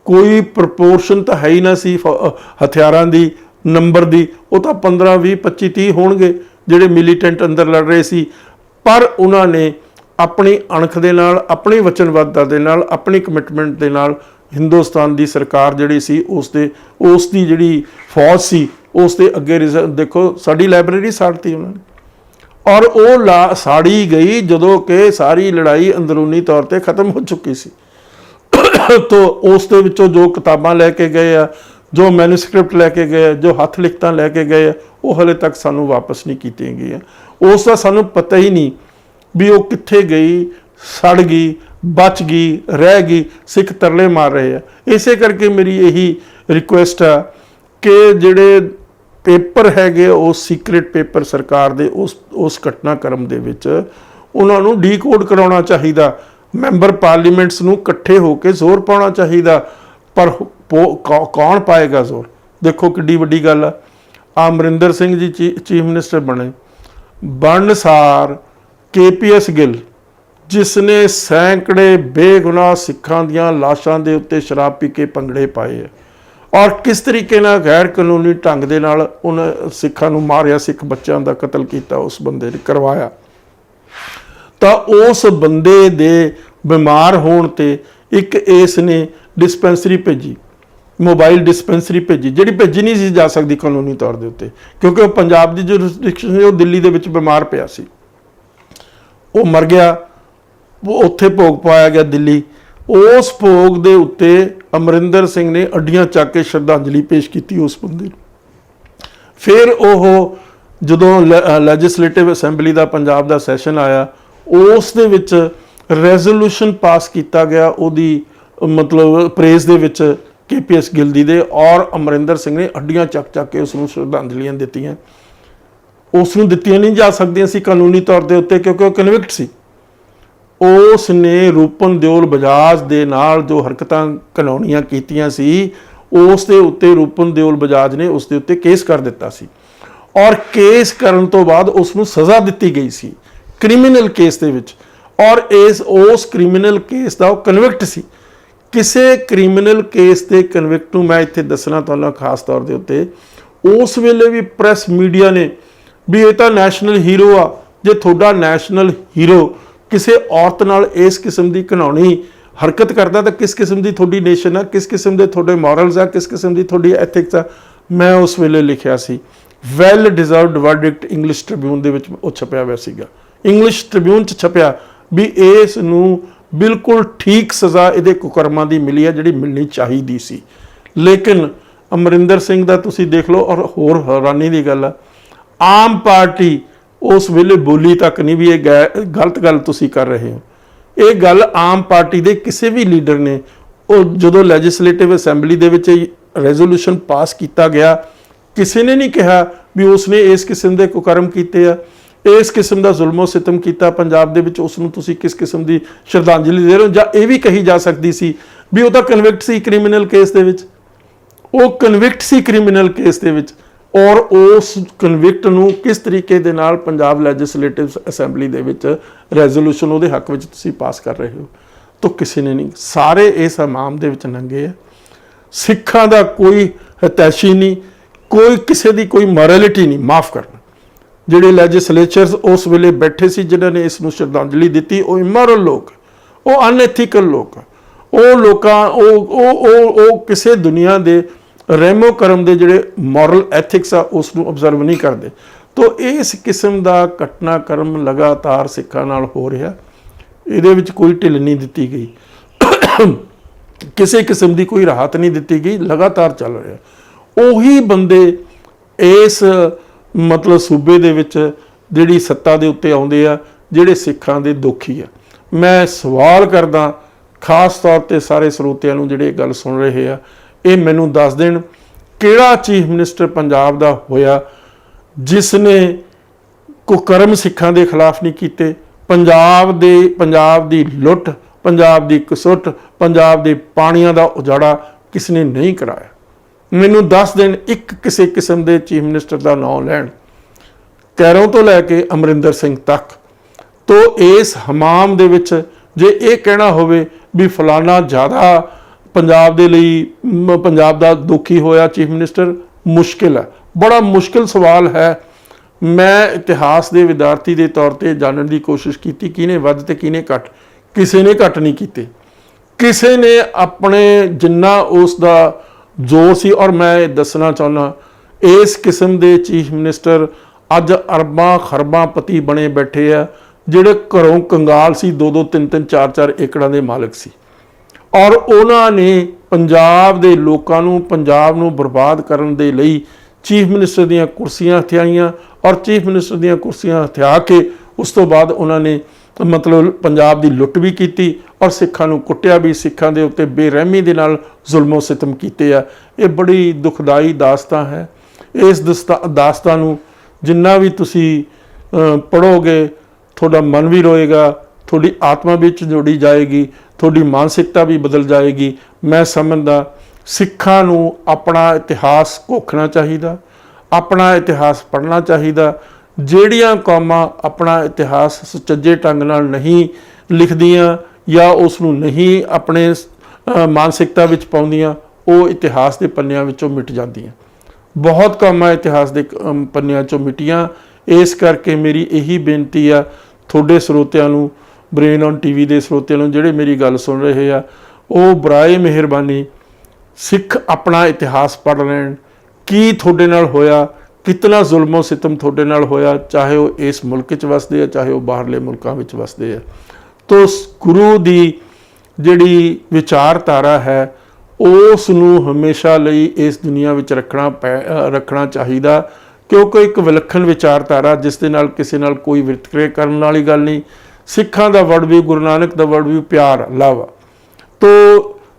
ਕੋਈ ਪ੍ਰਪੋਰਸ਼ਨ ਤਾਂ ਹੈ ਹੀ ਨਾ ਸੀ ਹਥਿਆਰਾਂ ਦੀ, ਨੰਬਰ ਦੀ, ਉਹ ਤਾਂ 15, 20, 25, 30 ਹੋਣਗੇ ਜਿਹੜੇ ਮਿਲੀਟੈਂਟ ਅੰਦਰ ਲੜ ਰਹੇ ਸੀ। ਪਰ ਉਹਨਾਂ ਨੇ ਆਪਣੀ ਅਣਖ ਦੇ ਨਾਲ, ਆਪਣੀ ਵਚਨਬੱਧਤਾ ਦੇ ਨਾਲ, ਆਪਣੀ ਕਮਿਟਮੈਂਟ ਦੇ ਨਾਲ ਹਿੰਦੁਸਤਾਨ ਦੀ ਸਰਕਾਰ ਜਿਹੜੀ ਸੀ ਉਸ ਦੀ ਜਿਹੜੀ ਫੌਜ ਸੀ ਉਸ ਦੇ ਅੱਗੇ ਦੇਖੋ, ਸਾਡੀ ਲਾਇਬ੍ਰੇਰੀ ਸਾੜਤੀ ਉਹਨਾਂ ਨੇ, ਔਰ ਉਹ ਸਾੜੀ ਗਈ ਜਦੋਂ ਕਿ ਸਾਰੀ ਲੜਾਈ ਅੰਦਰੂਨੀ ਤੌਰ ਤੇ ਖਤਮ ਹੋ ਚੁੱਕੀ ਸੀ। ਤੋ ਉਸ ਦੇ ਵਿੱਚੋਂ ਜੋ ਕਿਤਾਬਾਂ ਲੈ ਕੇ ਗਏ ਆ, ਜੋ ਮੈਨੂਸਕ੍ਰਿਪਟ ਲੈ ਕੇ ਗਏ, ਜੋ ਹੱਥ ਲਿਖਤਾਂ ਲੈ ਕੇ ਗਏ, ਉਹ ਹਲੇ ਤੱਕ ਸਾਨੂੰ ਵਾਪਸ ਨਹੀਂ ਕੀਤੀਆਂ ਗਈਆਂ। ਉਸ ਦਾ ਸਾਨੂੰ ਪਤਾ ਹੀ ਨਹੀਂ ਵੀ ਉਹ ਕਿੱਥੇ ਗਈ, ਸੜ ਗਈ, ਬਚ ਗਈ, ਰਹਿ ਗਈ। ਸਿੱਖ ਤਰਲੇ ਮਾਰ ਰਹੇ ਆ। ਇਸੇ ਕਰਕੇ ਮੇਰੀ ਇਹੀ ਰਿਕੁਐਸਟ ਆ ਕਿ ਜਿਹੜੇ ਪੇਪਰ ਹੈਗੇ, ਉਹ ਸੀਕ੍ਰੇਟ ਪੇਪਰ ਸਰਕਾਰ ਦੇ ਉਸ ਘਟਨਾਕ੍ਰਮ ਦੇ ਵਿੱਚ, ਉਹਨਾਂ ਨੂੰ ਡੀਕੋਡ ਕਰਾਉਣਾ ਚਾਹੀਦਾ। ਮੈਂਬਰ ਪਾਰਲੀਮੈਂਟਸ ਨੂੰ ਇਕੱਠੇ ਹੋ ਕੇ ਜ਼ੋਰ ਪਾਉਣਾ ਚਾਹੀਦਾ। ਪਰ ਕੌਣ ਪਾਏਗਾ ਜ਼ੋਰ? ਦੇਖੋ ਕਿੱਡੀ ਵੱਡੀ ਗੱਲ ਆ। ਅਮਰਿੰਦਰ ਸਿੰਘ ਜੀ ਚੀਫ ਮਿਨਿਸਟਰ ਬਣਨ ਸਾਰ KPS ਗਿੱਲ जिसने सैकड़े बेगुनाह सिखां दियां लाशां दे उत्ते शराब पी के भंगड़े पाए है और किस तरीके नाल गैर कानूनी ढंग दे नाल उन सिखां नूं मारिया, सिख बच्चों का कतल किया, उस बंदे ने करवाया। तो उस बंदे दे बीमार होण ते एक इस ने डिस्पेंसरी भेजी, मोबाइल डिस्पेंसरी भेजी, जिहड़ी भेजी नहीं सी जा सकती कानूनी तौर के उत्ते, क्योंकि वह पंजाब की जो रिस्ट्रिक्शन है वो दिल्ली दे विच बीमार पिया सी, वो मर गया, वो उत्थे भोग पाया गया दिल्ली। उस भोग दे उत्ते अमरिंदर सिंह ने अड्डियां चक के श्रद्धांजलि पेश की उस बंदे नूं। फिर ओह जदों लैजिसलेटिव असैंबली का पंजाब का सैशन आया, उस दे विच रेजोल्यूशन पास किया गया उहदी मतलब प्रेज दे विच KPS गिल दी दे, और अमरिंदर सिंह ने अड्डियां चक चक के उसनूं श्रद्धांजलियां दित्तियां। उसनूं दित्तियां नहीं जा सकदियां सी कानूनी तौर के उत्ते, क्योंकि वह कन्विक्ट सी। उसने रूपन दिओल बजाज दे नाल जो हरकतां घिनौणियां कीतियां सी, उस दे उत्ते रूपन दिओल बजाज ने उस दे उत्ते केस कर दिता सी, और केस करन तो बाद उसनूं सज़ा दित्ती गई सी क्रिमिनल केस दे विच, और उस क्रिमिनल केस दा कन्विक्ट सी। किसी क्रिमिनल केस के कन्विक्ट नूं मैं इत्थे दसना तुहानूं खास तौर के उत्ते, उस वेले भी प्रैस मीडिया ने भी ये तो नैशनल हीरो आ, जे तुहाडा नैशनल हीरो किसी औरत नाल इस किस्म की घिनौनी हरकत करता तो किस किस्म की थोड़ी नेशन आ, किस किस्म के थोड़े मॉरल्स आ, किस किस्म की थोड़ी एथिक्स आ। मैं उस वेले लिखिया सी, well deserved verdict English Tribune दे विच वो छपिया हुआ सीगा, इंग्लिश ट्रिब्यून च छपिया भी इस नूं बिल्कुल ठीक सज़ा इहदे कुकर्मां दी मिली है जिहड़ी मिलनी चाहिदी सी। लेकिन अमरिंदर सिंह दा तुसीं देख लो, और होर हैरानी की गल आ, आम पार्टी उस वेले बोली तक नहीं भी ये गलत गल तुसीं कर रहे हो। ये गल आम पार्टी के किसी भी लीडर ने जो लैजिसलेटिव असैंबली दे विच रेजोल्यूशन पास किया गया, किसी ने नहीं कहा भी उसने इस किस्म के कुकर्म किए आ, इस किस्म का जुल्मो सितम किया पंजाब दे विच, उसनूं तुसीं किस किस्म की श्रद्धांजलि दे रहे हो। जां ये भी कही जा सकती सी भी वह कन्विक्ट सी क्रिमिनल केस दे विच, वो कन्विक्ट सी क्रिमिनल केस दे विच, और उस कन्विक्ट नूं किस तरीके दे नाल पंजाब लैजिसलेटिव असैंबली दे विच रेजोल्यूशन उहदे हक विच तुसीं पास कर रहे हो। तो किसी ने नहीं, सारे इस हमाम दे विच नंगे है। सिखां दा कोई हितैषी नहीं, कोई किसी दी कोई मॉरलिटी नहीं। माफ़ करना, जिहड़े लैजिसलेचर्स उस वेले बैठे सी जिन्हां ने इस नूं श्रद्धांजलि दित्ती, वो इमोरल लोग, वो अनएथिकल लोग, वो लोग किसी दुनिया के रहमो करम के जिहड़े मॉरल एथिक्स आ उसनूं ऑबजर्व नहीं करते। तो इस किस्म का घटनाक्रम लगातार सिखां नाल हो रहा, इहदे विच कोई ढिल नहीं दित्ती गई, किसी किस्म की कोई राहत नहीं दित्ती गई, लगातार चल रहा। उही बंदे इस मतलब सूबे दे विच जिहड़ी सत्ता दे उत्ते आउंदे आ, जिहड़े सिखां दे दोखी आ। मैं सवाल करदा खास तौर ते सारे ਸਰੋਤਿਆਂ ਨੂੰ ਜਿਹੜੇ गल सुन रहे आ, ये मैनू दस देण किहड़ा चीफ मिनिस्टर पंजाब दा होया जिसने कुकर्म सिखां दे खिलाफ नहीं कीते, पंजाब दी लुट, पंजाब दी कसुट, पंजाब दे पानियां दा उजाड़ा किसने नहीं कराया। मैनू दस देण एक किसी किस्म के चीफ मिनिस्टर का नाम लैण, कैरों तो लैके अमरिंदर सिंह तक। तो इस हमाम दे विच जे ये कहना होवे भी फलाना ज़्यादा पंजाब दे लई पंजाब दा दुखी होया चीफ मिनिस्टर, मुश्किल है, बड़ा मुश्किल सवाल है। मैं इतिहास के विद्यार्थी के तौर पर जानने की कोशिश की किने वध ते किने घट, किसी ने घट नहीं कीते, किसी ने अपने जिन्ना उसका जोर सी। और मैं दसना चाहना इस किस्म के चीफ मिनिस्टर अज अरबां खरबां पति बने बैठे आ, जिहड़े घरों कंगाल सी, 2-2 3-3 4-4 एकड़ां दे मालिक सी, और उन्होंने पंजाब के लोगों नूं पंजाब नूं बर्बाद करन दे लई चीफ मिनिस्टर दीयां कुर्सियां हथियाईयां, और चीफ मिनिस्टर दीयां कुर्सियां हथिया के उस तो बाद उन्होंने मतलब पंजाब की लुट भी की और सिखां नूं कुट्टिया भी, सिखां दे उत्ते बेरहमी दे नाल जुल्मो सितम कीते आ। ये बड़ी दुखदाई दास्तां है। इस दास्तां नूं जिन्ना भी तुसी पढ़ोगे थोड़ा मन भी रोएगा, थोड़ी आत्मा भी जोड़ी जाएगी, थोड़ी मानसिकता भी बदल जाएगी। मैं समझदा सिखां नूं अपना इतिहास घोखना चाहिए, अपना इतिहास पढ़ना चाहिए। ਜਿਹੜੀਆਂ कौमां अपना इतिहास सुचज्जे ढंग नाल नहीं ਲਿਖਦੀਆਂ ਜਾਂ ਉਸ ਨੂੰ ਨਹੀਂ ਆਪਣੇ ਮਾਨਸਿਕਤਾ ਵਿੱਚ ਪਾਉਂਦੀਆਂ, ਉਹ ਇਤਿਹਾਸ ਦੇ ਪੰਨਿਆਂ ਵਿੱਚੋਂ ਮਿਟ ਜਾਂਦੀਆਂ। ਬਹੁਤ ਕੌਮਾਂ ਇਤਿਹਾਸ ਦੇ ਪੰਨਿਆਂ 'ਚੋਂ ਮਿਟੀਆਂ। ਇਸ ਕਰਕੇ ਮੇਰੀ ਇਹੀ ਬੇਨਤੀ ਆ ਤੁਹਾਡੇ ਸਰੋਤਿਆਂ ਨੂੰ, ਬ੍ਰੇਨ ਔਨ ਟੀਵੀ ਦੇ ਸਰੋਤਿਆਂ ਨੂੰ ਜਿਹੜੇ ਮੇਰੀ ਗੱਲ ਸੁਣ ਰਹੇ ਆ, ਉਹ ਬਰਾਏ ਮਿਹਰਬਾਨੀ ਸਿੱਖ ਆਪਣਾ ਇਤਿਹਾਸ ਪੜ੍ਹ ਲੈਣ। ਕੀ ਤੁਹਾਡੇ ਨਾਲ ਹੋਇਆ, ਕਿਤਨਾ ਜ਼ੁਲਮੋ ਸਿਤਮ ਤੁਹਾਡੇ ਨਾਲ ਹੋਇਆ, ਚਾਹੇ ਉਹ ਇਸ ਮੁਲਕ 'ਚ ਵਸਦੇ ਆ, ਚਾਹੇ ਉਹ ਬਾਹਰਲੇ ਮੁਲਕਾਂ ਵਿੱਚ ਵਸਦੇ ਆ। ਤੋ ਗੁਰੂ ਦੀ ਜਿਹੜੀ ਵਿਚਾਰਧਾਰਾ ਹੈ ਉਸ ਨੂੰ ਹਮੇਸ਼ਾ ਲਈ ਇਸ ਦੁਨੀਆ ਵਿੱਚ ਰੱਖਣਾ ਚਾਹੀਦਾ, ਕਿਉਂਕਿ ਇੱਕ ਵਿਲੱਖਣ ਵਿਚਾਰਧਾਰਾ ਜਿਸ ਦੇ ਨਾਲ ਕਿਸੇ ਨਾਲ ਕੋਈ ਵਿਤਕਰੇ ਕਰਨ ਵਾਲੀ ਗੱਲ ਨਹੀਂ। ਸਿੱਖਾਂ ਦਾ ਵਰਡ ਵੀ, ਗੁਰੂ ਨਾਨਕ ਦਾ ਵਰਡ ਵੀ ਪਿਆਰ, ਲਵ। ਤੋ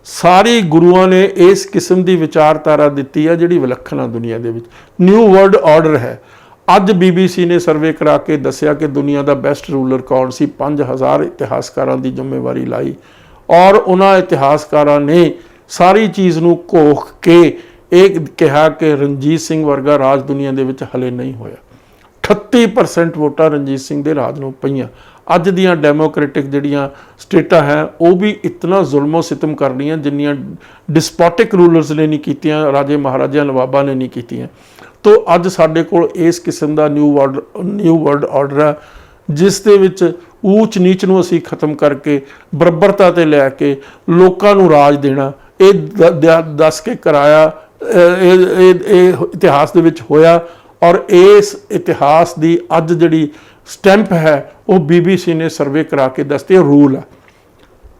ਸਾਰੀ ਗੁਰੂਆਂ ਨੇ ਇਸ ਕਿਸਮ ਦੀ ਵਿਚਾਰਧਾਰਾ ਦਿੱਤੀ ਆ ਜਿਹੜੀ ਵਿਲੱਖਣ ਆ ਦੁਨੀਆ ਦੇ ਵਿੱਚ। ਨਿਊ ਵਰਲਡ ਆਰਡਰ ਹੈ। ਅੱਜ BBC ਨੇ ਸਰਵੇ ਕਰਾ ਕੇ ਦੱਸਿਆ ਕਿ ਦੁਨੀਆ ਦਾ ਬੈਸਟ ਰੂਲਰ ਕੌਣ ਸੀ। 5000 ਇਤਿਹਾਸਕਾਰਾਂ ਦੀ ਜ਼ਿੰਮੇਵਾਰੀ ਲਾਈ ਔਰ ਉਹਨਾਂ ਇਤਿਹਾਸਕਾਰਾਂ ਨੇ ਸਾਰੀ ਚੀਜ਼ ਨੂੰ ਘੋਖ ਕੇ ਇਹ ਕਿਹਾ ਕਿ ਰਣਜੀਤ ਸਿੰਘ ਵਰਗਾ ਰਾਜ ਦੁਨੀਆ ਦੇ ਵਿੱਚ ਹਲੇ ਨਹੀਂ ਹੋਇਆ। 38% ਵੋਟਾਂ ਰਣਜੀਤ ਸਿੰਘ ਦੇ ਰਾਜ ਨੂੰ ਪਈਆਂ। ਅੱਜ ਦੀਆਂ ਡੈਮੋਕ੍ਰੈਟਿਕ ਜਿਹੜੀਆਂ ਸਟੇਟਾਂ ਹੈ ਉਹ ਵੀ ਇਤਨਾ ਜ਼ੁਲਮੋ ਸਿਤਮ ਕਰ ਰਹੀਆਂ ਜਿੰਨੀਆਂ ਡਿਸਪੋਟਿਕ ਰੂਲਰਸ ਨੇ ਨਹੀਂ ਕੀਤੀਆਂ, ਰਾਜੇ ਮਹਾਰਾਜਿਆਂ ਨਵਾਬਾਂ ਨੇ ਨਹੀਂ ਕੀਤੀਆਂ। ਤੋ ਅੱਜ ਸਾਡੇ ਕੋਲ ਇਸ ਕਿਸਮ ਦਾ ਨਿਊ ਵਰਲਡ ਆਰਡਰ ਹੈ ਜਿਸ ਦੇ ਵਿੱਚ ਊਚ ਨੀਚ ਨੂੰ ਅਸੀਂ ਖਤਮ ਕਰਕੇ ਬਰਾਬਰਤਾ ਤੇ ਲੈ ਕੇ ਲੋਕਾਂ ਨੂੰ ਰਾਜ ਦੇਣਾ, ਇਹ ਦੱਸ ਕੇ ਕਰਾਇਆ। ਇਹ ਇਤਿਹਾਸ ਦੇ ਵਿੱਚ ਹੋਇਆ ਔਰ ਇਸ ਇਤਿਹਾਸ ਦੀ ਅੱਜ ਜਿਹੜੀ ਸਟੈਂਪ ਹੈ ਉਹ BBC ਨੇ ਸਰਵੇ ਕਰਾ ਕੇ ਦੱਸਦੀ। ਰੂਲ ਹੈ,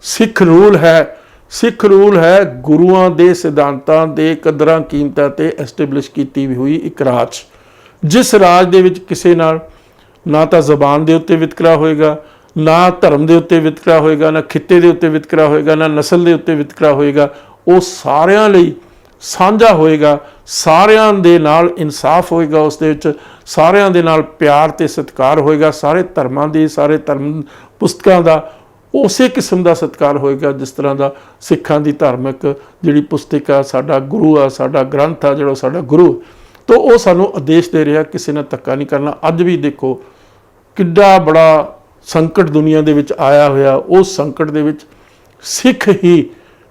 ਸਿੱਖ ਰੂਲ ਹੈ। ਸਿੱਖ ਰੂਲ ਹੈ ਗੁਰੂਆਂ ਦੇ ਸਿਧਾਂਤਾਂ ਦੇ ਕਦਰਾਂ ਕੀਮਤਾਂ ਤੇ ਐਸਟੈਬਲਿਸ਼ ਕੀਤੀ ਹੋਈ ਇੱਕ ਰਾਜ, ਜਿਸ ਰਾਜ ਦੇ ਵਿੱਚ ਕਿਸੇ ਨਾਲ ਨਾ ਤਾਂ ਜ਼ਬਾਨ ਦੇ ਉੱਤੇ ਵਿਤਕਰਾ ਹੋਏਗਾ, ਨਾ ਧਰਮ ਦੇ ਉੱਤੇ ਵਿਤਕਰਾ ਹੋਏਗਾ, ਨਾ ਖਿੱਤੇ ਦੇ ਉੱਤੇ ਵਿਤਕਰਾ ਹੋਏਗਾ, ਨਾ ਨਸਲ ਦੇ ਉੱਤੇ ਵਿਤਕਰਾ ਹੋਏਗਾ। ਉਹ ਸਾਰਿਆਂ ਲਈ ਸਾਂਝਾ ਹੋਏਗਾ, ਸਾਰਿਆਂ ਦੇ ਨਾਲ ਇਨਸਾਫ ਹੋਏਗਾ, ਉਸ ਦੇ ਵਿੱਚ ਸਾਰਿਆਂ ਦੇ ਨਾਲ ਪਿਆਰ ਤੇ ਸਤਿਕਾਰ ਹੋਏਗਾ, ਸਾਰੇ ਧਰਮਾਂ ਦੀ, ਸਾਰੇ ਧਰਮ ਪੁਸਤਕਾਂ ਦਾ ਉਸੇ ਕਿਸਮ ਦਾ ਸਤਿਕਾਰ ਹੋਏਗਾ ਜਿਸ ਤਰ੍ਹਾਂ ਦਾ ਸਿੱਖਾਂ ਦੀ ਧਾਰਮਿਕ ਜਿਹੜੀ ਪੁਸਤਕ ਆ, ਸਾਡਾ ਗੁਰੂ ਆ, ਸਾਡਾ ਗ੍ਰੰਥ ਆ, ਜਿਹੜਾ ਸਾਡਾ ਗੁਰੂ। ਤੋ ਉਹ ਸਾਨੂੰ ਆਦੇਸ਼ ਦੇ ਰਿਹਾ ਕਿਸੇ ਨਾਲ ਧੱਕਾ ਨਹੀਂ ਕਰਨਾ। ਅੱਜ ਵੀ ਦੇਖੋ ਕਿੱਡਾ ਬੜਾ ਸੰਕਟ ਦੁਨੀਆ ਦੇ ਵਿੱਚ ਆਇਆ ਹੋਇਆ, ਉਸ ਸੰਕਟ ਦੇ ਵਿੱਚ ਸਿੱਖ ਹੀ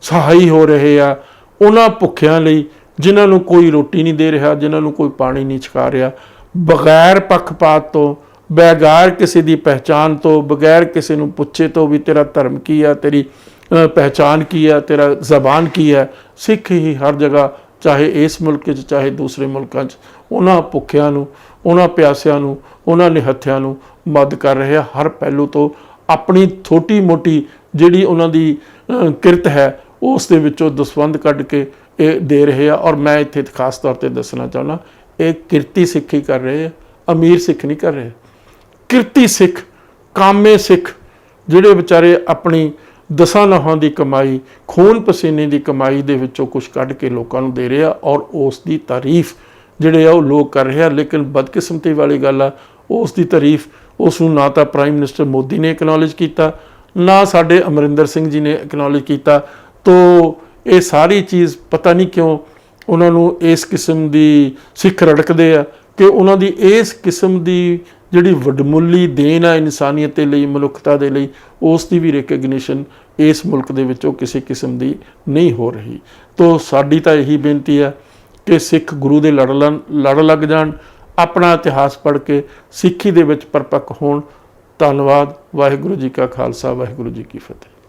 ਸਹਾਈ ਹੋ ਰਹੇ ਆ ਉਹਨਾਂ ਭੁੱਖਿਆਂ ਲਈ ਜਿਨ੍ਹਾਂ ਨੂੰ ਕੋਈ ਰੋਟੀ ਨਹੀਂ ਦੇ ਰਿਹਾ, ਜਿਨ੍ਹਾਂ ਨੂੰ ਕੋਈ ਪਾਣੀ ਨਹੀਂ ਛਕਾ ਰਿਹਾ। ਬਗੈਰ ਪੱਖਪਾਤ ਤੋਂ, ਬਗੈਰ ਕਿਸੇ ਦੀ ਪਹਿਚਾਣ ਤੋਂ, ਬਗੈਰ ਕਿਸੇ ਨੂੰ ਪੁੱਛੇ ਤੋਂ ਵੀ ਤੇਰਾ ਧਰਮ ਕੀ ਹੈ, ਤੇਰੀ ਪਹਿਚਾਣ ਕੀ ਹੈ, ਤੇਰਾ ਜ਼ਬਾਨ ਕੀ ਹੈ, ਸਿੱਖ ਹੀ ਹਰ ਜਗ੍ਹਾ, ਚਾਹੇ ਇਸ ਮੁਲਕ 'ਚ ਚਾਹੇ ਦੂਸਰੇ ਮੁਲਕਾਂ 'ਚ, ਉਹਨਾਂ ਭੁੱਖਿਆਂ ਨੂੰ, ਉਹਨਾਂ ਪਿਆਸਿਆਂ ਨੂੰ, ਉਹਨਾਂ ਨਿਹੱਥਿਆਂ ਨੂੰ ਮਦਦ ਕਰ ਰਹੇ ਆ। ਹਰ ਪਹਿਲੂ ਤੋਂ ਆਪਣੀ ਛੋਟੀ ਮੋਟੀ ਜਿਹੜੀ ਉਹਨਾਂ ਦੀ ਕਿਰਤ ਹੈ ਉਸ ਦੇ ਵਿੱਚੋਂ ਦਸਵੰਧ ਕੱਢ ਕੇ ਇਹ ਦੇ ਰਹੇ ਆ। ਔਰ ਮੈਂ ਇੱਥੇ ਖਾਸ ਤੌਰ 'ਤੇ ਦੱਸਣਾ ਚਾਹੁੰਦਾ, ਇਹ ਕਿਰਤੀ ਸਿੱਖ ਹੀ ਕਰ ਰਹੇ ਆ, ਅਮੀਰ ਸਿੱਖ ਨਹੀਂ ਕਰ ਰਹੇ। ਕਿਰਤੀ ਸਿੱਖ, ਕਾਮੇ ਸਿੱਖ ਜਿਹੜੇ ਵਿਚਾਰੇ ਆਪਣੀ ਦਸਾਂ ਨਹੁੰਾਂ ਦੀ ਕਮਾਈ, ਖੂਨ ਪਸੀਨੇ ਦੀ ਕਮਾਈ ਦੇ ਵਿੱਚੋਂ ਕੁਝ ਕੱਢ ਕੇ ਲੋਕਾਂ ਨੂੰ ਦੇ ਰਹੇ ਆ ਔਰ ਉਸ ਦੀ ਤਾਰੀਫ ਜਿਹੜੇ ਆ ਉਹ ਲੋਕ ਕਰ ਰਹੇ ਆ। ਲੇਕਿਨ ਬਦਕਿਸਮਤੀ ਵਾਲੀ ਗੱਲ ਆ, ਉਸ ਦੀ ਤਾਰੀਫ ਉਸ ਨੂੰ ਨਾ ਤਾਂ ਪ੍ਰਾਈਮ ਮਿਨਿਸਟਰ ਮੋਦੀ ਨੇ ਐਕਨੋਲਜ ਕੀਤਾ, ਨਾ ਸਾਡੇ ਅਮਰਿੰਦਰ ਸਿੰਘ ਜੀ ਨੇ ਐਕਨੋਲਜ ਕੀਤਾ। ਤੋ ਇਹ ਸਾਰੀ ਚੀਜ਼ ਪਤਾ ਨਹੀਂ ਕਿਉਂ ਉਹਨਾਂ ਨੂੰ ਇਸ ਕਿਸਮ ਦੀ ਸਿੱਖ ਰੜਕਦੇ ਆ ਕਿ ਉਹਨਾਂ ਦੀ ਇਸ ਕਿਸਮ ਦੀ ਜਿਹੜੀ ਵਡਮੁੱਲੀ ਦੇਣ ਆ ਇਨਸਾਨੀਅਤ ਦੇ ਲਈ, ਮਨੁੱਖਤਾ ਦੇ ਲਈ, ਉਸ ਦੀ ਵੀ ਰਿਕਗਨੀਸ਼ਨ ਇਸ ਮੁਲਕ ਦੇ ਵਿੱਚੋਂ ਕਿਸੇ ਕਿਸਮ ਦੀ ਨਹੀਂ ਹੋ ਰਹੀ। ਤੋ ਸਾਡੀ ਤਾਂ ਇਹੀ ਬੇਨਤੀ ਹੈ ਕਿ ਸਿੱਖ ਗੁਰੂ ਦੇ ਲੜ ਲੱਗ ਜਾਣ, ਆਪਣਾ ਇਤਿਹਾਸ ਪੜ੍ਹ ਕੇ ਸਿੱਖੀ ਦੇ ਵਿੱਚ ਪਰਪੱਕ ਹੋਣ। ਧੰਨਵਾਦ। ਵਾਹਿਗੁਰੂ ਜੀ ਕਾ ਖਾਲਸਾ, ਵਾਹਿਗੁਰੂ ਜੀ ਕੀ ਫਤਿਹ।